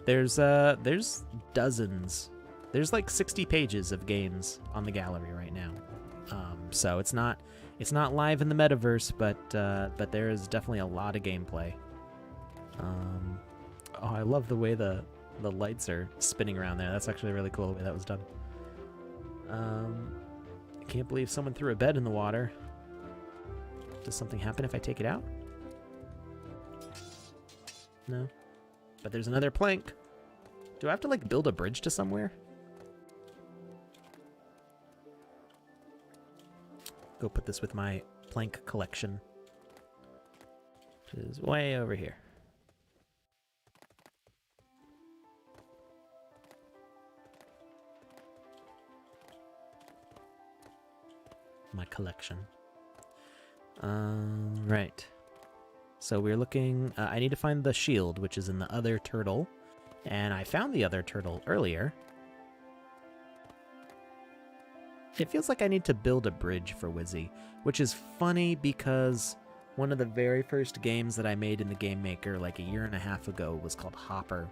There's dozens. There's like 60 pages of games on the gallery right now. So it's not live in the metaverse, but there is definitely a lot of gameplay. Oh, I love the way the lights are spinning around there. That's actually really cool the way that was done. I can't believe someone threw a bed in the water. Does something happen if I take it out? No. But there's another plank. Do I have to like build a bridge to somewhere? Go put this with my plank collection, which is way over here. My collection. Right. So we're looking... I need to find the shield, which is in the other turtle. And I found the other turtle earlier. It feels like I need to build a bridge for Wizzy, which is funny because one of the very first games that I made in the Game Maker like a year and a half ago was called Hopper.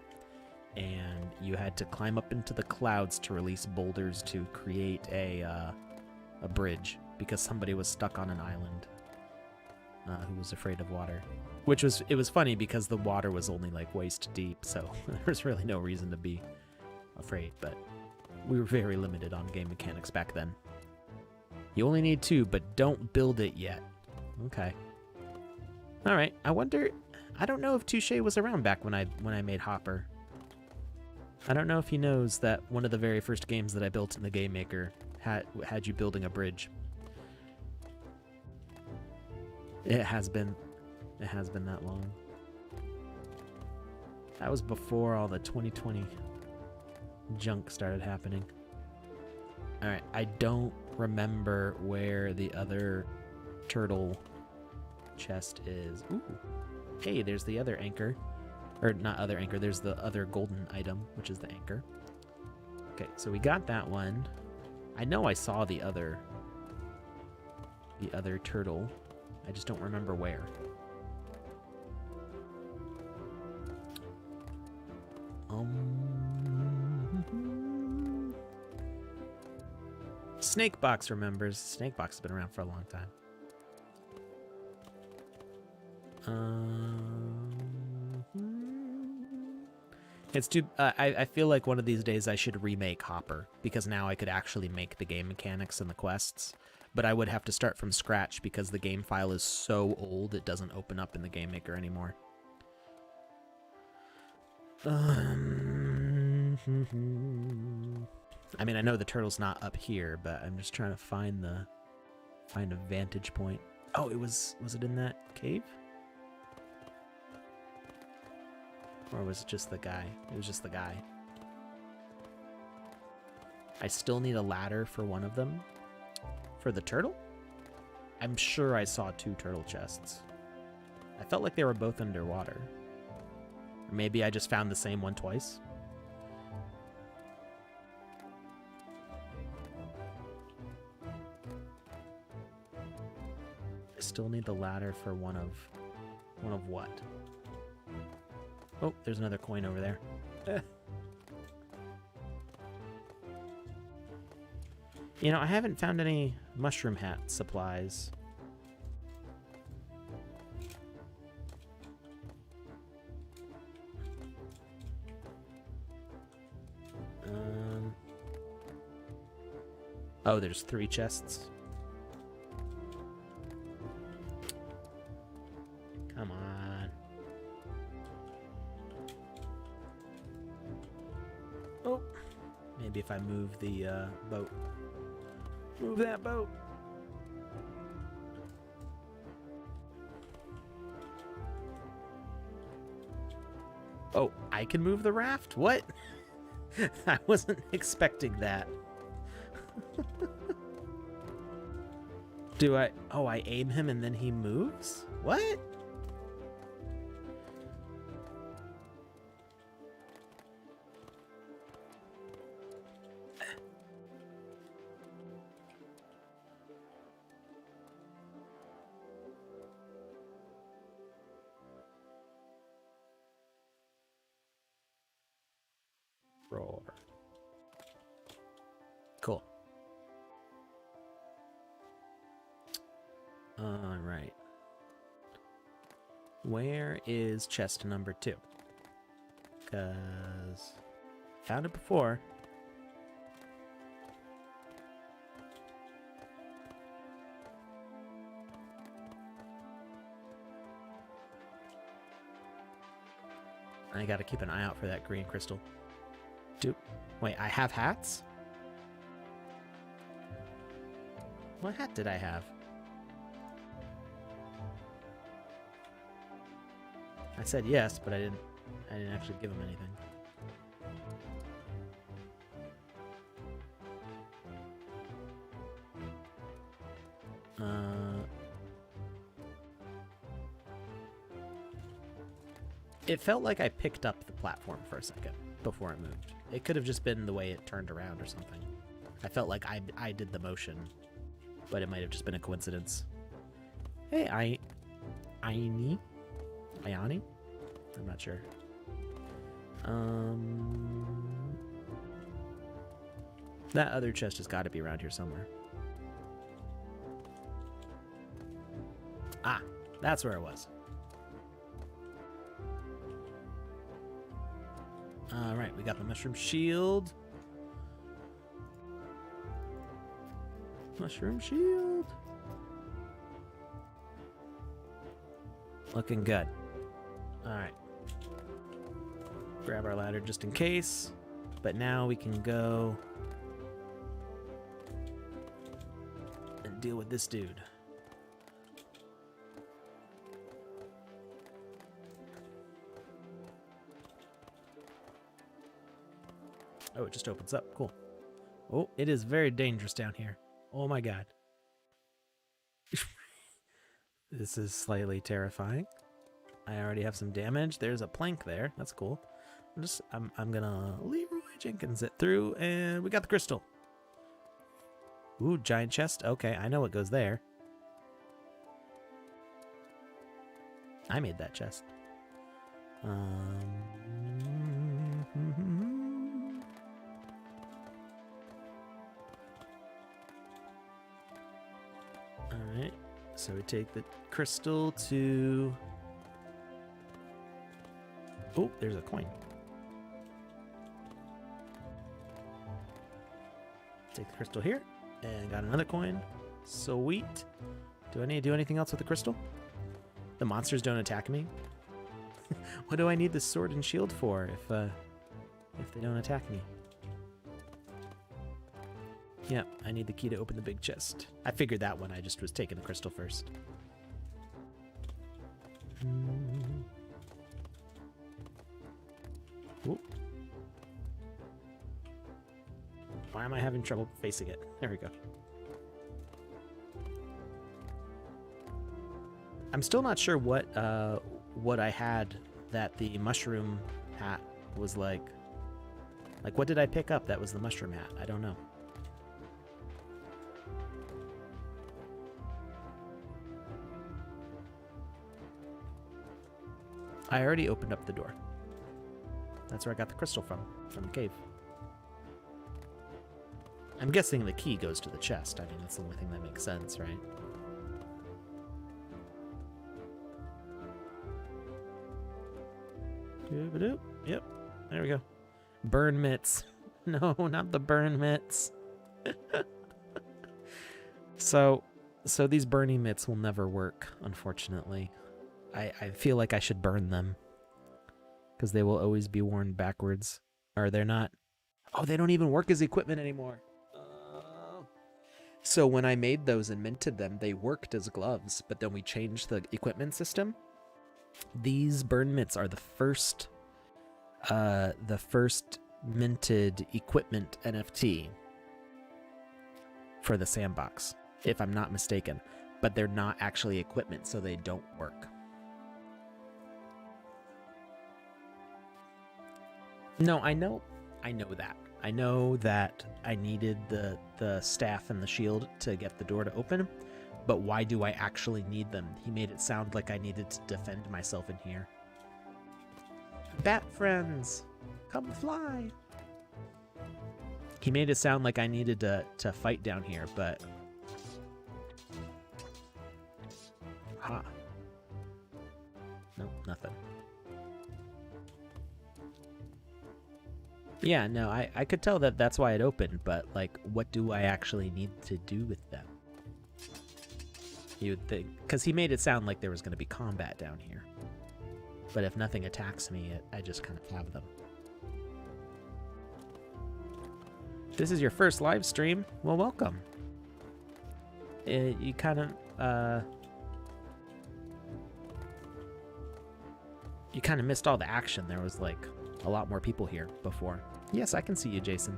And you had to climb up into the clouds to release boulders to create a bridge because somebody was stuck on an island. Who was afraid of water, it was funny because the water was only like waist deep, so there was really no reason to be afraid, but we were very limited on game mechanics back then. You only need 2, but don't build it yet. Okay. All right. I wonder. I don't know if Touche was around back when I made Hopper. I don't know if he knows that one of the very first games that I built in the Game Maker had you building a bridge. It has been that long. That was before all the 2020 junk started happening. All right, I don't remember where the other turtle chest is. Ooh. Hey, there's the other anchor. Or not other anchor, there's the other golden item, which is the anchor. Okay, so we got that one. I know I saw the other turtle. I just don't remember where. Snakebox remembers. Snakebox has been around for a long time. It's too. I feel like one of these days I should remake Hopper, because now I could actually make the game mechanics and the quests, but I would have to start from scratch because the game file is so old it doesn't open up in the Game Maker anymore. I mean, I know the turtle's not up here, but I'm just trying to find a vantage point. Oh, was it in that cave? Or was it just the guy? It was just the guy. I still need a ladder for one of them. For the turtle? I'm sure I saw 2 turtle chests. I felt like they were both underwater. Or maybe I just found the same one twice. I still need the ladder for one of what? Oh, there's another coin over there. You know, I haven't found any mushroom hat supplies. Oh, there's 3 chests. Come on. Oh, maybe if I move the boat. Move that boat. Oh, I can move the raft? What? I wasn't expecting that. Do I? Oh, I aim him and then he moves? What? Roar. Cool. All right. Where is chest number 2? Because I found it before. I gotta keep an eye out for that green crystal. Wait, I have hats? What hat did I have? I said yes, but I didn't actually give him anything. It felt like I picked up the platform for a second before it moved. It could have just been the way it turned around or something. I felt like I did the motion, but it might have just been a coincidence. Hey, Ioni? I'm not sure. That other chest has got to be around here somewhere. Ah, that's where it was. All right, we got the mushroom shield. Mushroom shield. Looking good. All right. Grab our ladder just in case. But now we can go and deal with this dude. Oh, it just opens up. Cool. Oh, it is very dangerous down here. Oh my god. This is slightly terrifying. I already have some damage. There's a plank there. That's cool. I'm gonna Leroy Jenkins it through, and we got the crystal. Ooh, giant chest. Okay, I know what goes there. I made that chest. Alright, so we take the crystal to... Oh, there's a coin. Take the crystal here, and got another coin. Sweet. Do I need to do anything else with the crystal? The monsters don't attack me? What do I need the sword and shield for if they don't attack me? Yeah, I need the key to open the big chest. I figured that one. I just was taking the crystal first. Ooh. Why am I having trouble facing it? There we go. I'm still not sure what I had that the mushroom hat was like. Like, what did I pick up that was the mushroom hat? I don't know. I already opened up the door. That's where I got the crystal from the cave. I'm guessing the key goes to the chest. I mean, that's the only thing that makes sense, right? Yep, there we go. Burn mitts. No, not the burn mitts. So these burning mitts will never work, unfortunately. I feel like I should burn them, because they will always be worn backwards. Or they're not. Oh, they don't even work as equipment anymore. So when I made those and minted them, they worked as gloves, but then we changed the equipment system. These burn mitts are the first minted equipment NFT for the Sandbox, if I'm not mistaken. But they're not actually equipment, so they don't work. No, I know that. I know that I needed the staff and the shield to get the door to open, but why do I actually need them? He made it sound like I needed to defend myself in here. Bat friends, come fly. He made it sound like I needed to fight down here, but... Ha. Nope, nothing. Yeah, no, I could tell that that's why it opened, but, like, what do I actually need to do with them? You would think, because he made it sound like there was going to be combat down here. But if nothing attacks me, I just kind of have them. This is your first live stream? Well, welcome. You kind of, you kind of missed all the action. There was, like, a lot more people here before. Yes, I can see you, Jason.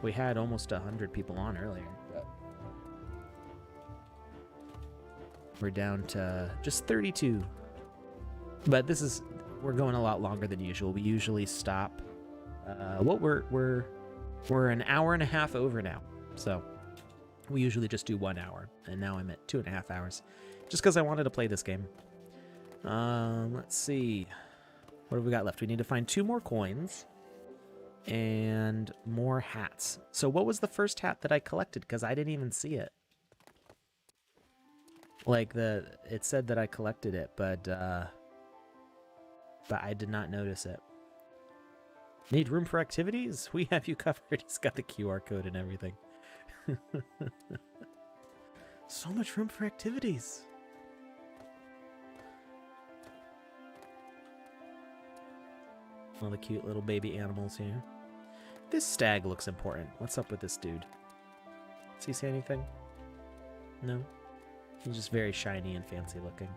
We had almost 100 people on earlier, but we're down to just 32. But we're going a lot longer than usual. We usually stop. We're an hour and a half over now, so we usually just do 1 hour, and now I'm at 2.5 hours, just because I wanted to play this game. Let's see. What have we got left? We need to find 2 more coins and more hats. So what was the first hat that I collected? Because I didn't even see it. Like, it said that I collected it, but I did not notice it. Need room for activities? We have you covered. He's got the QR code and everything. So much room for activities. All the cute little baby animals here. This stag looks important. What's up with this dude? Does he say anything? No? He's just very shiny and fancy looking.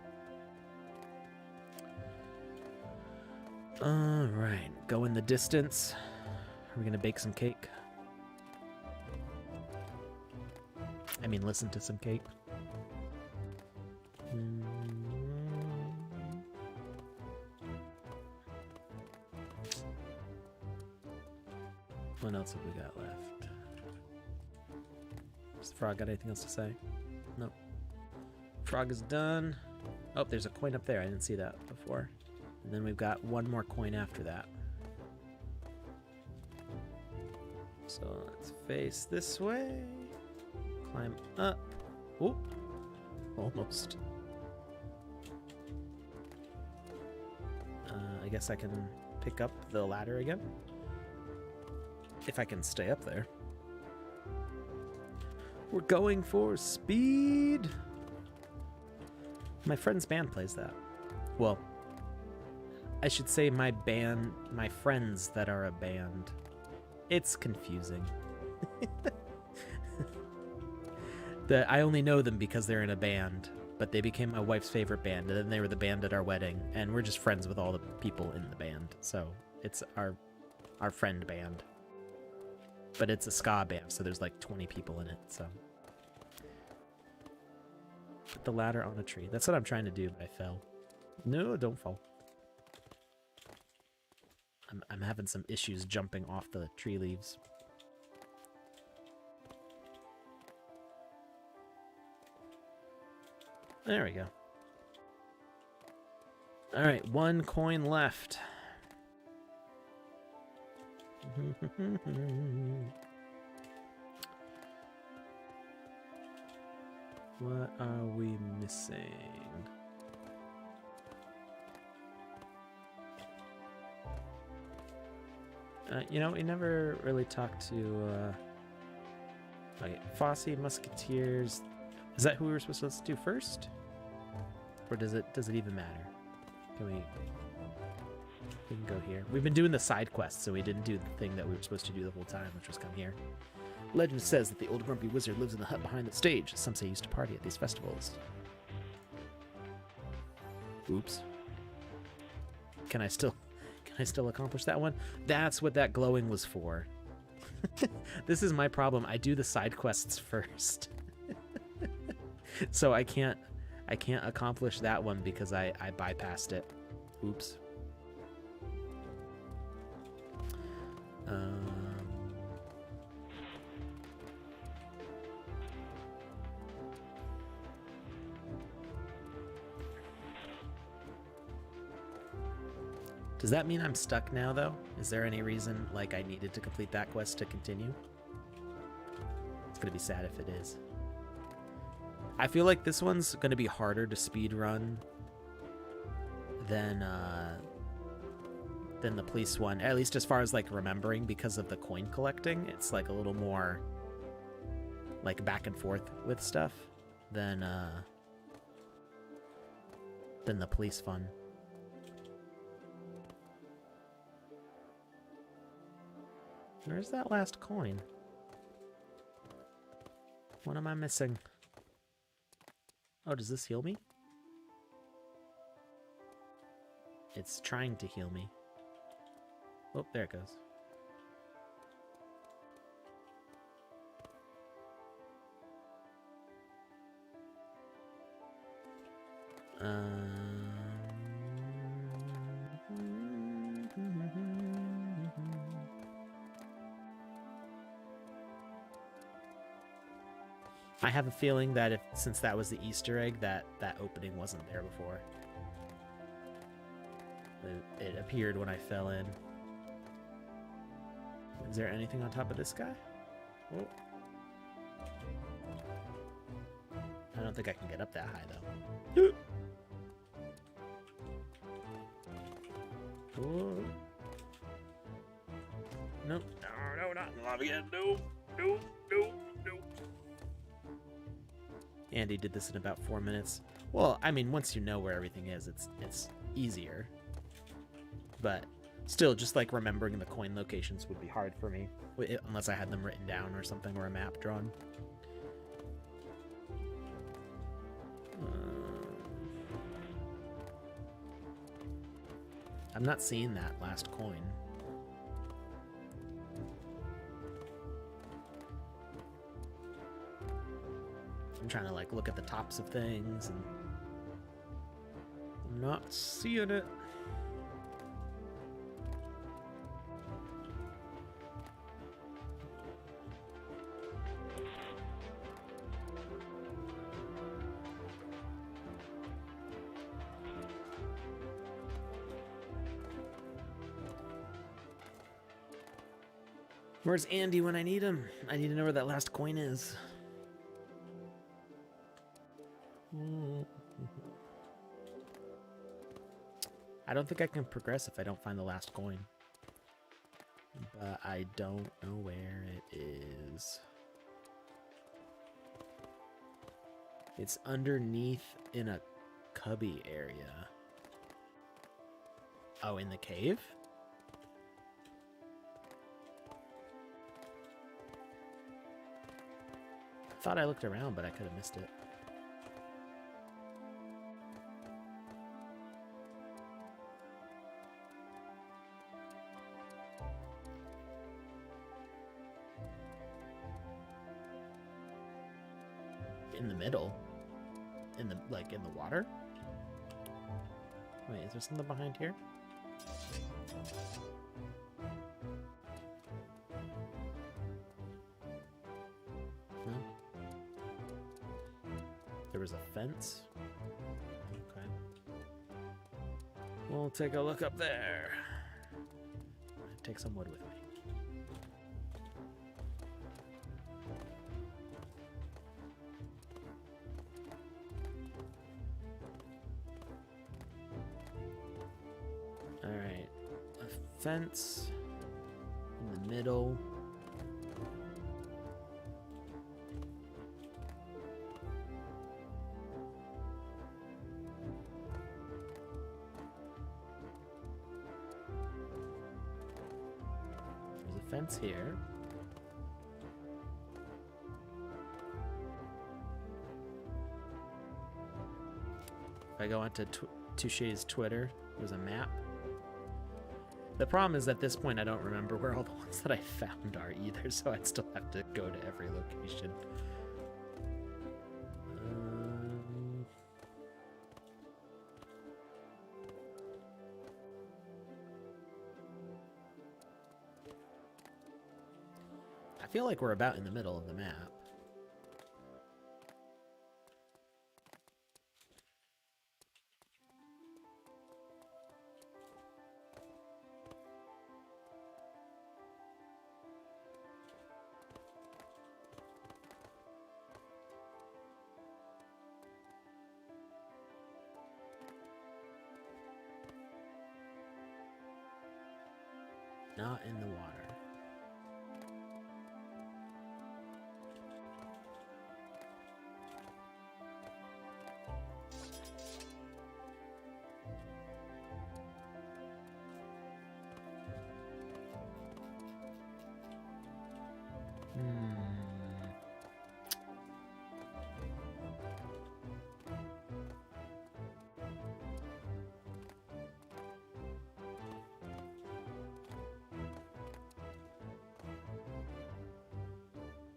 Alright, go in the distance. Are we gonna bake some cake? I mean, listen to some cake. What else have we got left? Does the frog got anything else to say? Nope. Frog is done. Oh, there's a coin up there. I didn't see that before. And then we've got one more coin after that. So let's face this way. Climb up. Oh, almost. I guess I can pick up the ladder again. If I can stay up there. We're going for speed. My friend's band plays that. Well, I should say my friends that are a band. It's confusing. I only know them because they're in a band, but they became my wife's favorite band, and then they were the band at our wedding, and we're just friends with all the people in the band, so it's our friend band. But it's a ska band, so there's like 20 people in it, so. Put the ladder on a tree. That's what I'm trying to do, but I fell. No, don't fall. I'm having some issues jumping off the tree leaves. There we go. All right, one coin left. What are we missing? You know, we never really talked to, okay, Fosse, Musketeers. Is that who we were supposed to do first? Or does it even matter? We can go here. We've been doing the side quests, so we didn't do the thing that we were supposed to do the whole time, which was come here. Legend says that the old grumpy wizard lives in the hut behind the stage. Some say he used to party at these festivals. Oops. Can I still accomplish that one? That's what that glowing was for. This is my problem. I do the side quests first. So I can't accomplish that one because I bypassed it. Oops. Does that mean I'm stuck now, though? Is there any reason, like, I needed to complete that quest to continue? It's gonna be sad if it is. I feel like this one's gonna be harder to speed run than the police one, at least as far as like remembering, because of the coin collecting. It's like a little more like back and forth with stuff than the police fun. Where's that last coin? What am I missing? Oh, does this heal me? It's trying to heal me. Oh, there it goes. I have a feeling that since that was the Easter egg, that opening wasn't there before. It appeared when I fell in. Is there anything on top of this guy? Oh. I don't think I can get up that high, though. Oh. Nope. No, not in lava again. No. Andy did this in about 4 minutes. Well, I mean, once you know where everything is, it's easier. But still, just like remembering the coin locations would be hard for me, unless I had them written down or something, or a map drawn. I'm not seeing that last coin. I'm trying to like look at the tops of things and I'm not seeing it. Where's Andy when I need him? I need to know where that last coin is. I don't think I can progress if I don't find the last coin. But I don't know where it is. It's underneath in a cubby area. Oh, in the cave? I thought I looked around, but I could have missed it. In the middle? In the, like, in the water? Wait, is there something behind here? No? There was a fence? Okay. We'll take a look up there. Take some wood with me. Alright. A fence in the middle. Fence here. If I go onto Touche's Twitter, there's a map. The problem is at this point I don't remember where all the ones that I found are either, so I'd still have to go to every location. I feel like we're about in the middle of the map. Not in the water.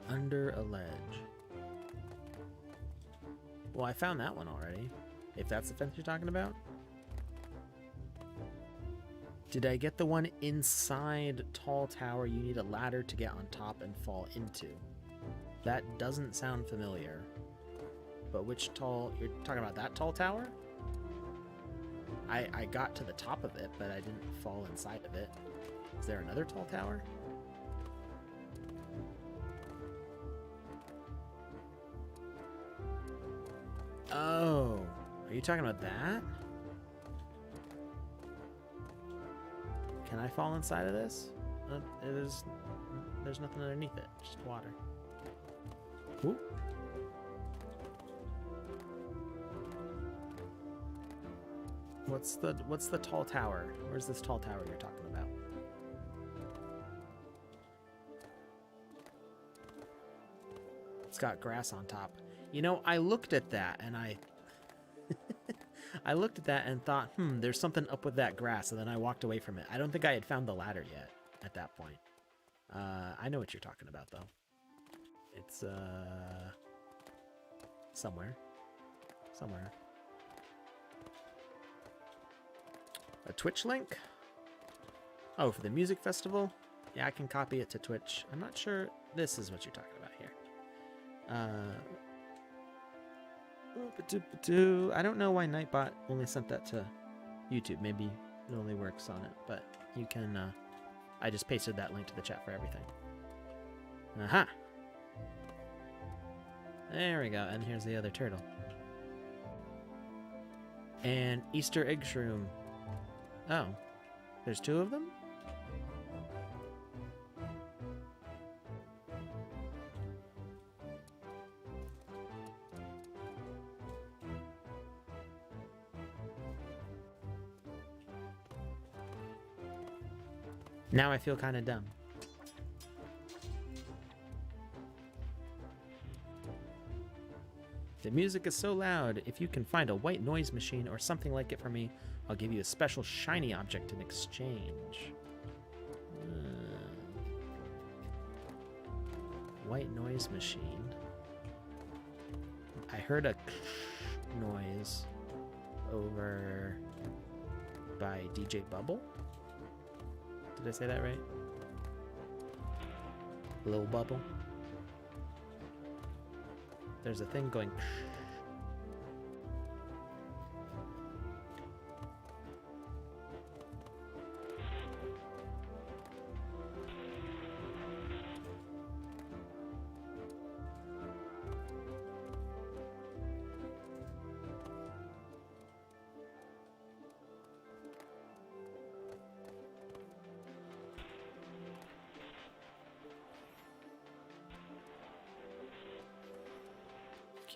Under a ledge. Well, I found that one already. If that's the fence you're talking about. Did I get the one inside Tall Tower you need a ladder to get on top and fall into? That doesn't sound familiar. But which tall... You're talking about that tall tower? I got to the top of it, but I didn't fall inside of it. Is there another tall tower? Oh, are you talking about that? Can I fall inside of this? There's nothing underneath it, just water. Ooh. What's the tall tower? Where's this tall tower you're talking about? It's got grass on top. You know, I looked at that and I looked at that and thought, there's something up with that grass, and then I walked away from it. I don't think I had found the ladder yet at that point. I know what you're talking about, though. It's, somewhere. A Twitch link? Oh, for the music festival? Yeah, I can copy it to Twitch. I'm not sure this is what you're talking about here. I don't know why Nightbot only sent that to YouTube. Maybe it only works on it, but you can, I just pasted that link to the chat for everything. Aha! There we go, and here's the other turtle. And Easter egg shroom. Oh, there's two of them? Now I feel kind of dumb. The music is so loud, if you can find a white noise machine or something like it for me, I'll give you a special shiny object in exchange. White noise machine. I heard a noise over by DJ Bubble. Did I say that right? Lil Bubble. There's a thing going.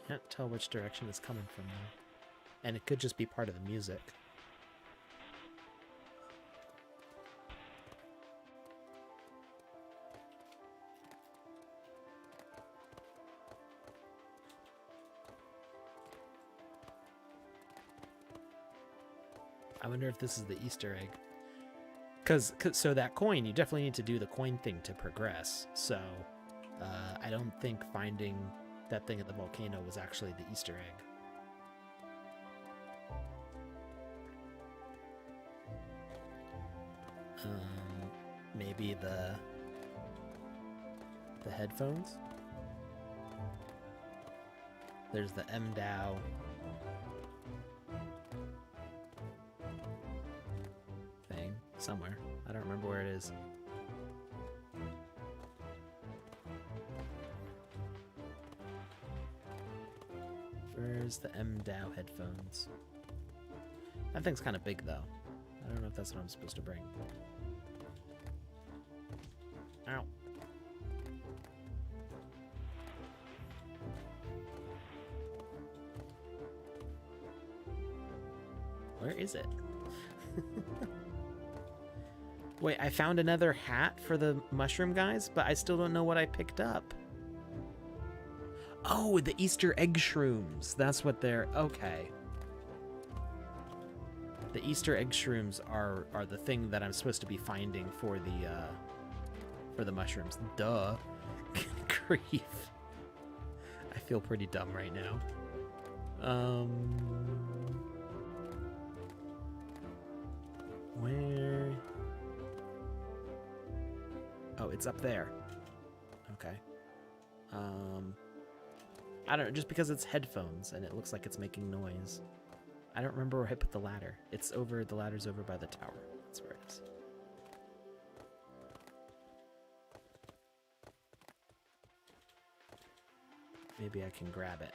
Can't tell which direction it's coming from though. And it could just be part of the music. I wonder if this is the Easter egg. So that coin, you definitely need to do the coin thing to progress. So I don't think finding that thing at the volcano was actually the Easter egg. Maybe the headphones? There's the MDAO thing somewhere. I don't remember where it is. Where's the MDAO headphones? That thing's kind of big, though. I don't know if that's what I'm supposed to bring. Ow. Where is it? Wait, I found another hat for the mushroom guys, but I still don't know what I picked up. Oh, the Easter egg shrooms. That's what they're... Okay. The Easter egg shrooms are the thing that I'm supposed to be finding for the mushrooms. Duh. Grief. I feel pretty dumb right now. Where... Oh, it's up there. Okay. I don't know, just because it's headphones and it looks like it's making noise. I don't remember where I put the ladder. It's over, the ladder's over by the tower. That's where it is. Maybe I can grab it.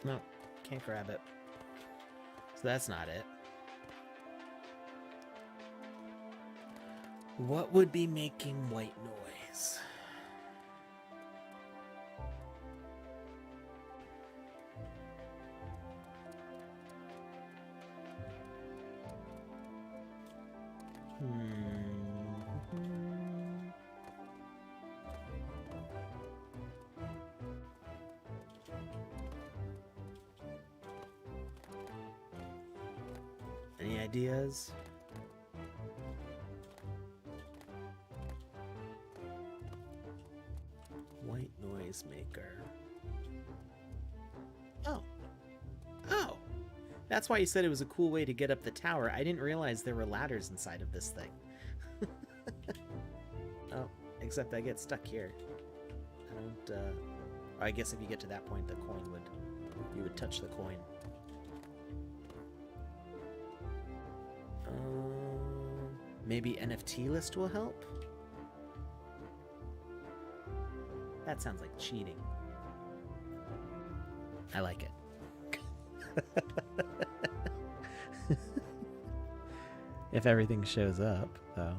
No, can't grab it. So that's not it. What would be making white noise? Any ideas? White noise maker. Oh. Oh. That's why you said it was a cool way to get up the tower. I didn't realize there were ladders inside of this thing. Oh, except I get stuck here. I don't, I guess if you get to that point, the coin would, you would touch the coin. Maybe NFT list will help? That sounds like cheating. I like it. If everything shows up, though.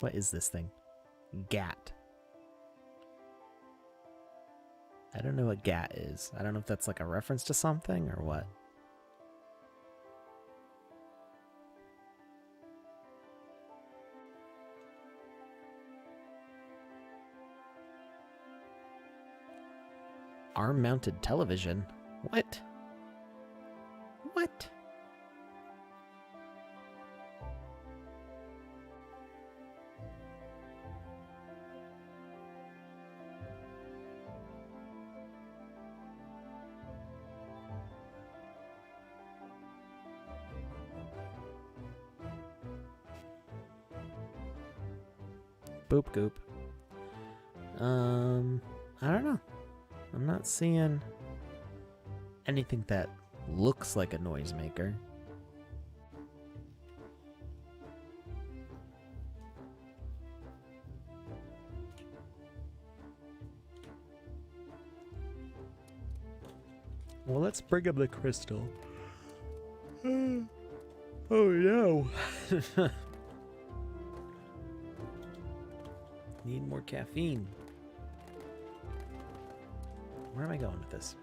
What is this thing? GAT. I don't know what GAT is. I don't know if that's like a reference to something or what. Arm-mounted television? What? What? Boop goop. I don't know. I'm not seeing anything that looks like a noisemaker. Well, let's bring up the crystal. Oh no. Need more caffeine. Where am I going with this?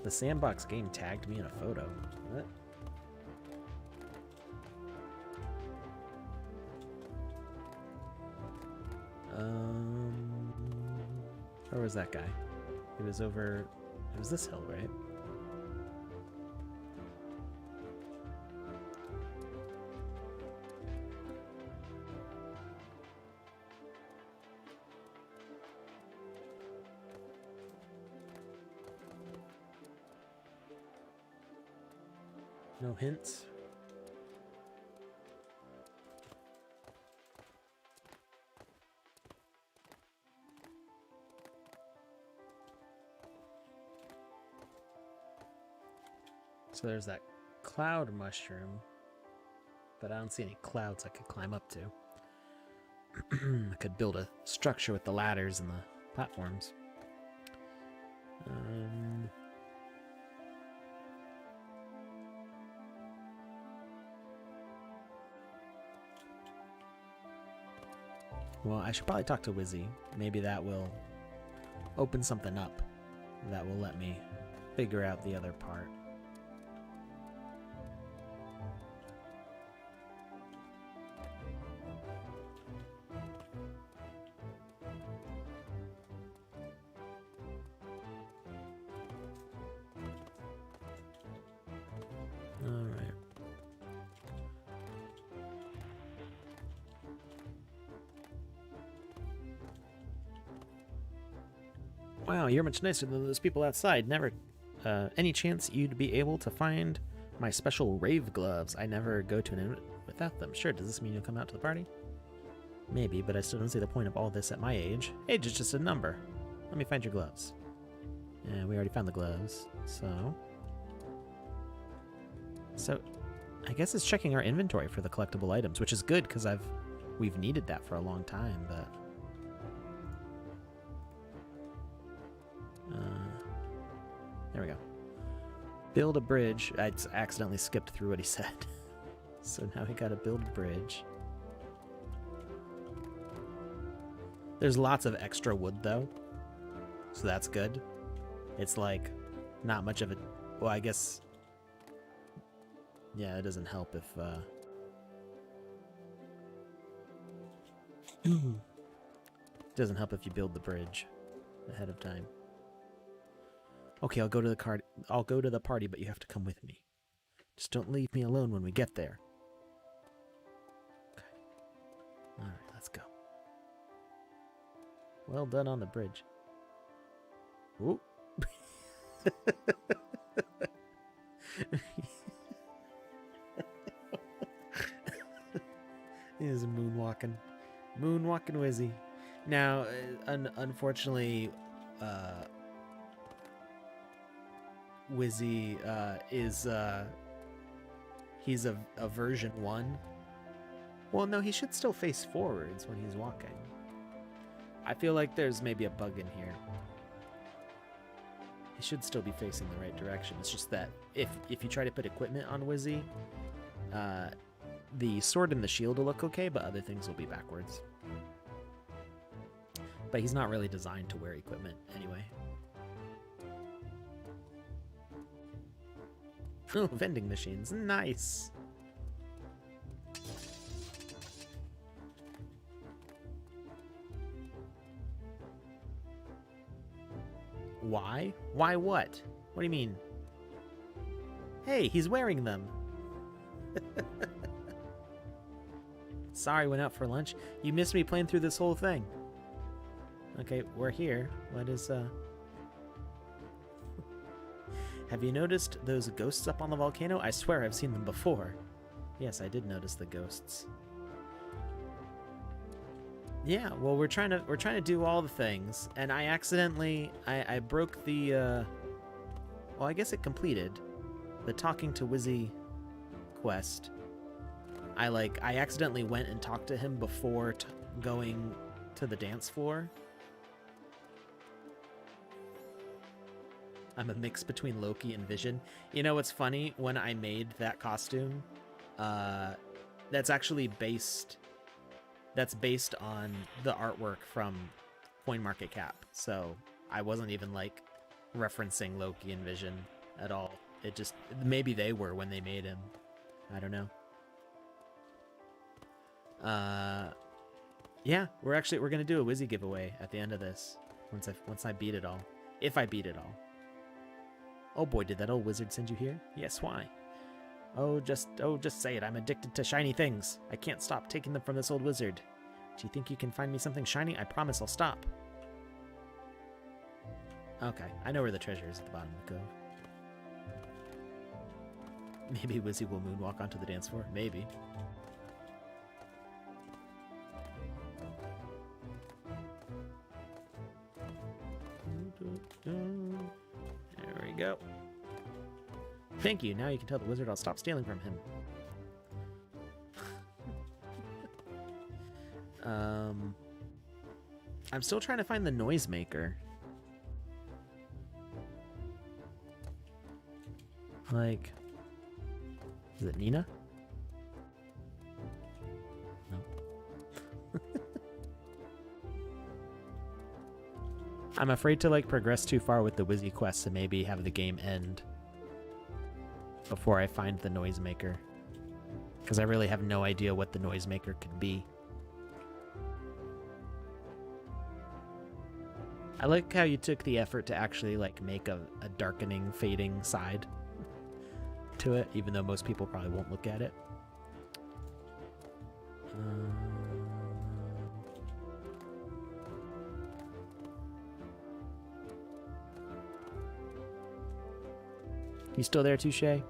The Sandbox game tagged me in a photo. What? Where was that guy? He was over... It was this hill, right? No hints? So there's that cloud mushroom, but I don't see any clouds I could climb up to. I could build a structure with the ladders and the platforms. Well, I should probably talk to Wizzy. Maybe that will open something up that will let me figure out the other part. Wow, you're much nicer than those people outside. Never any chance you'd be able to find My special rave gloves. I never go to an event without them. Sure, does this mean you'll come out to the party? Maybe, but I still don't see the point of all this at my age. Age is just a number. Let me find your gloves. And we already found the gloves, so I guess it's checking our inventory for the collectible items, which is good because we've needed that for a long time, but there we go. Build a bridge. I accidentally skipped through what he said. So now we gotta build a bridge. There's lots of extra wood though, so that's good. It's like not much of a, well, I guess, yeah, it doesn't help if it doesn't help if you build the bridge ahead of time. Okay, I'll go to the party, but you have to come with me. Just don't leave me alone when we get there. Okay. All right, let's go. Well done on the bridge. Ooh. He is moonwalking. Moonwalking Wizzy. Now, unfortunately, Wizzy is he's a version 1. Well, no, he should still face forwards when he's walking. I feel like there's maybe a bug in here. He should still be facing the right direction. It's just that if you try to put equipment on Wizzy, the sword and the shield will look okay, but other things will be backwards. But he's not really designed to wear equipment anyway. Oh, vending machines. Nice. Why? Why what? What do you mean? Hey, he's wearing them. Sorry, went out for lunch. You missed me playing through this whole thing. Okay, we're here. What is, Have you noticed those ghosts up on the volcano? I swear I've seen them before. Yes, I did notice the ghosts. Yeah, well, we're trying to do all the things, and I accidentally I broke the well, I guess it completed the talking to Wizzy quest. I accidentally went and talked to him before going to the dance floor. I'm a mix between Loki and Vision. You know what's funny? When I made that costume, that's actually based on the artwork from CoinMarketCap. So I wasn't even like referencing Loki and Vision at all. It just, maybe they were when they made him. I don't know. Yeah, we're gonna do a Wizzy giveaway at the end of this once I beat it all. If I beat it all. Oh boy, did that old wizard send you here? Yes, why? Oh, just say it. I'm addicted to shiny things. I can't stop taking them from this old wizard. Do you think you can find me something shiny? I promise I'll stop. Okay, I know where the treasure is at the bottom of the cove. Maybe Wizzy will moonwalk onto the dance floor. Maybe. There we go. Thank you. Now you can tell the wizard I'll stop stealing from him. I'm still trying to find the noisemaker. Like, is it Nina? No. I'm afraid to like progress too far with the Wizzy quest and maybe have the game end before I find the noisemaker, because I really have no idea what the noisemaker could be. I like how you took the effort to actually like make a darkening, fading side to it, even though most people probably won't look at it. You still there, Touche?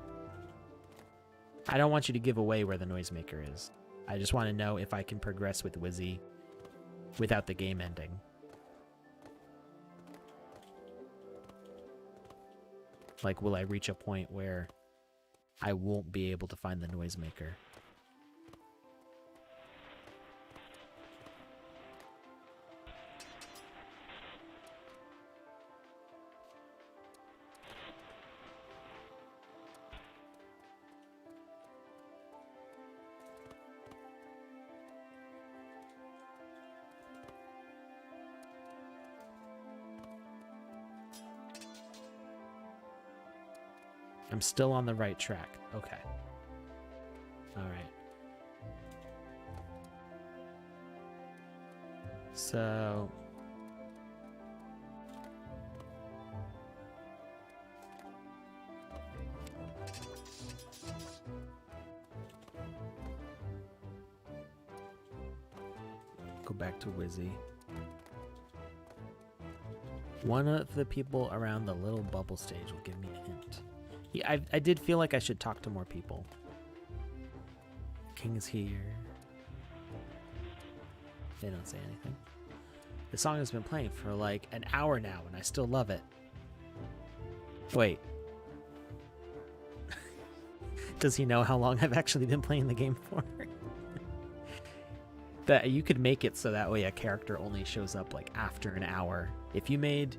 I don't want you to give away where the noisemaker is. I just want to know if I can progress with Wizzy without the game ending. Like, will I reach a point where I won't be able to find the noisemaker? I'm still on the right track. Okay. All right. So... go back to Wizzy. One of the people around the little bubble stage will give me a hint. Yeah, I did feel like I should talk to more people. King is here. They don't say anything. The song has been playing for like an hour now, and I still love it. Wait. Does he know how long I've actually been playing the game for? That you could make it so that way a character only shows up like after an hour. If you made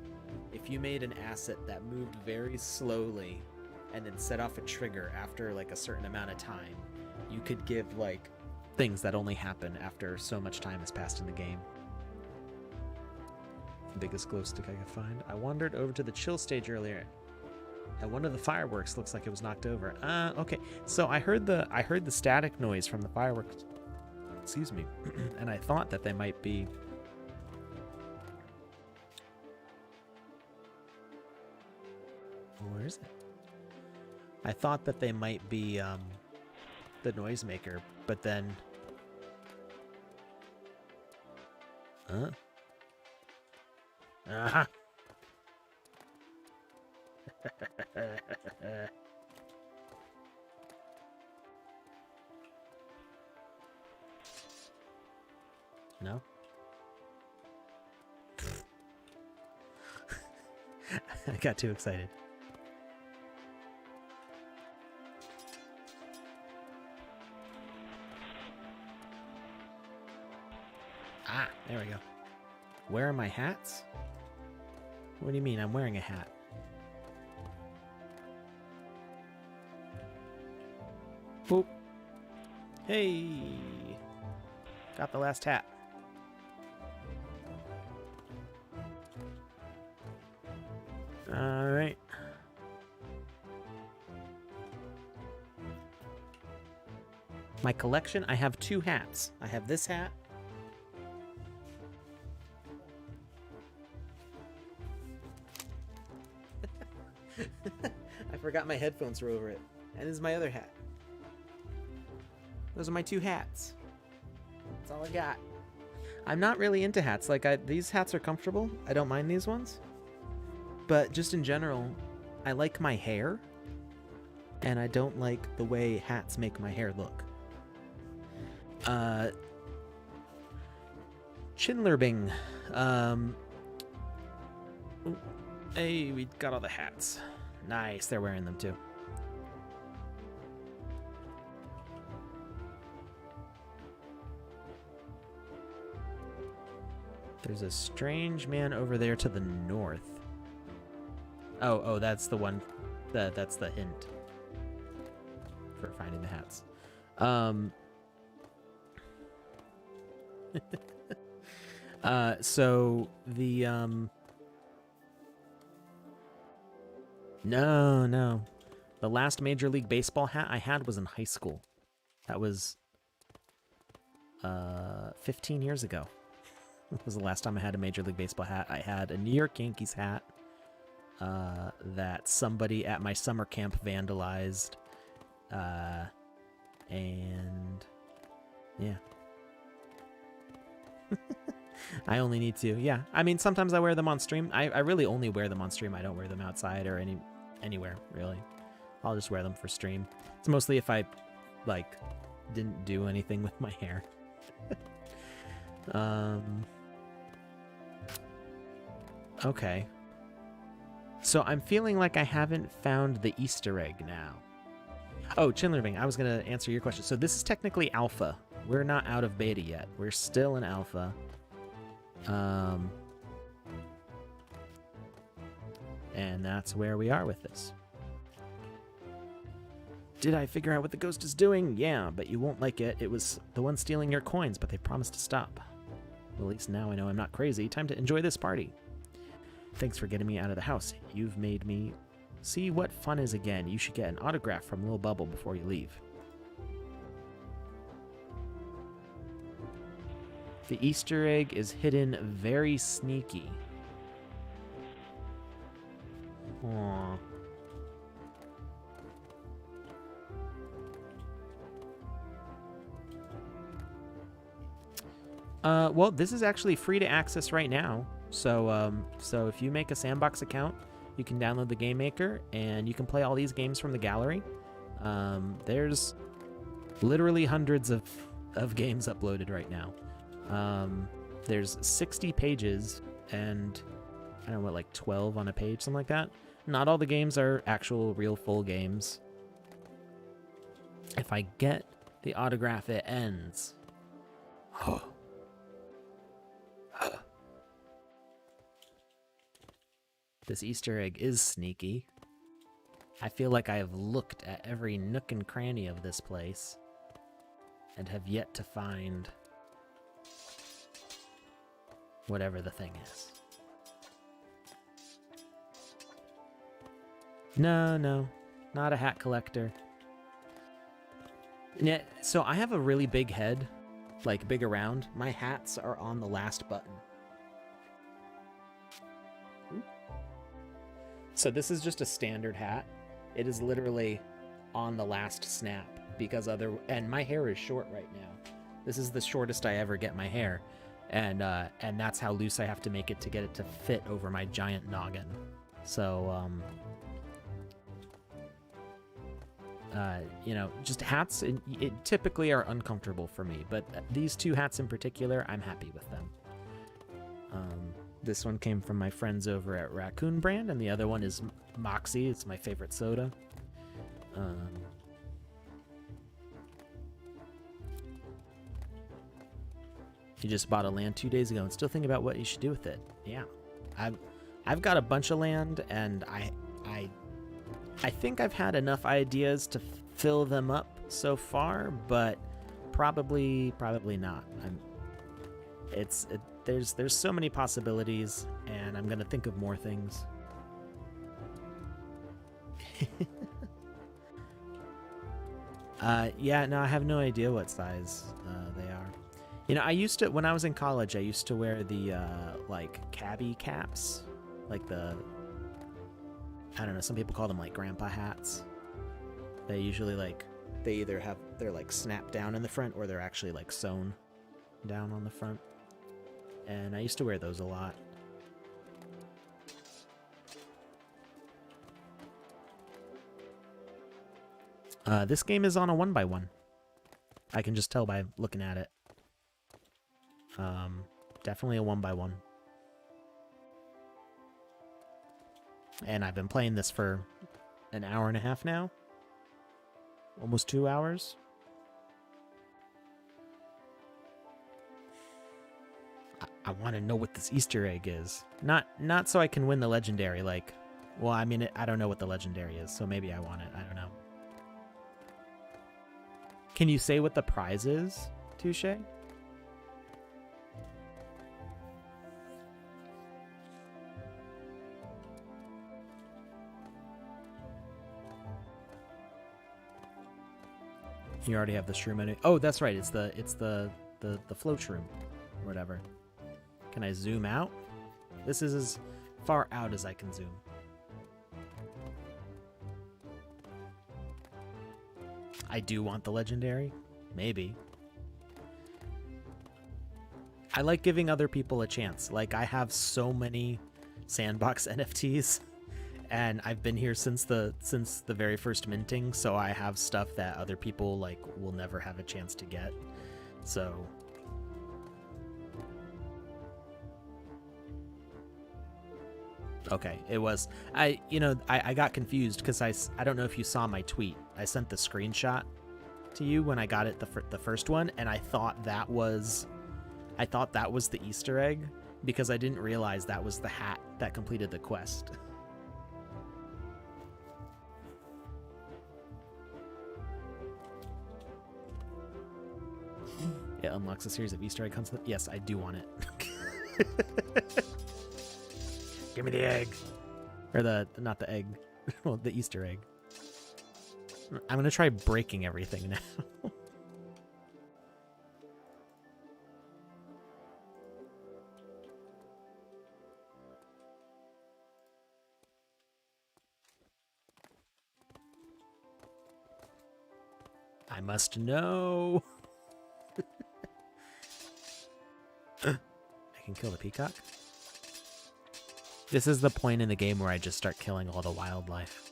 an asset that moved very slowly and then set off a trigger after like a certain amount of time, you could give like things that only happen after so much time has passed in the game. Biggest glow stick I could find. I wandered over to the chill stage earlier, and one of the fireworks looks like it was knocked over. Okay. So I heard the static noise from the fireworks. Excuse me. And I thought that they might be... Where is it? I thought that they might be the noisemaker, but then... Uh-huh. No? I got too excited. Ah, there we go. Where are my hats? What do you mean I'm wearing a hat? Boop. Hey! Got the last hat. Alright. My collection, I have 2 hats. I have this hat. I forgot my headphones were over it. And this is my other hat. Those are my 2 hats. That's all I got. I'm not really into hats. Like, these hats are comfortable. I don't mind these ones. But just in general, I like my hair. And I don't like the way hats make my hair look. Chinlerbing. Hey, we got all the hats. Nice, they're wearing them too. There's a strange man over there to the north. Oh, that's the one. That's the hint for finding the hats. So the No. The last Major League Baseball hat I had was in high school. That was 15 years ago. That was the last time I had a Major League Baseball hat. I had a New York Yankees hat that somebody at my summer camp vandalized. And yeah. I only need to. Yeah. I mean, sometimes I wear them on stream. I really only wear them on stream. I don't wear them outside or anywhere, really. I'll just wear them for stream. It's mostly if I like didn't do anything with my hair. Okay. So I'm feeling like I haven't found the Easter egg now. Oh, Chinlerving, I was going to answer your question. So this is technically alpha. We're not out of beta yet. We're still in alpha. And that's where we are with this. Did I figure out what the ghost is doing? Yeah, but you won't like it. It was the one stealing your coins, but they promised to stop. Well, at least now I know I'm not crazy. Time to enjoy this party. Thanks for getting me out of the house. You've made me see what fun is again. You should get an autograph from Lil Bubble before you leave. The Easter egg is hidden very sneaky. Aww. Well, this is actually free to access right now. So if you make a Sandbox account, you can download the Game Maker and you can play all these games from the gallery. There's literally hundreds of games uploaded right now. There's 60 pages and I don't know what, like 12 on a page, something like that. Not all the games are actual real full games. If I get the autograph, it ends. This Easter egg is sneaky. I feel like I have looked at every nook and cranny of this place and have yet to find whatever the thing is. No, not a hat collector. Yeah, so I have a really big head, like big around. My hats are on the last button. So this is just a standard hat. It is literally on the last snap because and my hair is short right now. This is the shortest I ever get my hair. And that's how loose I have to make it to get it to fit over my giant noggin. So, you know, just hats, it typically are uncomfortable for me, but these two hats in particular, I'm happy with them. This one came from my friends over at Raccoon Brand, and the other one is Moxie. It's my favorite soda. You just bought a land 2 days ago and still thinking about what you should do with it. Yeah, I've got a bunch of land, and I think I've had enough ideas to fill them up so far, but probably not. There's so many possibilities, and I'm gonna think of more things. Yeah, no, I have no idea what size they are. You know, I used to, when I was in college, I used to wear the like cabbie caps, like I don't know, some people call them like grandpa hats. They usually they either they're like snapped down in the front or they're actually like sewn down on the front. And I used to wear those a lot. This game is on a 1x1. I can just tell by looking at it. Definitely a 1x1. And I've been playing this for an hour and a half now. Almost 2 hours. I want to know what this Easter egg is. Not so I can win the legendary, like... Well, I mean, I don't know what the legendary is, so maybe I want it. I don't know. Can you say what the prize is, Touche? You already have the shroom in it. Oh, that's right. It's the float shroom or whatever. Can I zoom out? This is as far out as I can zoom. I do want the legendary. Maybe. I like giving other people a chance. Like, I have so many Sandbox NFTs, and I've been here since the very first minting, so I have stuff that other people like will never have a chance to get. So okay, it was I got confused because I don't know if you saw my tweet. I sent the screenshot to you when I got it the first one, and I thought that was the Easter egg because I didn't realize that was the hat that completed the quest. It unlocks a series of Easter egg hunts. Yes, I do want it. Give me the egg. Or not the egg. Well, the Easter egg. I'm gonna try breaking everything now. I must know. I can kill the peacock. This is the point in the game where I just start killing all the wildlife.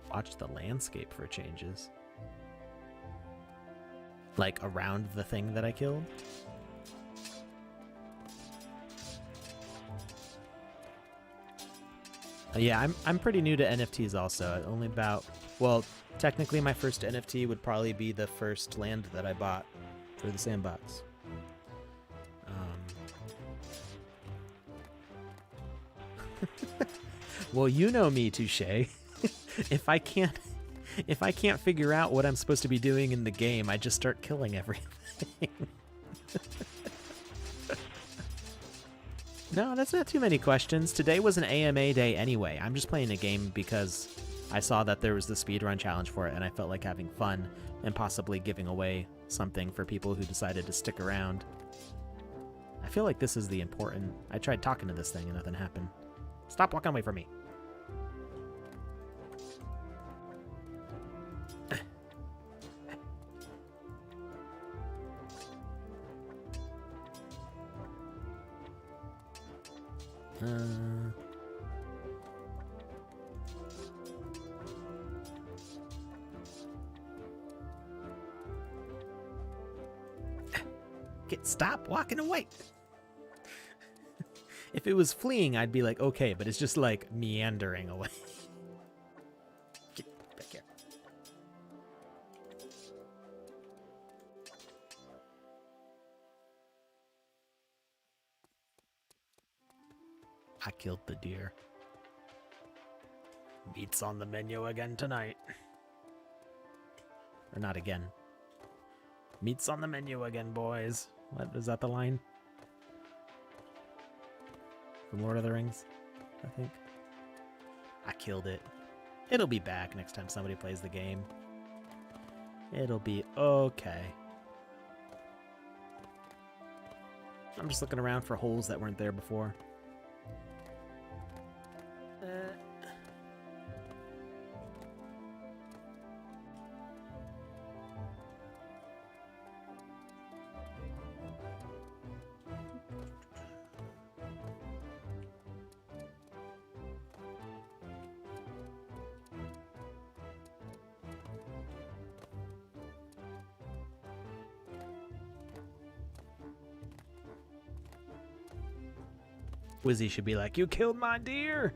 Watch the landscape for changes. Like around the thing that I killed. Yeah, I'm pretty new to NFTs also. Only about, well, technically my first NFT would probably be the first land that I bought for the Sandbox. Well, you know me, Touche. If I can't figure out what I'm supposed to be doing in the game, I just start killing everything. No, that's not too many questions. Today was an AMA day anyway. I'm just playing a game because I saw that there was the speedrun challenge for it, and I felt like having fun and possibly giving away something for people who decided to stick around. I feel like this is the important... I tried talking to this thing and nothing happened. Stop walking away from me. Stop walking away. If it was fleeing, I'd be like, okay, but it's just like meandering away. Get back here. I killed the deer. Meat's on the menu again tonight. Or not again. Meat's on the menu again, boys. What, is that the line? From Lord of the Rings, I think. I killed it. It'll be back next time somebody plays the game. It'll be okay. I'm just looking around for holes that weren't there before. Wizzy should be like, you killed my deer!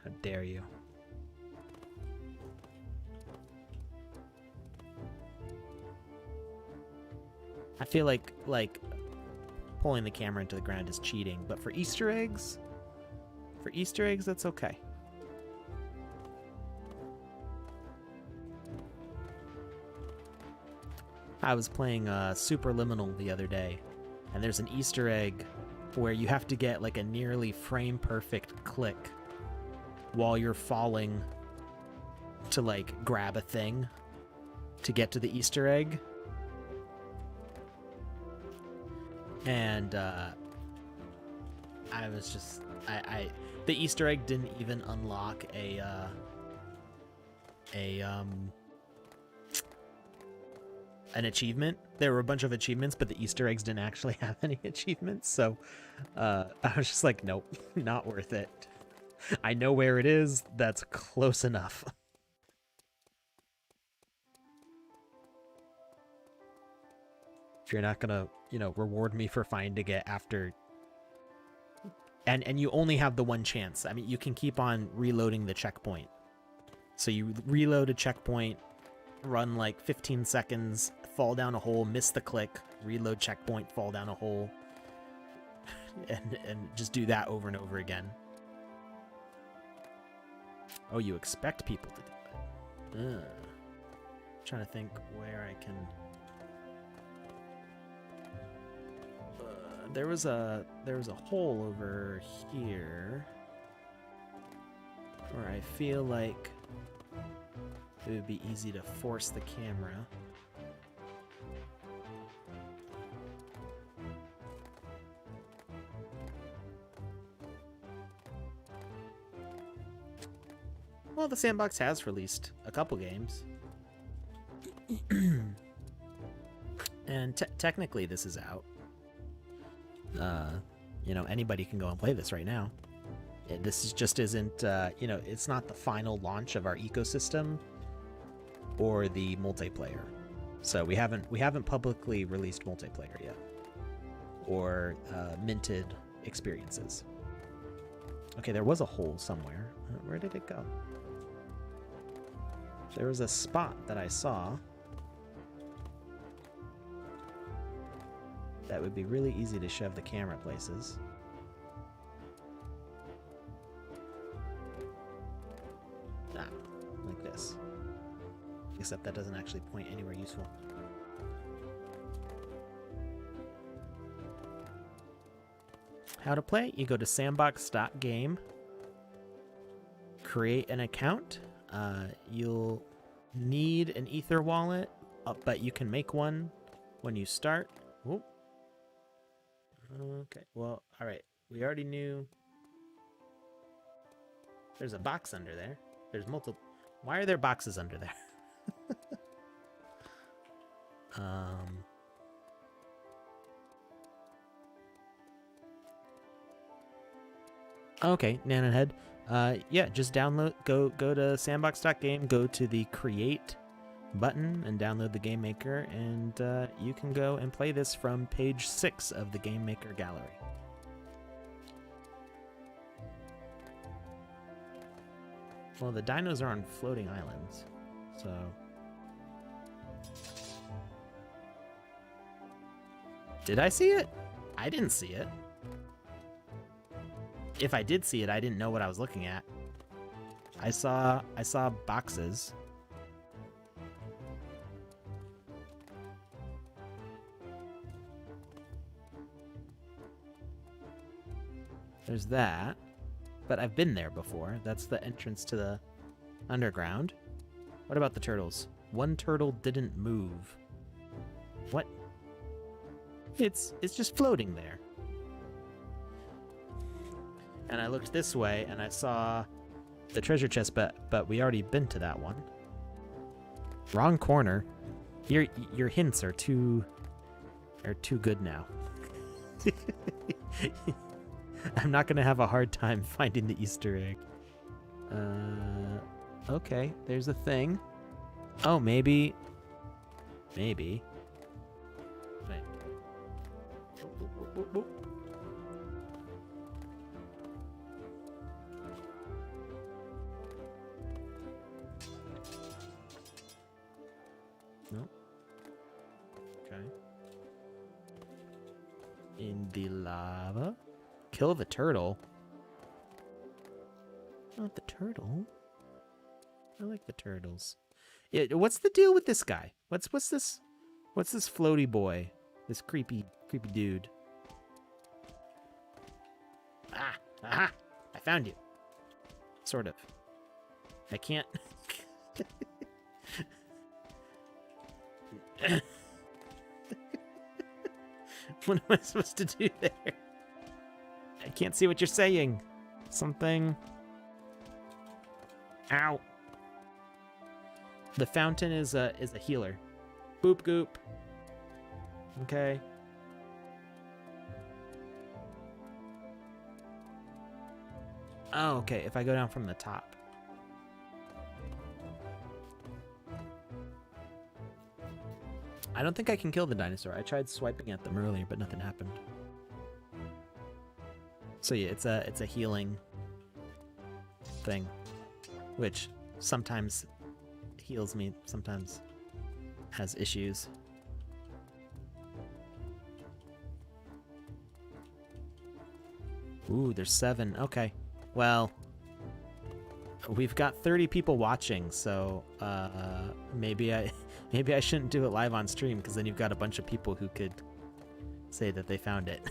How dare you? I feel like pulling the camera into the ground is cheating, but for Easter eggs, that's okay. I was playing Superliminal the other day, and there's an Easter egg where you have to get like a nearly frame perfect click while you're falling to like grab a thing to get to the Easter egg. I was just the Easter egg didn't even unlock an achievement. There were a bunch of achievements, but the Easter eggs didn't actually have any achievements. So I was just like, nope, not worth it. I know where it is. That's close enough. If you're not gonna, reward me for finding it after, and you only have the one chance. I mean, you can keep on reloading the checkpoint. So you reload a checkpoint, run like 15 seconds, fall down a hole, miss the click, reload checkpoint, fall down a hole, and just do that over and over again. Oh, you expect people to do it. Trying to think where I can. There was a hole over here where I feel like it would be easy to force the camera. Well, the Sandbox has released a couple games. And technically this is out. Anybody can go and play this right now. Just isn't, it's not the final launch of our ecosystem or the multiplayer. So we haven't publicly released multiplayer yet or minted experiences. Okay, there was a hole somewhere. Where did it go? There was a spot that I saw that would be really easy to shove the camera places. Like this. Except that doesn't actually point anywhere useful. How to play? You go to sandbox.game, create an account. You'll need an Ether wallet, but you can make one when you start. Whoop. Okay, well, all right. We already knew there's a box under there. There's multiple. Why are there boxes under there? Okay, Nanahead. Yeah, just download. Go to sandbox.game. Go to the create button and download the Game Maker, and you can go and play this from page 6 of the Game Maker gallery. Well, the dinos are on floating islands, so. Did I see it? I didn't see it. If I did see it, I didn't know what I was looking at. I saw boxes. There's that. But I've been there before. That's the entrance to the underground. What about the turtles? One turtle didn't move. What? It's just floating there. And I looked this way and I saw the treasure chest, but we already been to that one. Wrong corner. Your hints are too good now. I'm not gonna have a hard time finding the Easter egg. Okay, there's a thing. Oh, maybe. Wait. No. Okay. In the lava. Kill the turtle. Not the turtle. I like the turtles. Yeah, what's the deal with this guy? What's this? What's this floaty boy? This creepy dude. Aha! I found you. Sort of. I can't. What am I supposed to do there? I can't see what you're saying. Something. Ow. The fountain is a healer. Boop goop. Okay. Oh, okay. If I go down from the top. I don't think I can kill the dinosaur. I tried swiping at them earlier, but nothing happened. So yeah, it's a healing thing, which sometimes heals me, sometimes has issues. Ooh, there's 7. Okay. Well, we've got 30 people watching, so maybe I shouldn't do it live on stream, because then you've got a bunch of people who could say that they found it.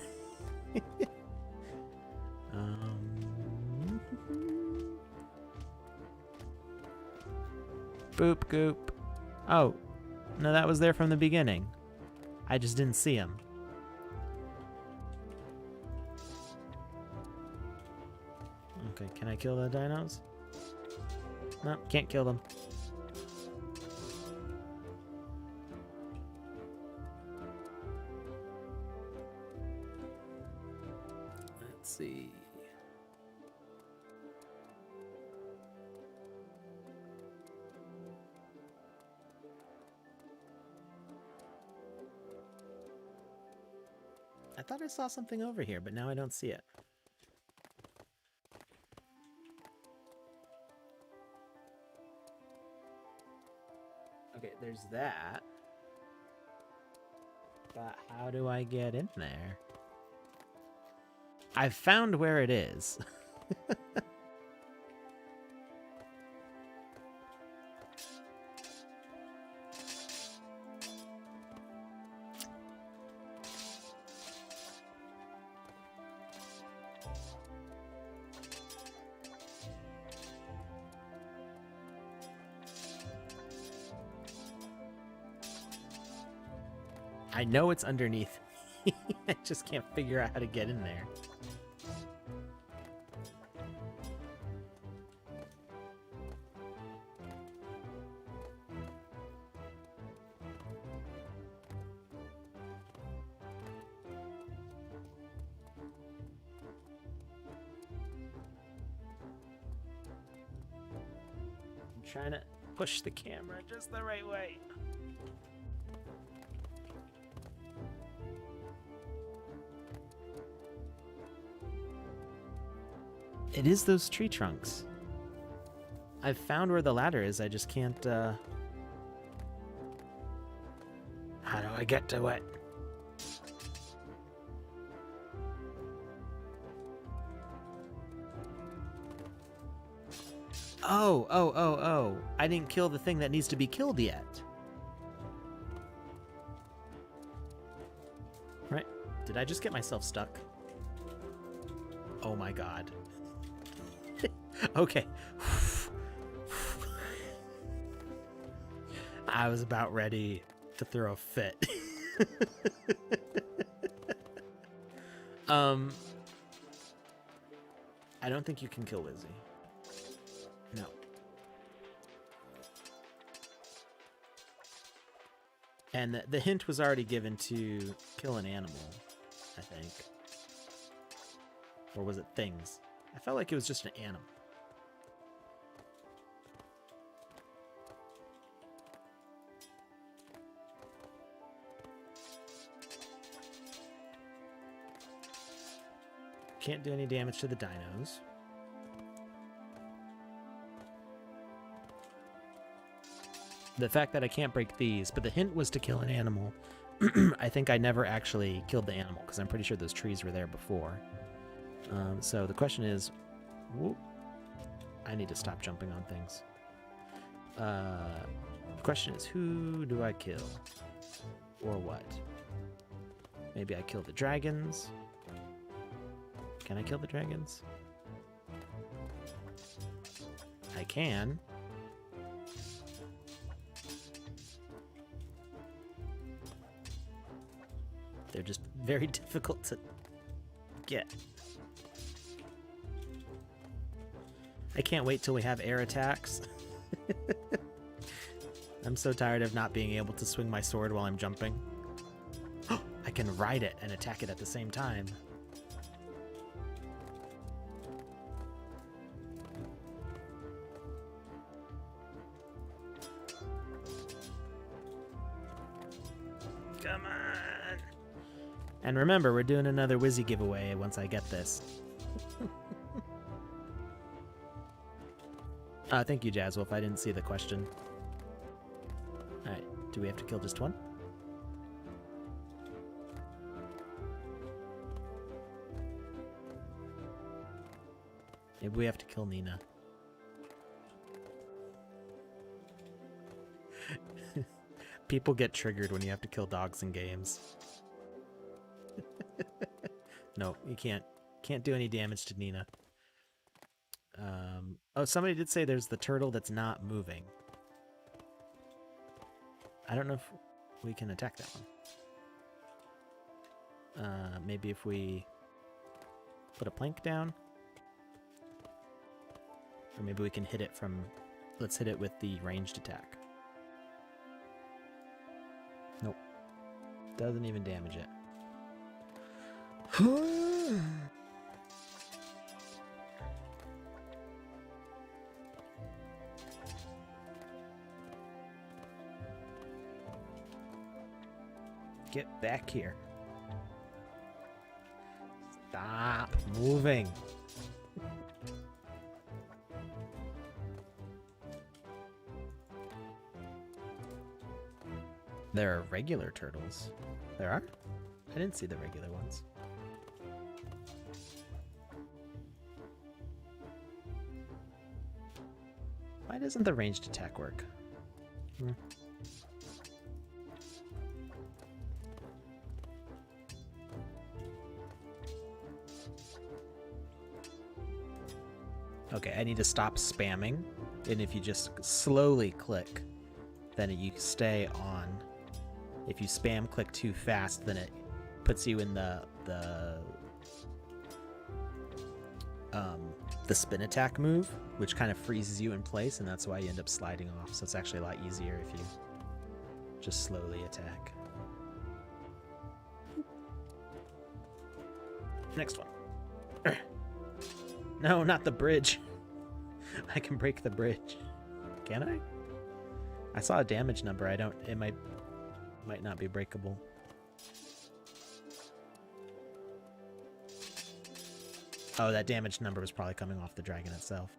Boop goop. Oh, no, that was there from the beginning. I just didn't see him. Okay, can I kill the dinos? No, can't kill them. Let's see. I thought I saw something over here, but now I don't see it. Okay, there's that. But how do I get in there? I've found where it is. I know it's underneath. I just can't figure out how to get in there. I'm trying to push the camera just the right way. It is those tree trunks. I've found where the ladder is, I just can't, How do I get to it? Oh. I didn't kill the thing that needs to be killed yet. Right? Did I just get myself stuck? Oh my god. Okay. I was about ready to throw a fit. I don't think you can kill Lizzie. No. And the hint was already given to kill an animal, I think. Or was it things? I felt like it was just an animal. Can't do any damage to the dinos. The fact that I can't break these, but the hint was to kill an animal. I think I never actually killed the animal because I'm pretty sure those trees were there before. So the question is, whoop, I need to stop jumping on things. The question is, who do I kill? Or what? Maybe I kill the dragons. Can I kill the dragons? I can. They're just very difficult to get. I can't wait till we have air attacks. I'm so tired of not being able to swing my sword while I'm jumping. I can ride it and attack it at the same time. Come on! And remember, we're doing another Wizzy giveaway once I get this. Thank you, Jazzwolf. I didn't see the question. Alright, do we have to kill just one? Maybe we have to kill Nina. People get triggered when you have to kill dogs in games. No, you can't. Can't do any damage to Nina. Oh, somebody did say there's the turtle that's not moving. I don't know if we can attack that one. Maybe if we put a plank down. Or maybe we can hit it from... Let's hit it with the ranged attack. Nope. Doesn't even damage it. Get back here. Stop moving. There are regular turtles. There are? I didn't see the regular ones. Why doesn't the ranged attack work? Okay, I need to stop spamming, and if you just slowly click, then you stay on. If you spam click too fast, then it puts you in the spin attack move, which kind of freezes you in place, and that's why you end up sliding off. So it's actually a lot easier if you just slowly attack. Next one. No, not the bridge. I can break the bridge. Can I? I saw a damage number. I don't... It might not be breakable. Oh, that damage number was probably coming off the dragon itself.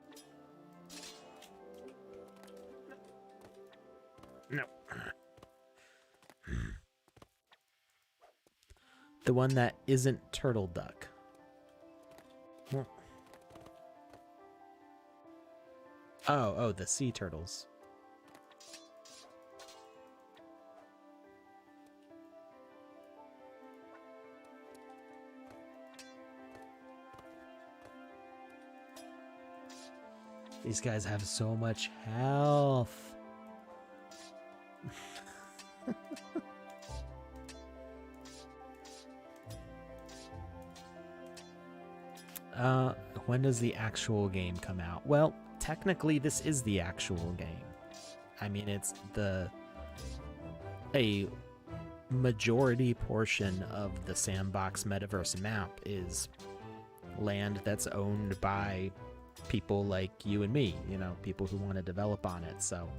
No. The one that isn't turtle duck. Oh, the sea turtles. These guys have so much health. When does the actual game come out? Well, technically this is the actual game. I mean, it's a majority portion of the Sandbox metaverse map is land that's owned by people like you and me, you know, people who want to develop on it. So,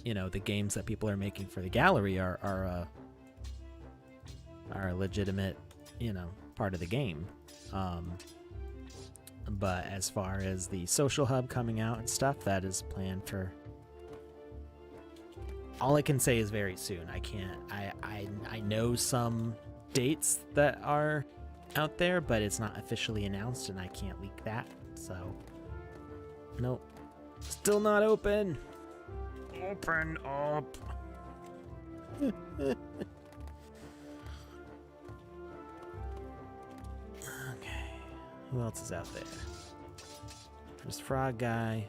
you know, the games that people are making for the gallery are a legitimate, you know, part of the game. But as far as the social hub coming out and stuff, that is planned for... All I can say is very soon. I can't... I know some dates that are out there, but it's not officially announced, and I can't leak that. So, nope. Still not open. Open up. Okay. Who else is out there? There's Frog Guy.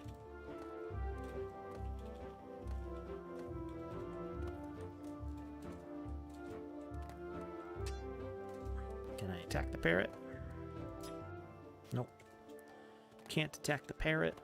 Can I attack the parrot? Nope. can't attack the parrot.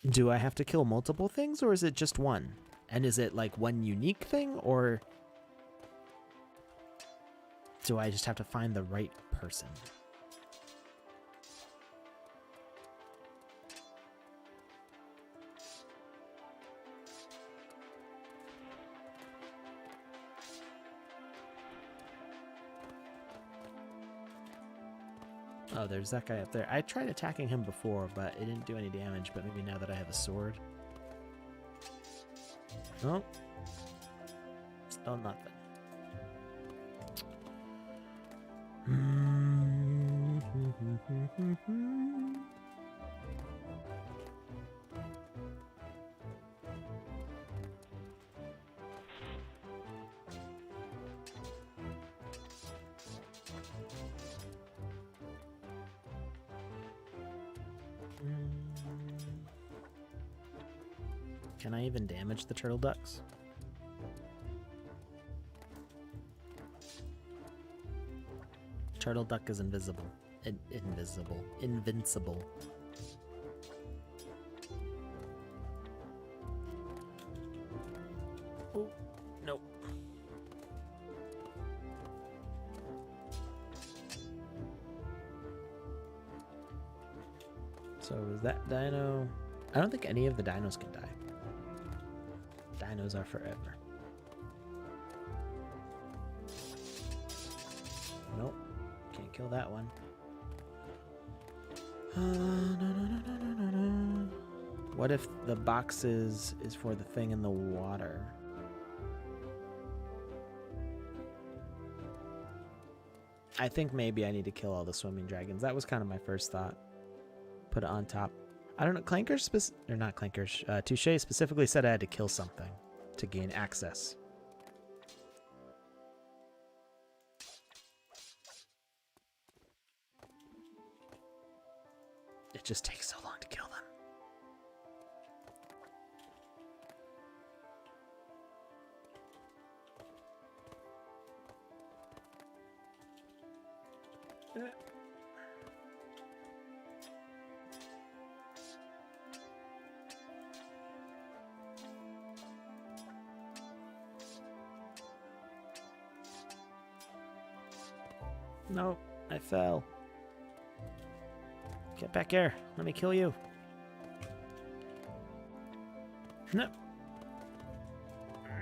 Do I have to kill multiple things, or is it just one? And is it like one unique thing, or do I just have to find the right person? Oh, there's that guy up there. I tried attacking him before, but it didn't do any damage, but maybe now that I have a sword. Oh. Still nothing. Can I even damage the turtle ducks? Turtle duck is invisible. Invincible. Oh, nope. So is that dino? I don't think any of the dinos can die. Dinos are forever. Nope. Can't kill that one. No. What if the boxes is for the thing in the water? I think maybe I need to kill all the swimming dragons. That was kind of my first thought. Put it on top. I don't know. Touche specifically said I had to kill something to gain access. It just takes so long to kill them. No, I fell. Get back here. Let me kill you. No.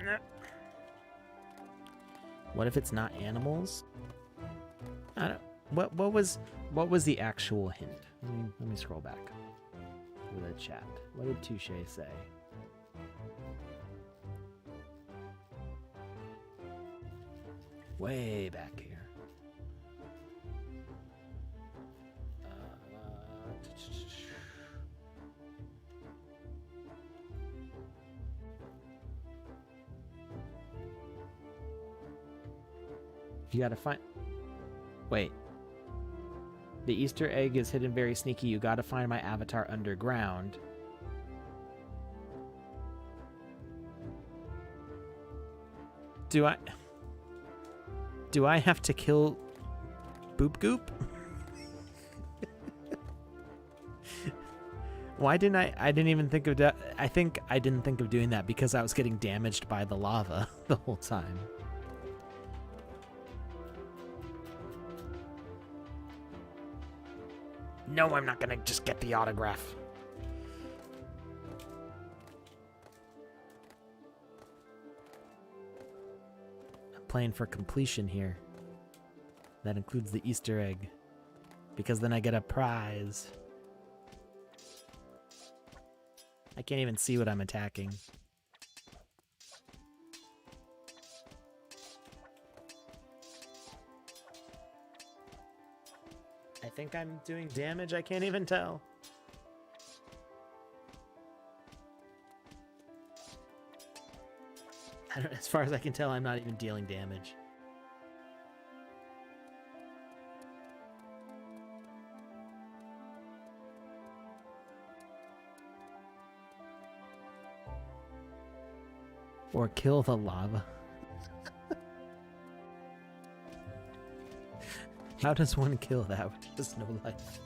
No. What if it's not animals? I don't. What was the actual hint? Let me scroll back to the chat. What did Touche say? Way back here. You gotta find... Wait. The Easter egg is hidden very sneaky. You gotta find my avatar underground. Do I have to kill Boop Goop? Why didn't I didn't even think of that. I think I didn't think of doing that because I was getting damaged by the lava the whole time. No, I'm not gonna just get the autograph. I'm playing for completion here. That includes the Easter egg. Because then I get a prize. I can't even see what I'm attacking. I think I'm doing damage. I can't even tell. As far as I can tell, I'm not even dealing damage. Or kill the lava. How does one kill that with just no life?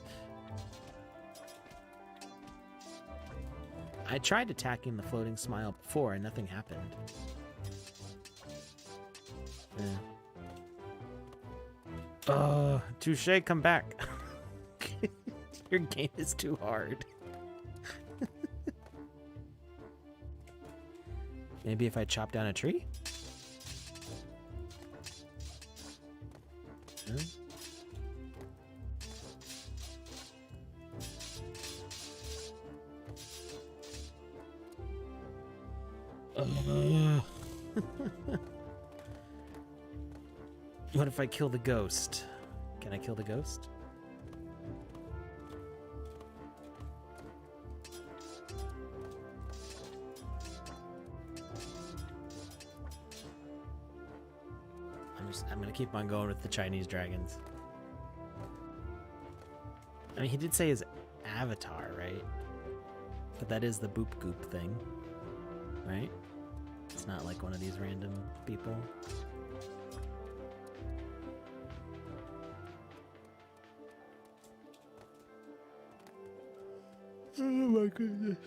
I tried attacking the floating smile before and nothing happened. Touche, come back. Your game is too hard. Maybe if I chop down a tree? No? What if I kill the ghost? Can I kill the ghost? I'm gonna keep on going with the Chinese dragons. I mean, he did say his avatar, right? But that is the boop goop thing, right? It's not like one of these random people. Oh my goodness.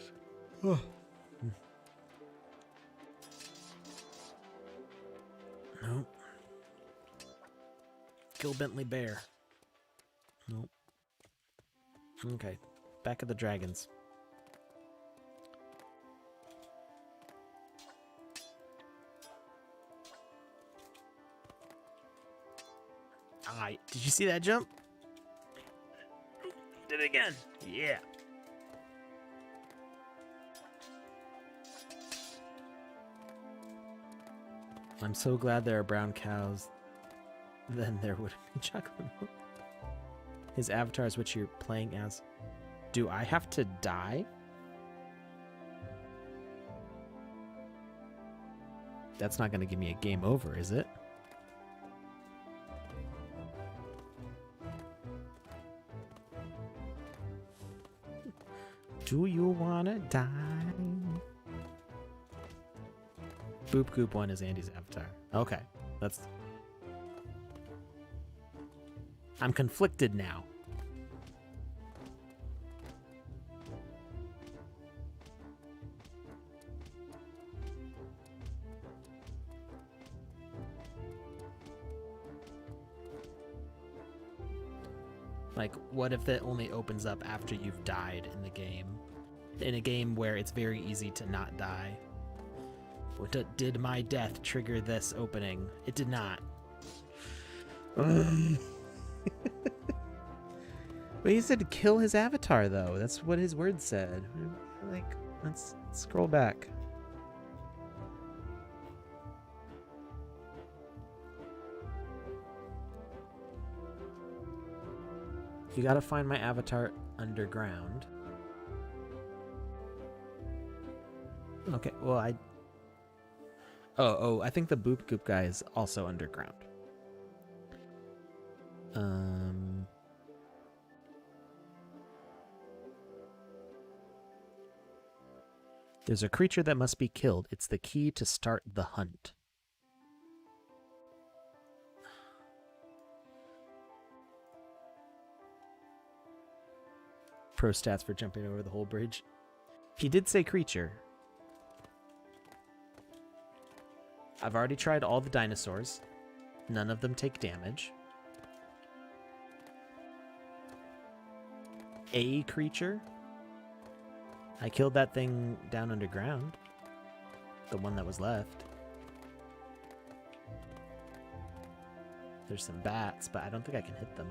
Oh. Nope. Kill Bentley Bear. Nope. Okay. Back of the dragons. Alright. Did you see that jump? Did it again. Yeah. I'm so glad there are brown cows. Then there would have been chocolate milk. His avatar is what you're playing as. Do I have to die? That's not going to give me a game over, is it? Do you want to die? Boop Goop 1 is Andy's avatar. Okay, that's... I'm conflicted now. Like, what if that only opens up after you've died in the game? In a game where it's very easy to not die. Did my death trigger this opening? It did not. But he said kill his avatar, though. That's what his words said. Like, let's scroll back. You gotta find my avatar underground. Okay, well, I think the Boop Goop guy is also underground. There's a creature that must be killed. It's the key to start the hunt. Pro stats for jumping over the whole bridge. He did say creature. I've already tried all the dinosaurs. None of them take damage. A creature. I killed that thing down underground. The one that was left. There's some bats, but I don't think I can hit them.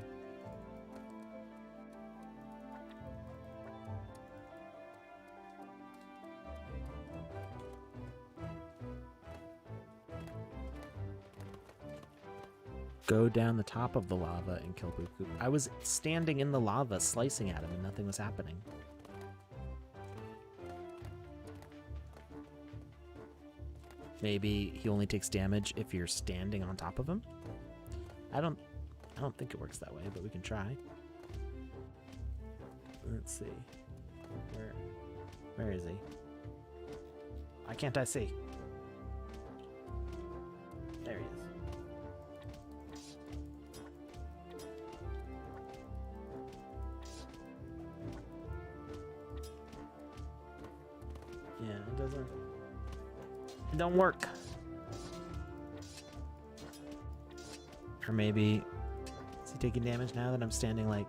Go down the top of the lava and kill Boop Goop. I was standing in the lava slicing at him and nothing was happening. Maybe he only takes damage if you're standing on top of him? I don't think it works that way, but we can try. Let's see. Where is he? Why can't I see? doesn't... It don't work. Or maybe... Is he taking damage now that I'm standing like...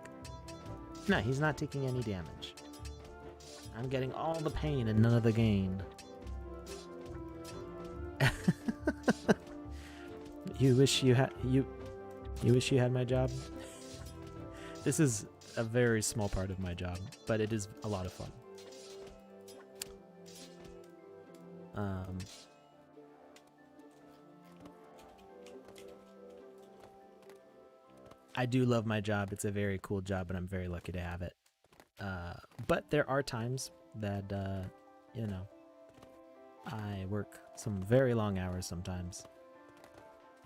No, he's not taking any damage. I'm getting all the pain and none of the gain. You wish you had... You wish you had my job? This is a very small part of my job, but it is a lot of fun. I do love my job. It's a very cool job, and I'm very lucky to have it. But there are times that, you know, I work some very long hours sometimes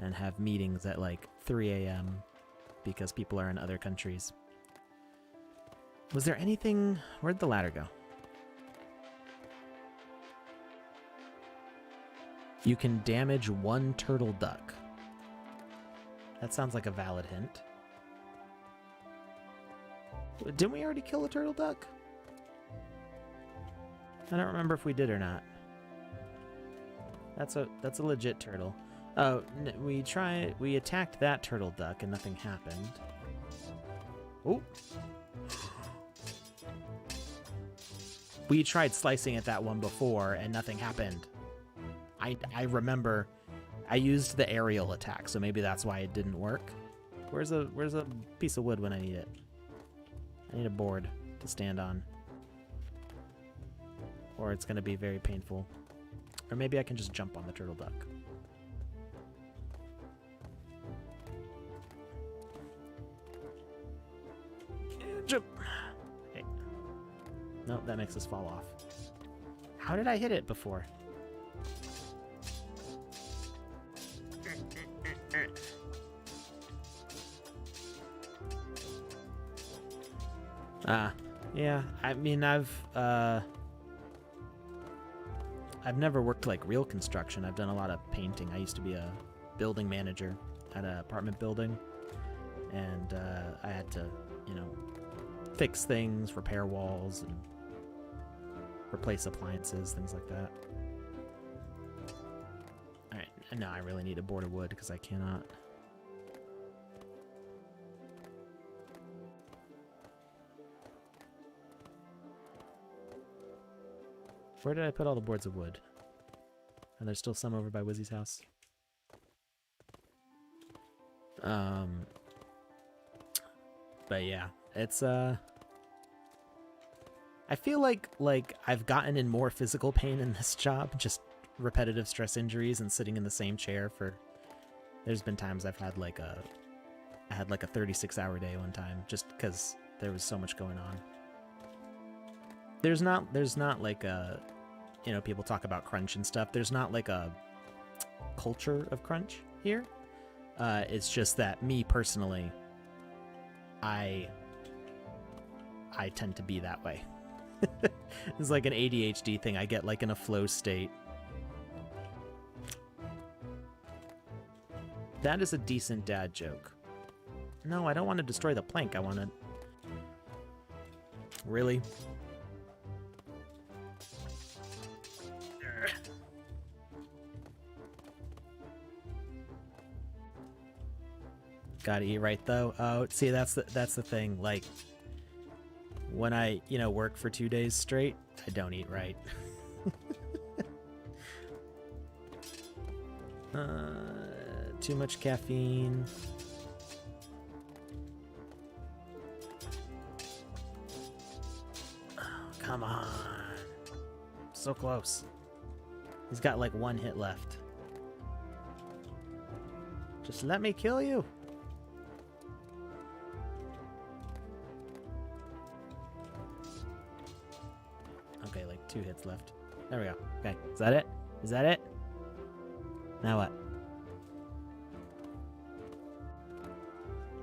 and have meetings at like 3 a.m. because people are in other countries. Was there anything... Where'd the ladder go? You can damage one turtle duck. That sounds like a valid hint. Didn't we already kill a turtle duck? I don't remember if we did or not. That's a legit turtle. Oh, we attacked that turtle duck and nothing happened. Oh. We tried slicing at that one before and nothing happened. I remember I used the aerial attack, so maybe that's why it didn't work. Where's a piece of wood when I need it? I need a board to stand on. Or it's gonna be very painful. Or maybe I can just jump on the turtle duck. Jump! Hey. Nope, that makes us fall off. How did I hit it before? Yeah, I mean, I've never worked like real construction. I've done a lot of painting. I used to be a building manager at an apartment building, and I had to, you know, fix things, repair walls, and replace appliances, things like that. Alright, and now I really need a board of wood because I cannot. Where did I put all the boards of wood? And there's still some over by Wizzy's house. But yeah, it's I feel like I've gotten in more physical pain in this job, just repetitive stress injuries and sitting in the same chair for... There's been times I've had like I had like a 36-hour day one time just because there was so much going on. There's not like a, you know, people talk about crunch and stuff. There's not like a culture of crunch here. It's just that me personally, I tend to be that way. It's like an ADHD thing. I get like in a flow state. That is a decent dad joke. No, I don't want to destroy the plank. I want to... Really? Gotta eat right though. Oh, see, that's the thing. Like, when I, you know, work for 2 days straight, I don't eat right. Too much caffeine. Oh, come on. So close. He's got like 1 hit left. Just let me kill you. Okay, like 2 hits left. There we go. Okay, is that it? Is that it? Now what?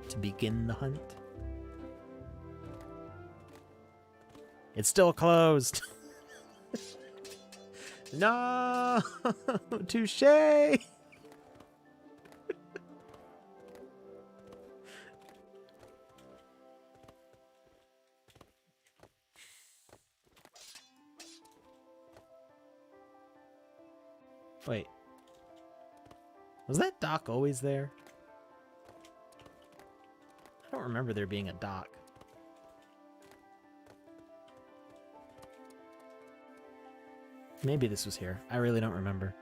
To begin the hunt? It's still closed. No! Touche! Wait. Was that dock always there? I don't remember there being a dock. Maybe this was here. I really don't remember.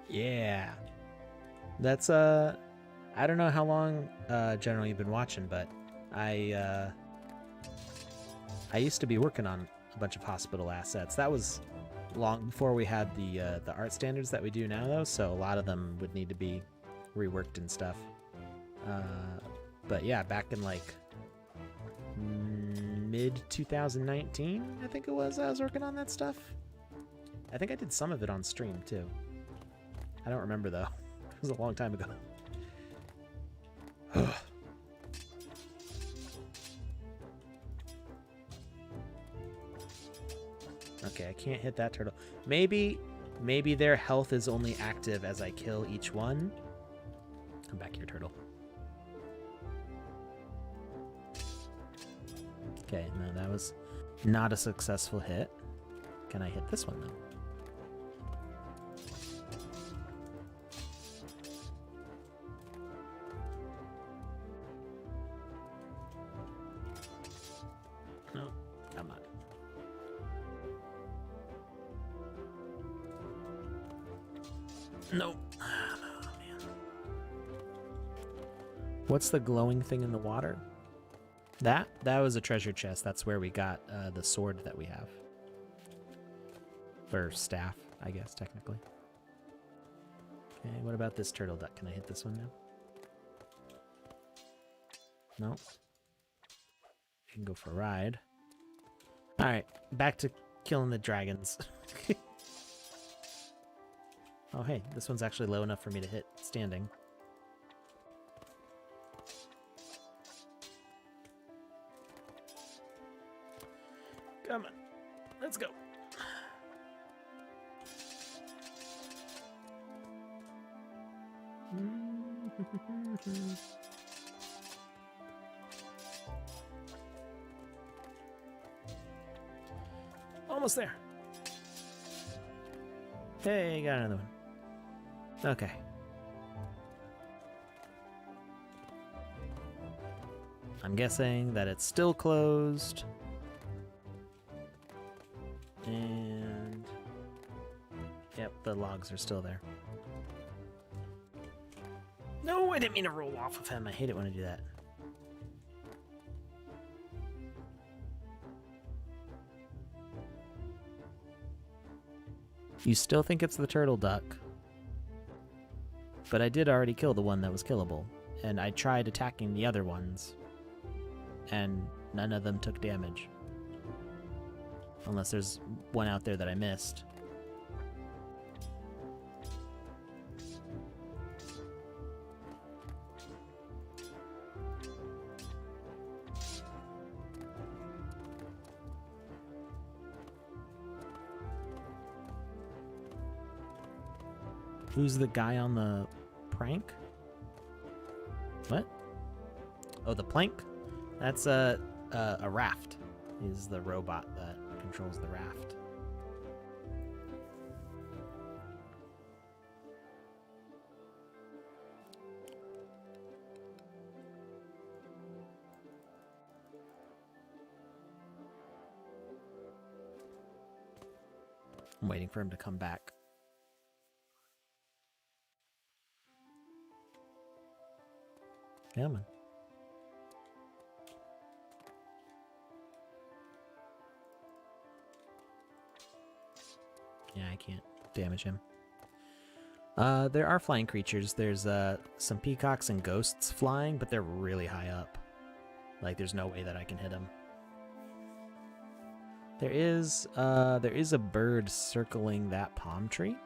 Yeah. That's I don't know how long generally you've been watching, but I used to be working on a bunch of hospital assets. That was long before we had the art standards that we do now, though, so a lot of them would need to be reworked and stuff. But yeah, back in like mid 2019, I think it was, I was working on that stuff. I think I did some of it on stream too. I don't remember though. It was a long time ago. Okay, I can't hit that turtle. Maybe their health is only active as I kill each one. Come back here, turtle. Okay, no, that was not a successful hit. Can I hit this one though? No, come on. Nope. Oh, man. What's the glowing thing in the water? That was a treasure chest. That's where we got the sword that we have. Or staff, I guess, technically. Okay, what about this turtle duck? Can I hit this one now? No. You can go for a ride. Alright, back to killing the dragons. Oh, hey, this one's actually low enough for me to hit standing. Come on, let's go. Almost there. Hey, got another one. Okay. I'm guessing that it's still closed. And yep, the logs are still there. No, I didn't mean to roll off of him. I hate it when I do that. You still think it's the turtle duck. But I did already kill the one that was killable. And I tried attacking the other ones. And none of them took damage. Unless there's one out there that I missed. Who's the guy on the prank? What? Oh, the plank? That's a raft. He's the robot that controls the raft. I'm waiting for him to come back. Yeah, man. Yeah, I can't damage him. There are flying creatures. There's some peacocks and ghosts flying, but they're really high up. Like, there's no way that I can hit them. There is a bird circling that palm tree.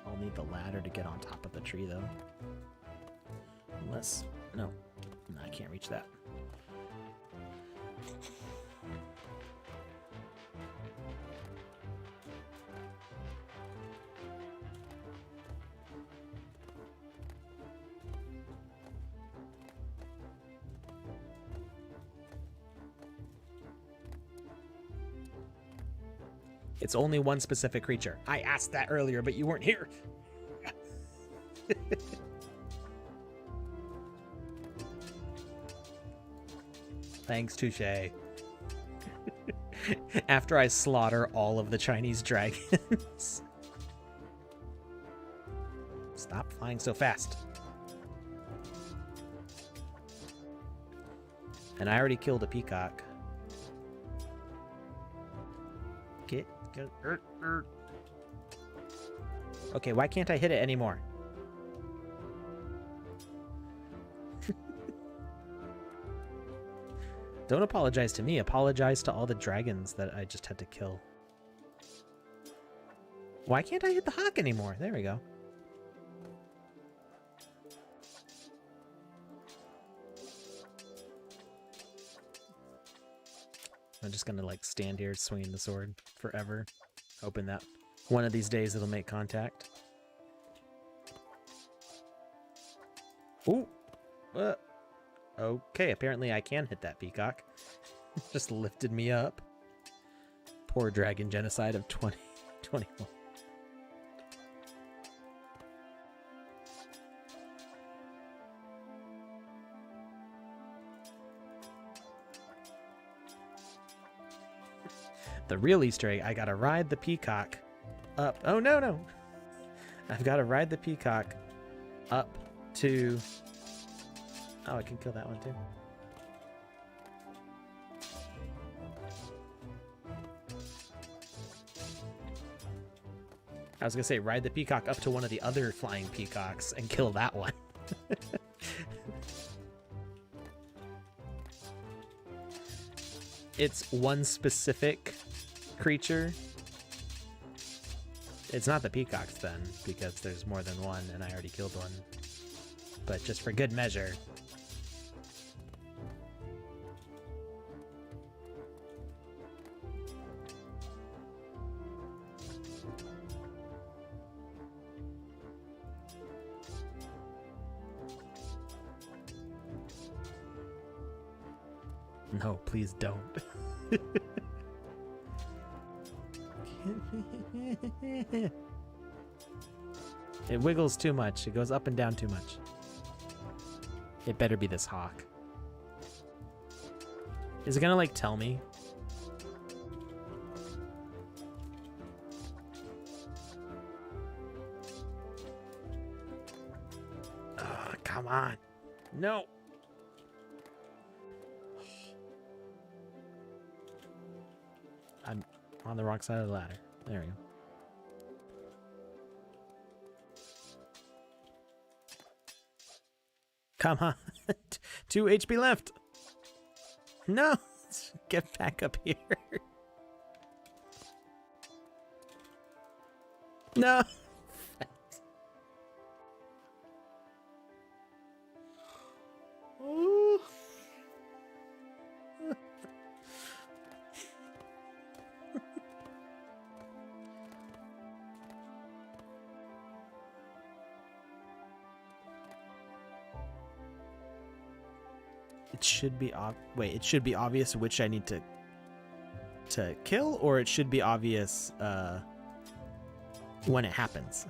I'll need the ladder to get on top of the tree, though. Unless... No, I can't reach that. It's only one specific creature. I asked that earlier, but you weren't here. Thanks, Touche. After I slaughter all of the Chinese dragons. Stop flying so fast. And I already killed a peacock. Get. Okay, why can't I hit it anymore? Don't apologize to me. Apologize to all the dragons that I just had to kill. Why can't I hit the hawk anymore? There we go. I'm just gonna like stand here swinging the sword forever, hoping that one of these days it'll make contact. Ooh! Okay, apparently I can hit that peacock. Just lifted me up. Poor dragon genocide of 2021. The real Easter egg, I gotta ride the peacock up. Oh, no. I've gotta ride the peacock up to... Oh, I can kill that one too. I was gonna say, ride the peacock up to one of the other flying peacocks and kill that one. It's one specific creature. It's not the peacocks then, because there's more than one and I already killed one. But just for good measure. No, please don't. It wiggles too much. It goes up and down too much. It better be this hawk. Is it gonna like tell me? Oh, come on. No. I'm on the wrong side of the ladder. There we go. Come on. 2 HP left. No. Get back up here. No. Ooh. It should be it should be obvious which I need to kill, or it should be obvious when it happens.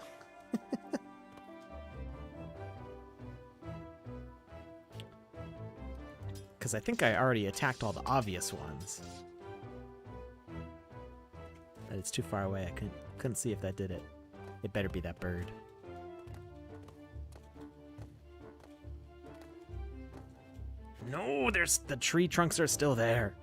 Because I think I already attacked all the obvious ones. But it's too far away. I couldn't see if that did it. It better be that bird. No, there's the tree trunks are still there.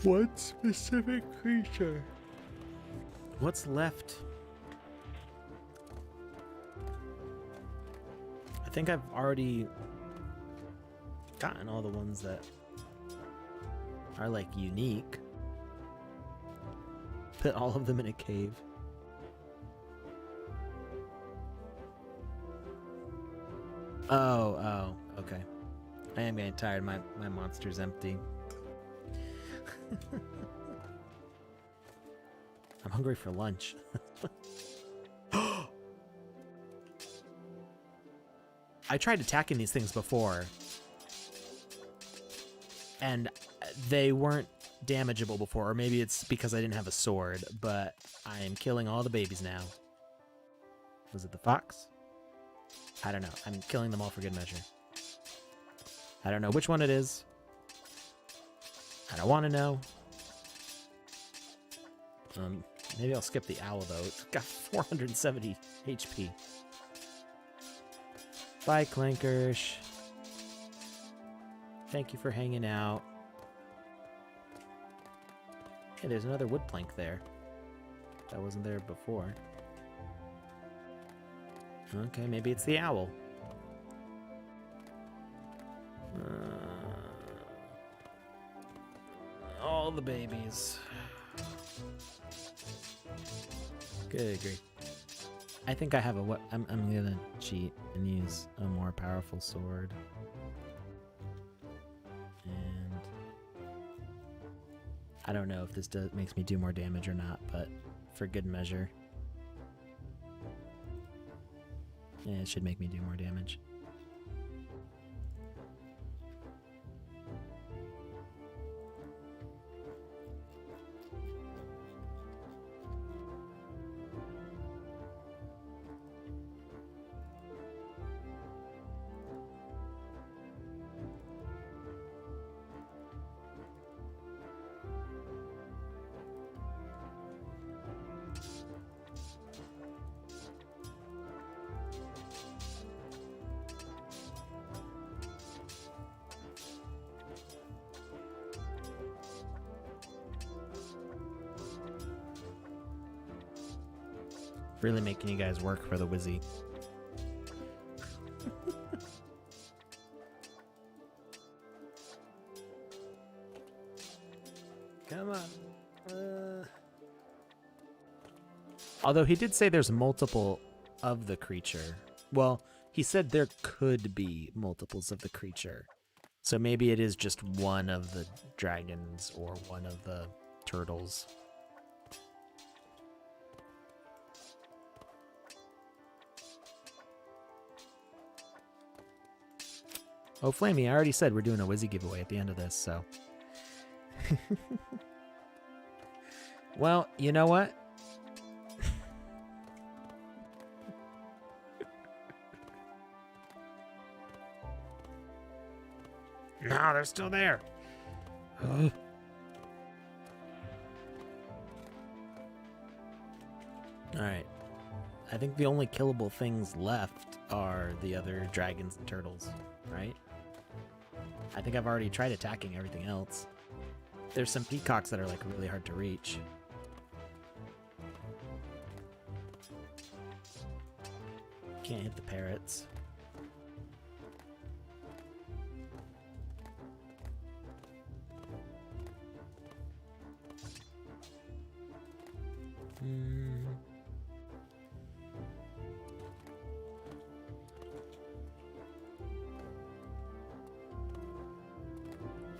What specific creature? What's left? I think I've already gotten all the ones that are like unique. Put all of them in a cave. Oh, okay. I am getting tired. My monster's empty. I'm hungry for lunch. I tried attacking these things before, and they weren't damageable before, or maybe it's because I didn't have a sword, but I am killing all the babies now. Was it the fox? I don't know. I'm killing them all for good measure. I don't know which one it is. I don't want to know. Maybe I'll skip the owl, though. It's got 470 HP. Bye, Clankers. Thank you for hanging out. Hey, there's another wood plank there. That wasn't there before. Okay, maybe it's the owl. All the babies. Good grief. I think I have a what? I'm gonna cheat and use a more powerful sword. And I don't know if this makes me do more damage or not, but for good measure. Yeah, it should make me do more damage. Really making you guys work for the Wizzy. Come on. Although he did say there's multiple of the creature. Well, he said there could be multiples of the creature. So maybe it is just one of the dragons or one of the turtles. Oh, Flamey, I already said we're doing a Wizzy giveaway at the end of this, so. Well, you know what? No, they're still there. Alright. I think the only killable things left are the other dragons and turtles, right? I think I've already tried attacking everything else. There's some peacocks that are like really hard to reach. Can't hit the parrots.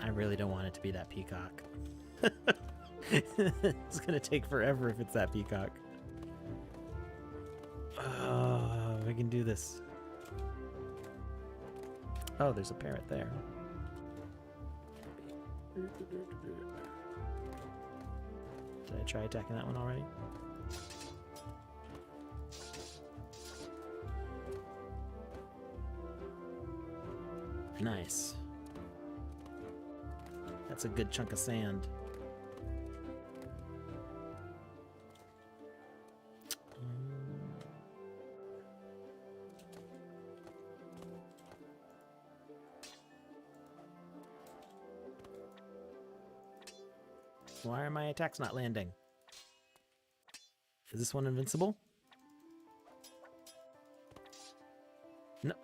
I really don't want it to be that peacock. It's gonna take forever if it's that peacock. Oh, we can do this. Oh, there's a parrot there. Did I try attacking that one already? Nice. That's a good chunk of sand. Why are my attacks not landing? Is this one invincible? No.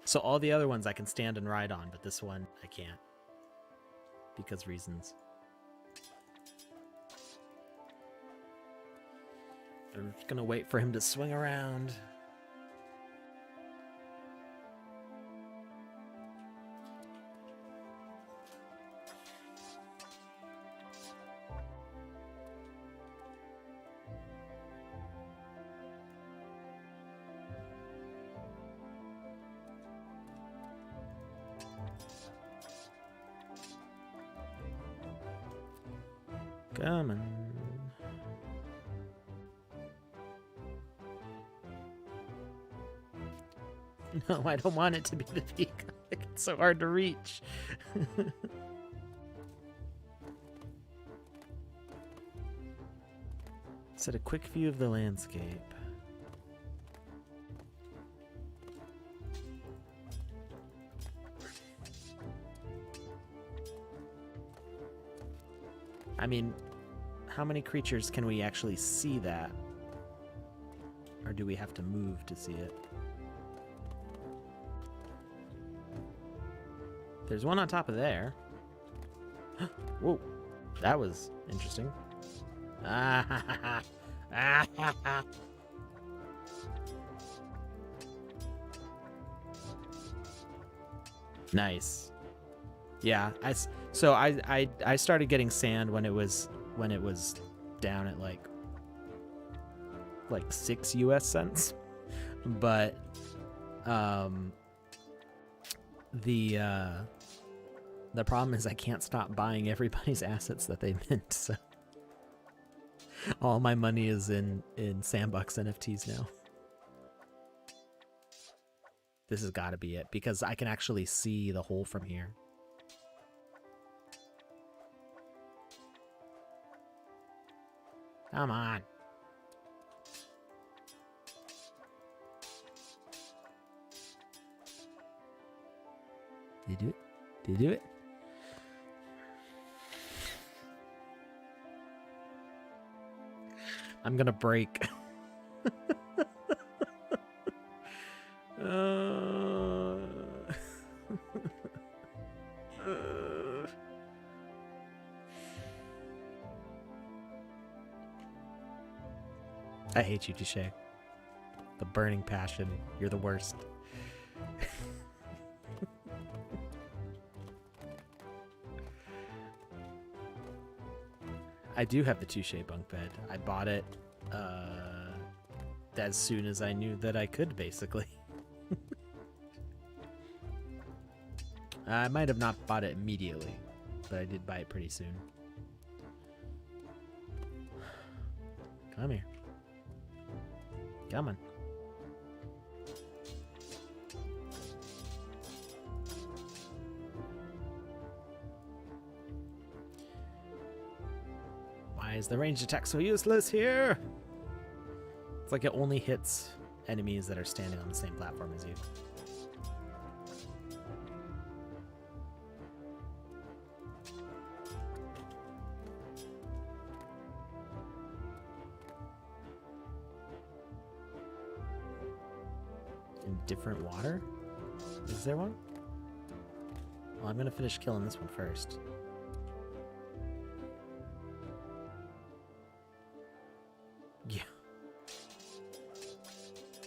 So all the other ones I can stand and ride on, but this one I can't. Because reasons. I'm just gonna wait for him to swing around. Come on. No, I don't want it to be the peak. It's so hard to reach. Set a quick view of the landscape. I mean, how many creatures can we actually see that? Or do we have to move to see it? There's one on top of there. Whoa, that was interesting. Ah, ha, ha, ha. Ah, ha, ha. Nice. Yeah, I started getting sand when it was down at like 6 US cents. But the problem is I can't stop buying everybody's assets that they mint, so all my money is in Sandbox NFTs now. This has got to be it, because I can actually see the hole from here. Come on. Did you do it? Did you do it? I'm gonna break. I hate you, Touche. The burning passion. You're the worst. I do have the Touche bunk bed. I bought it as soon as I knew that I could, basically. I might have not bought it immediately, but I did buy it pretty soon. Come here. Come on. Why is the ranged attack so useless here? It's like it only hits enemies that are standing on the same platform as you. In different water? Is there one? Well, I'm gonna finish killing this one first. Yeah.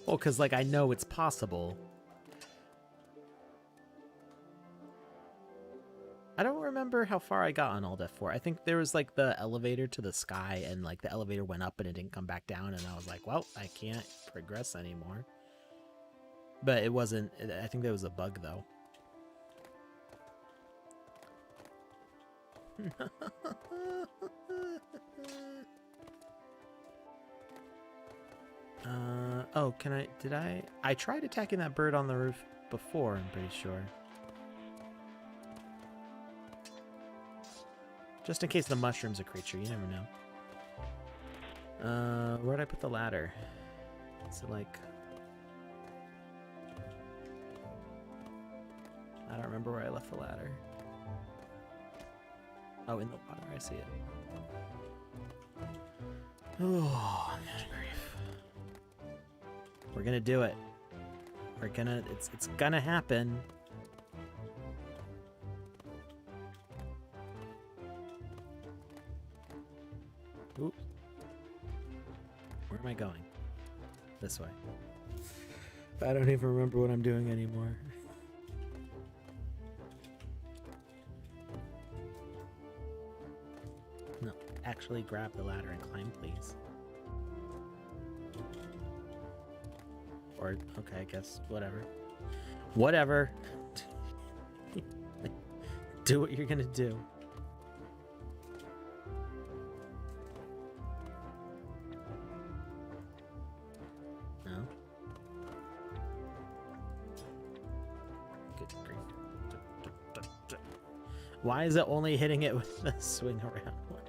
Well, because, like, I know it's possible. I don't remember how far I got on Alt F4. I think there was, like, the elevator to the sky, and, like, the elevator went up and it didn't come back down, and I was like, well, I can't progress anymore. But it wasn't... I think there was a bug, though. Oh, can I... Did I... I tried attacking that bird on the roof before, I'm pretty sure. Just in case the mushroom's a creature, you never know. Where'd I put the ladder? Is it like... I don't remember where I left the ladder. Oh, in the water, I see it. Oh, man, grief. We're gonna do it. It's gonna happen. Oops. Where am I going? This way. I don't even remember what I'm doing anymore. No, actually grab the ladder and climb, please. Or, okay, I guess, whatever. Whatever. Do what you're gonna do. No? Good grief. Why is it only hitting it with the swing around one?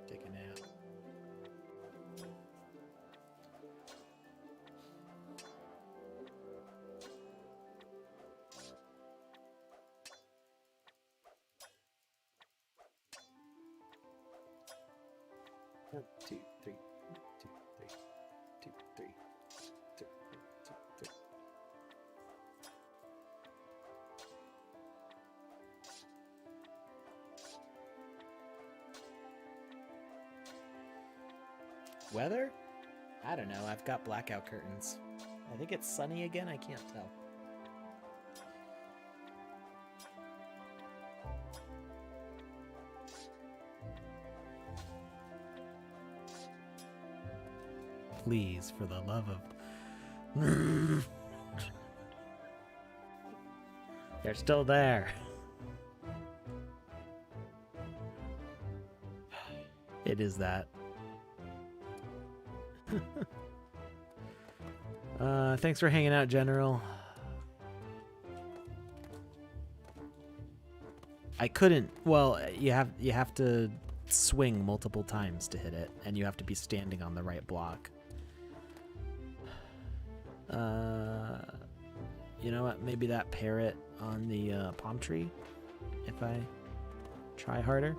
Take a nap. One, two, three, two, three, two, three, two, two, three. Weather? I don't know. I've got blackout curtains. I think it's sunny again. I can't tell. Please, for the love of... They're still there. It is that. Thanks for hanging out, General. I couldn't. Well, you have to swing multiple times to hit it, and you have to be standing on the right block. You know what? Maybe that parrot on the palm tree. If I try harder.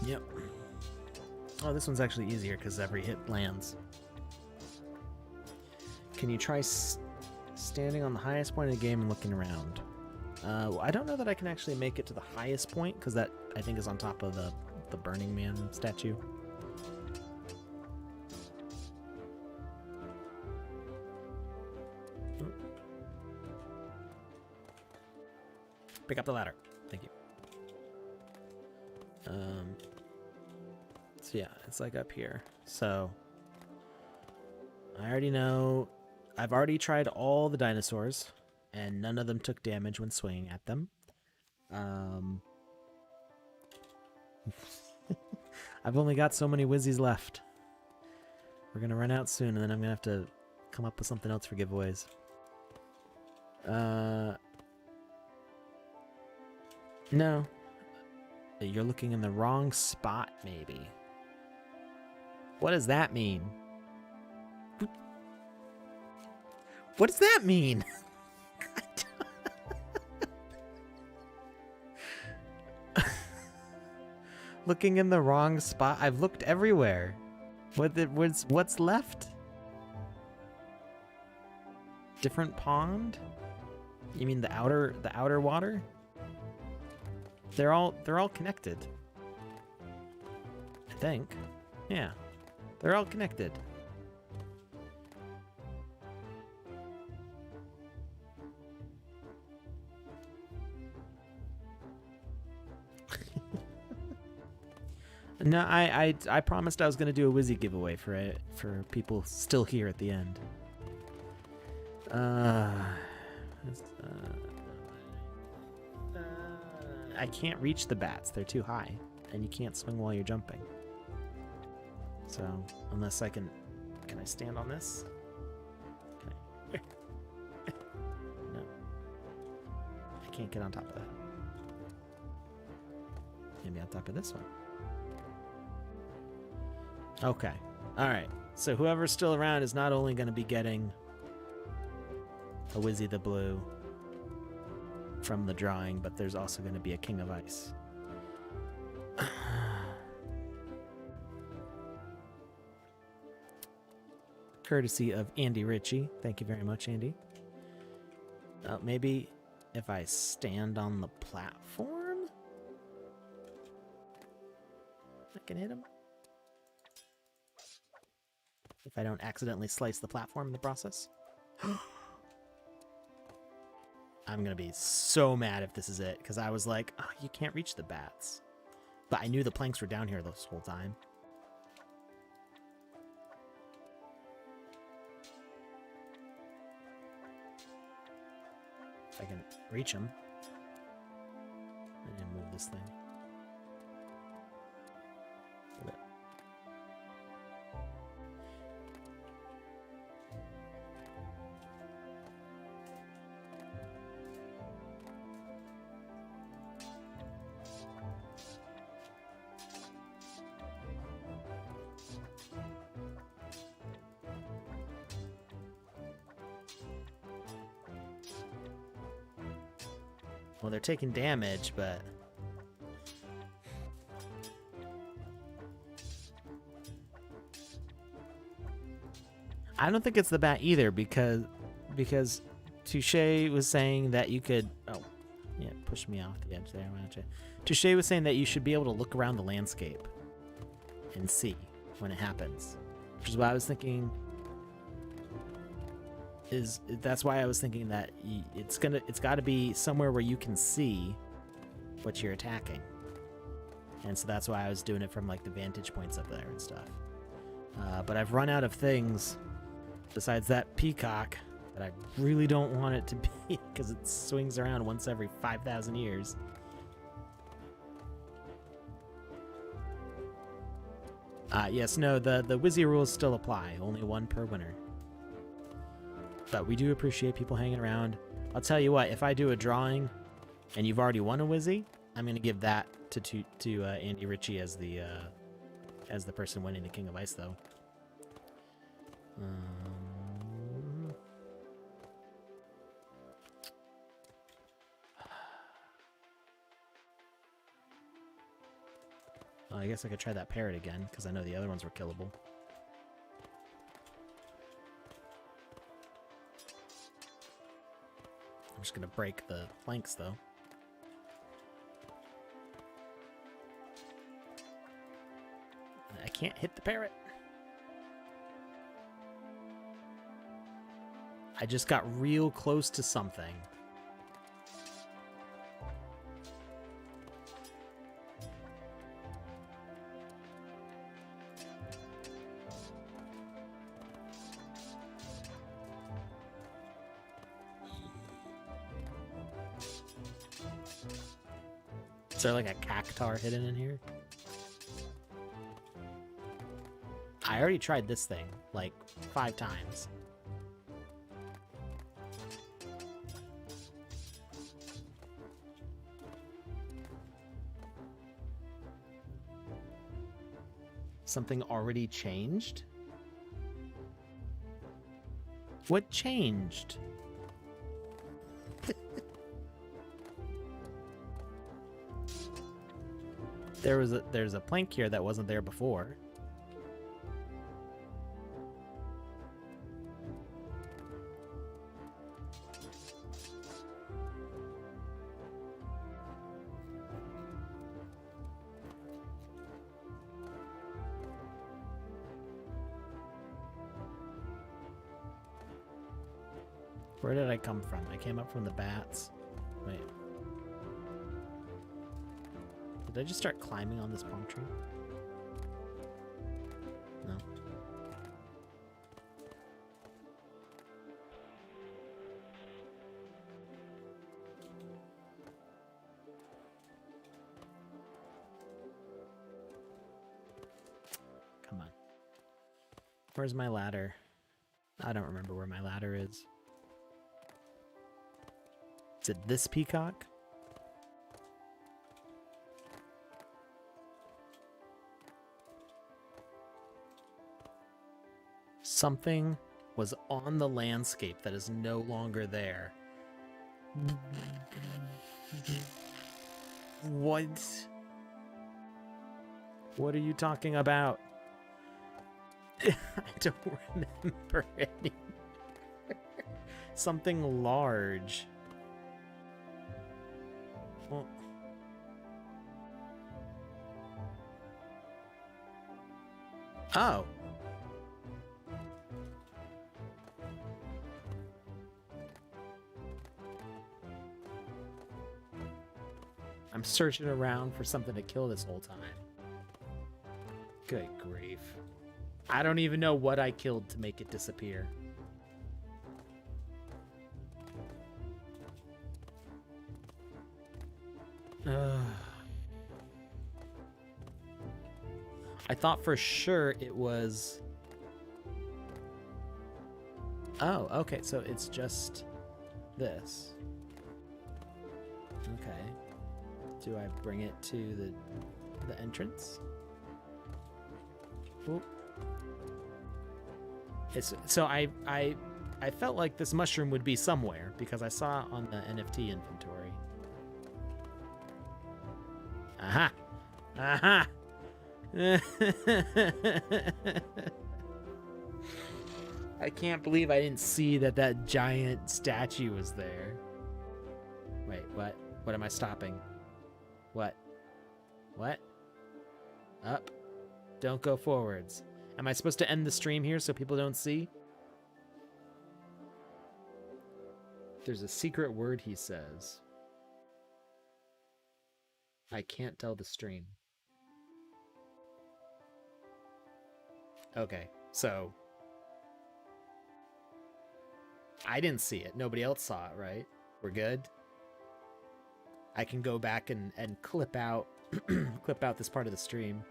Yep. Oh, this one's actually easier because every hit lands. Can you try standing on the highest point of the game and looking around? I don't know that I can actually make it to the highest point because that, I think, is on top of the Burning Man statue. Pick up the ladder. Thank you. So yeah, it's like up here. So I already know. I've already tried all the dinosaurs, and none of them took damage when swinging at them. I've only got so many Wizzies left. We're gonna run out soon, and then I'm gonna have to come up with something else for giveaways. No. You're looking in the wrong spot, maybe. What does that mean? What does that mean? Looking in the wrong spot? I've looked everywhere. What's left? Different pond? You mean the outer water? They're all connected. I think. Yeah. They're all connected. No, I promised I was going to do a Wizzy giveaway for people still here at the end. I can't reach the bats. They're too high, and you can't swing while you're jumping. So, unless I can I stand on this? Can I? No. I can't get on top of that. maybe on top of this one. Okay. All right. So whoever's still around is not only going to be getting a Wizzy the Blue from the drawing, but there's also going to be a King of Ice. Courtesy of Andy Ritchie. Thank you very much, Andy. Maybe if I stand on the platform, I can hit him. If I don't accidentally slice the platform in the process. I'm going to be so mad if this is it, because I was like, oh, you can't reach the bats. But I knew the planks were down here this whole time. If I can reach them. And then move this thing. Well, they're taking damage, but I don't think it's the bat either, because Touche was saying that you could. Oh, yeah, push me off the edge there. Touche was saying that you should be able to look around the landscape and see when it happens, which is why I was thinking. That's why I was thinking that it's got to be somewhere where you can see what you're attacking, and so that's why I was doing it from like the vantage points up there and stuff. But I've run out of things besides that peacock that I really don't want it to be, because it swings around once every 5,000 years. Yes, no, the Wizzy rules still apply. Only one per winner. But we do appreciate people hanging around. I'll tell you what, if I do a drawing and you've already won a Wizzy, I'm going to give that to Andy Ritchie as the person winning the King of Ice, though. Well, I guess I could try that parrot again, because I know the other ones were killable. I'm just going to break the planks, though. I can't hit the parrot. I just got real close to something. Is there like a cactar hidden in here? I already tried this thing like 5 times. Something already changed? What changed? There's a plank here that wasn't there before. Where did I come from? I came up from the bats. Wait. Did I just start climbing on this palm tree? No. Come on. Where's my ladder? I don't remember where my ladder is. Is it this peacock? something was on the landscape that is no longer there. What? What are you talking about? I don't remember any. Something large. Well, oh. I'm searching around for something to kill this whole time. Good grief. I don't even know what I killed to make it disappear. I thought for sure it was... Oh, okay, so it's just this. Okay. Do I bring it to the entrance? Oop. So I felt like this mushroom would be somewhere because I saw it on the NFT inventory. Aha! Aha! I can't believe I didn't see that giant statue was there. Wait, what? What am I stopping? What? What? Up. Don't go forwards. Am I supposed to end the stream here so people don't see? There's a secret word he says. I can't tell the stream. Okay, so I didn't see it. Nobody else saw it, right? We're good? I can go back and clip out clip out this part of the stream.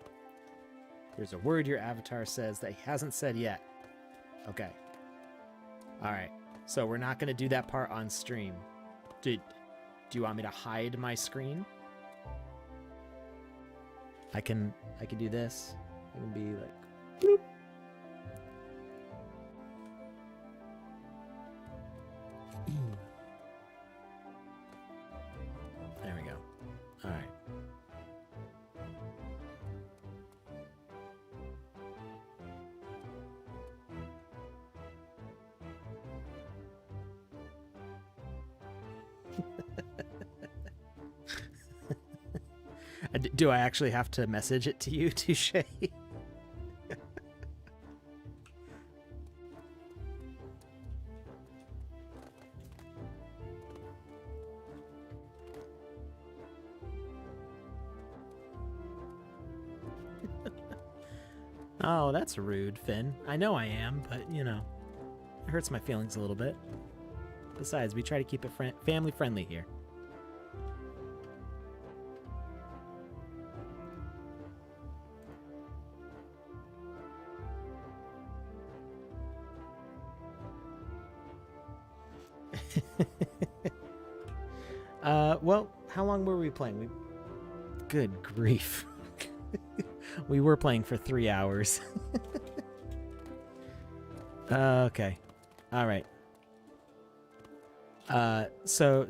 There's a word your avatar says that he hasn't said yet. Okay. Alright. So we're not going to do that part on stream. Do you want me to hide my screen? I can do this. I can be like... Bloop. There we go. Alright. Do I actually have to message it to you, Touche? Oh, that's rude, Finn. I know I am, but, you know, it hurts my feelings a little bit. Besides, we try to keep it family friendly here. Well, how long were we playing? Good grief. We were playing for 3 hours. Okay. All right. So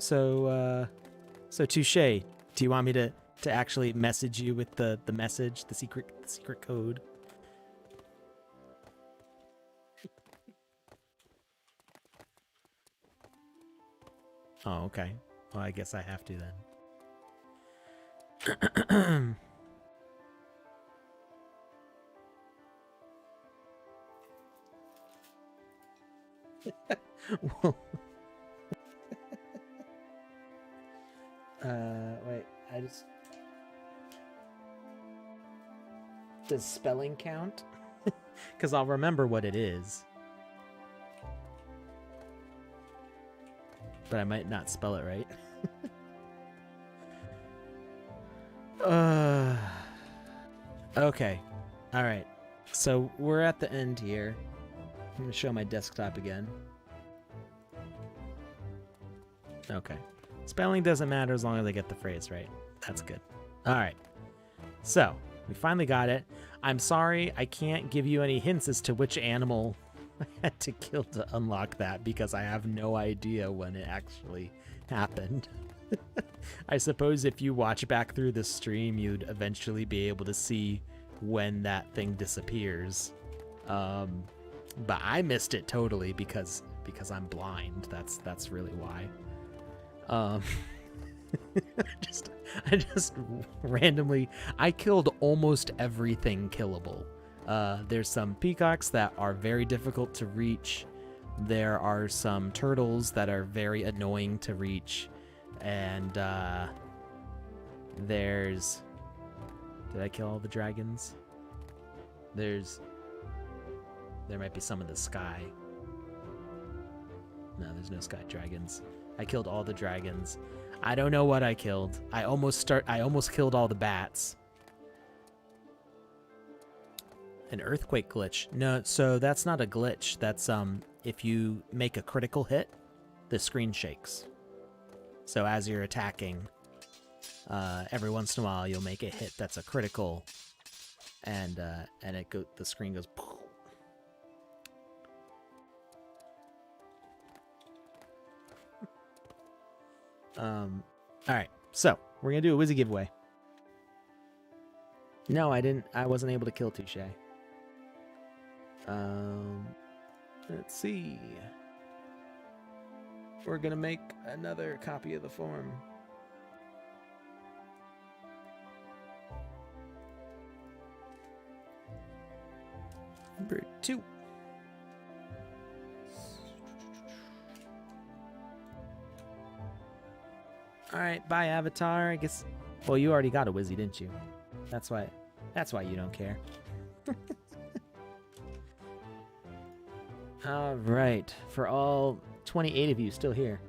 Touche, do you want me to actually message you with the message, the secret code? Oh, okay. Well, I guess I have to then. Well, wait, does spelling count? Because I'll remember what it is. But I might not spell it right. Okay. All right. So we're at the end here. I'm going to show my desktop again. Okay. Spelling doesn't matter as long as I get the phrase right. That's good. All right. So we finally got it. I'm sorry I can't give you any hints as to which animal had to kill to unlock that because I have no idea when it actually happened. I suppose if you watch back through the stream, you'd eventually be able to see when that thing disappears. But I missed it totally because I'm blind. That's really why. I just randomly I killed almost everything killable. There's some peacocks that are very difficult to reach. There are some turtles that are very annoying to reach. And there's... Did I kill all the dragons? There might be some in the sky. No, there's no sky dragons. I killed all the dragons. I don't know what I killed. I almost killed all the bats. An earthquake glitch. No, so that's not a glitch. That's if you make a critical hit, the screen shakes. So as you're attacking, every once in a while you'll make a hit that's a critical, and the screen goes. All right, so we're gonna do a Wizzy giveaway. No, I didn't. I wasn't able to kill Touche. Let's see. We're gonna make another copy of the form. Number 2. All right, bye, Avatar. I guess. Well, you already got a Wizzy, didn't you? That's why you don't care. All right, for all 28 of you still here.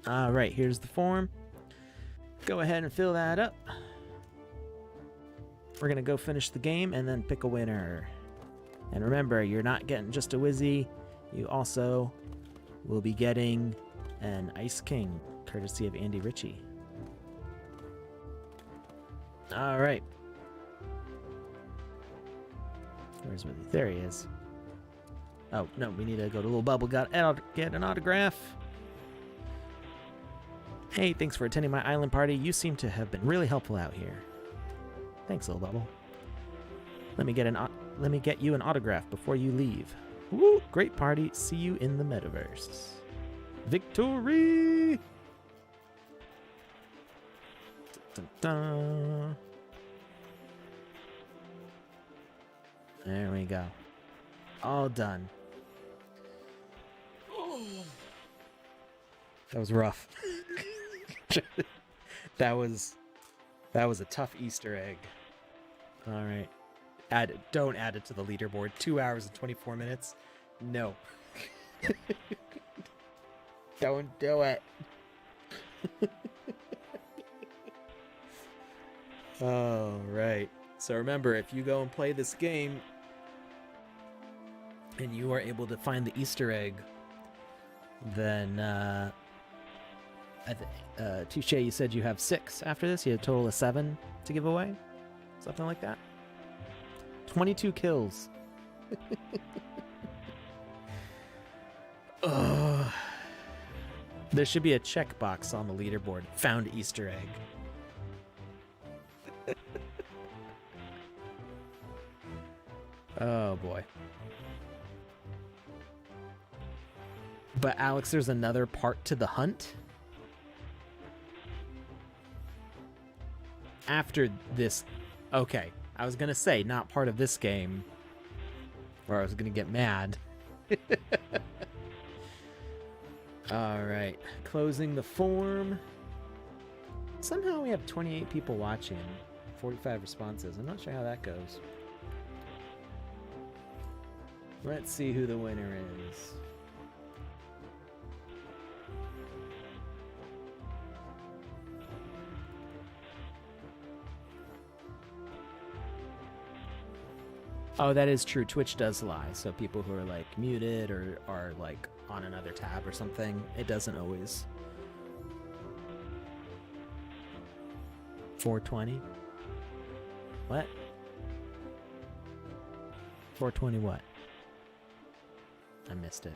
All right, here's the form. Go ahead and fill that up. We're going to go finish the game and then pick a winner. And remember, you're not getting just a Wizzy. You also will be getting an Ice King, courtesy of Andy Ritchie. All right. Where's Wizzy? There he is. Oh, no, we need to go to Little Bubble. Got get an autograph. Hey, thanks for attending my island party. You seem to have been really helpful out here. Thanks, Little Bubble. Let me get you an autograph before you leave. Woo! Great party. See you in the metaverse. Victory! Dun, dun, dun. There we go. All done. That was rough. That was a tough Easter egg. All right. Don't add it to the leaderboard. 2 hours and 24 minutes. No. Don't do it. All right. So remember, if you go and play this game and you are able to find the Easter egg, then Touche, you said you have 6 after this. You have a total of 7 to give away. Something like that. 22 kills. There should be a checkbox on the leaderboard. Found Easter egg. Oh boy. But Alex, there's another part to the hunt. After this, okay, I was gonna say not part of this game, or I was gonna get mad. All right, closing the form. Somehow we have 28 people watching, 45 responses. I'm not sure how that goes. Let's see who the winner is. Oh, that is true. Twitch does lie. So people who are like muted or are like on another tab or something, it doesn't always. 420? What? 420 what? I missed it.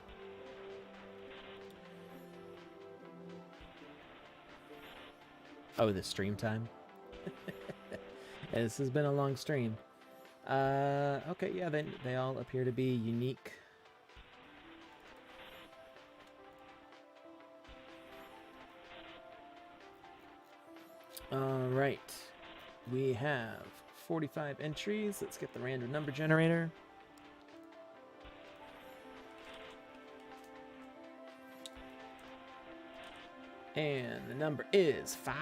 Oh, the stream time? This has been a long stream. Okay, yeah, they all appear to be unique. All right. We have 45 entries. Let's get the random number generator. And the number is 5.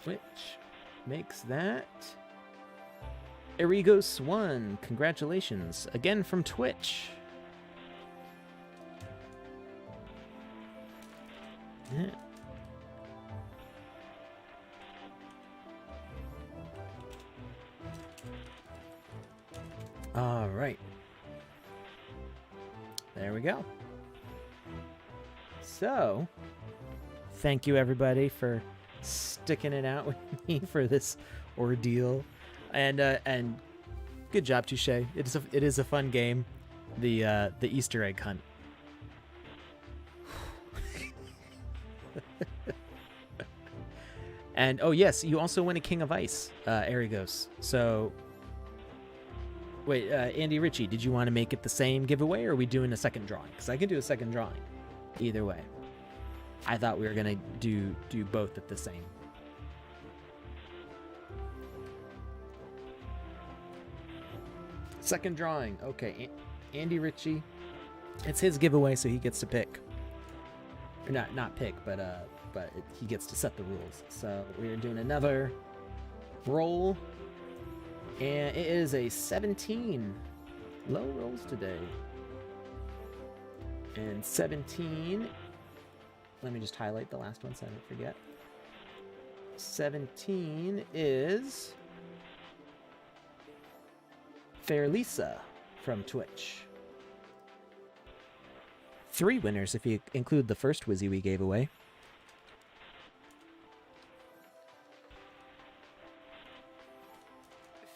Which makes that Erigos1. Congratulations. Again from Twitch. Yeah. All right. There we go. So, thank you everybody for sticking it out with me for this ordeal, and good job, Touche. It is a fun game, the Easter egg hunt. And oh yes, you also win a King of Ice, Arigos. So, wait, Andy Ritchie, did you want to make it the same giveaway, or are we doing a second drawing? Because I can do a second drawing. Either way, I thought we were gonna do both at the same. Second drawing. Okay, Andy Ritchie. It's his giveaway, so he gets to pick. Or not pick, but he gets to set the rules. So we're doing another roll, and it is a 17. Low rolls today. And 17, let me just highlight the last one so I don't forget. 17 is Fair Lisa from Twitch. 3 winners if you include the first Wizzy we gave away.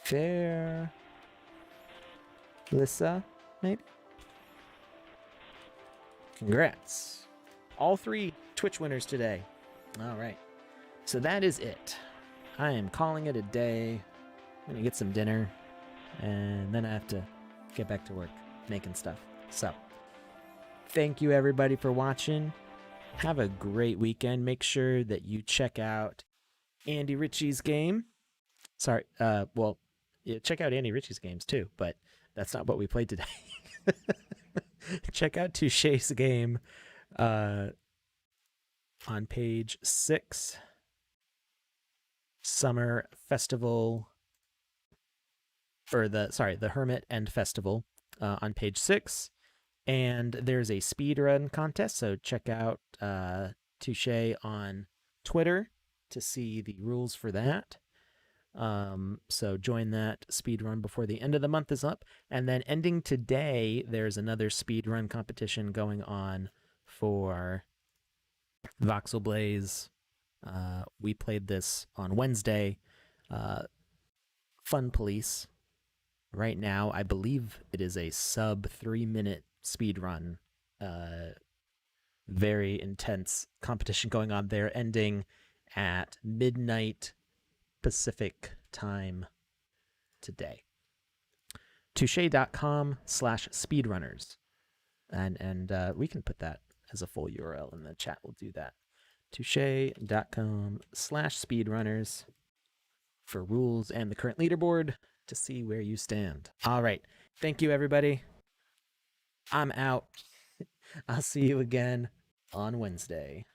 Fair Lisa, maybe? Congrats. All 3 Twitch winners today. All right. So that is it. I am calling it a day. I'm going to get some dinner, and then I have to get back to work making stuff. So, thank you everybody for watching. Have a great weekend. Make sure that you check out Andy Ritchie's game. Sorry, well, yeah, check out Andy Ritchie's games too, but that's not what we played today. Check out Touche's game on page 6. Summer Festival, or the Hermit End Festival on page 6. And there's a speedrun contest, so check out Touche on Twitter to see the rules for that. So join that speed run before the end of the month is up. And then ending today, there's another speed run competition going on for Voxel Blaze. We played this on Wednesday. Fun Police. Right now, I believe it is a sub 3-minute speed run. Very intense competition going on there, ending at midnight Pacific time today. Touche.com/speedrunners. And we can put that as a full URL in the chat. We'll do that. Touche.com/speedrunners for rules and the current leaderboard to see where you stand. All right. Thank you, everybody. I'm out. I'll see you again on Wednesday.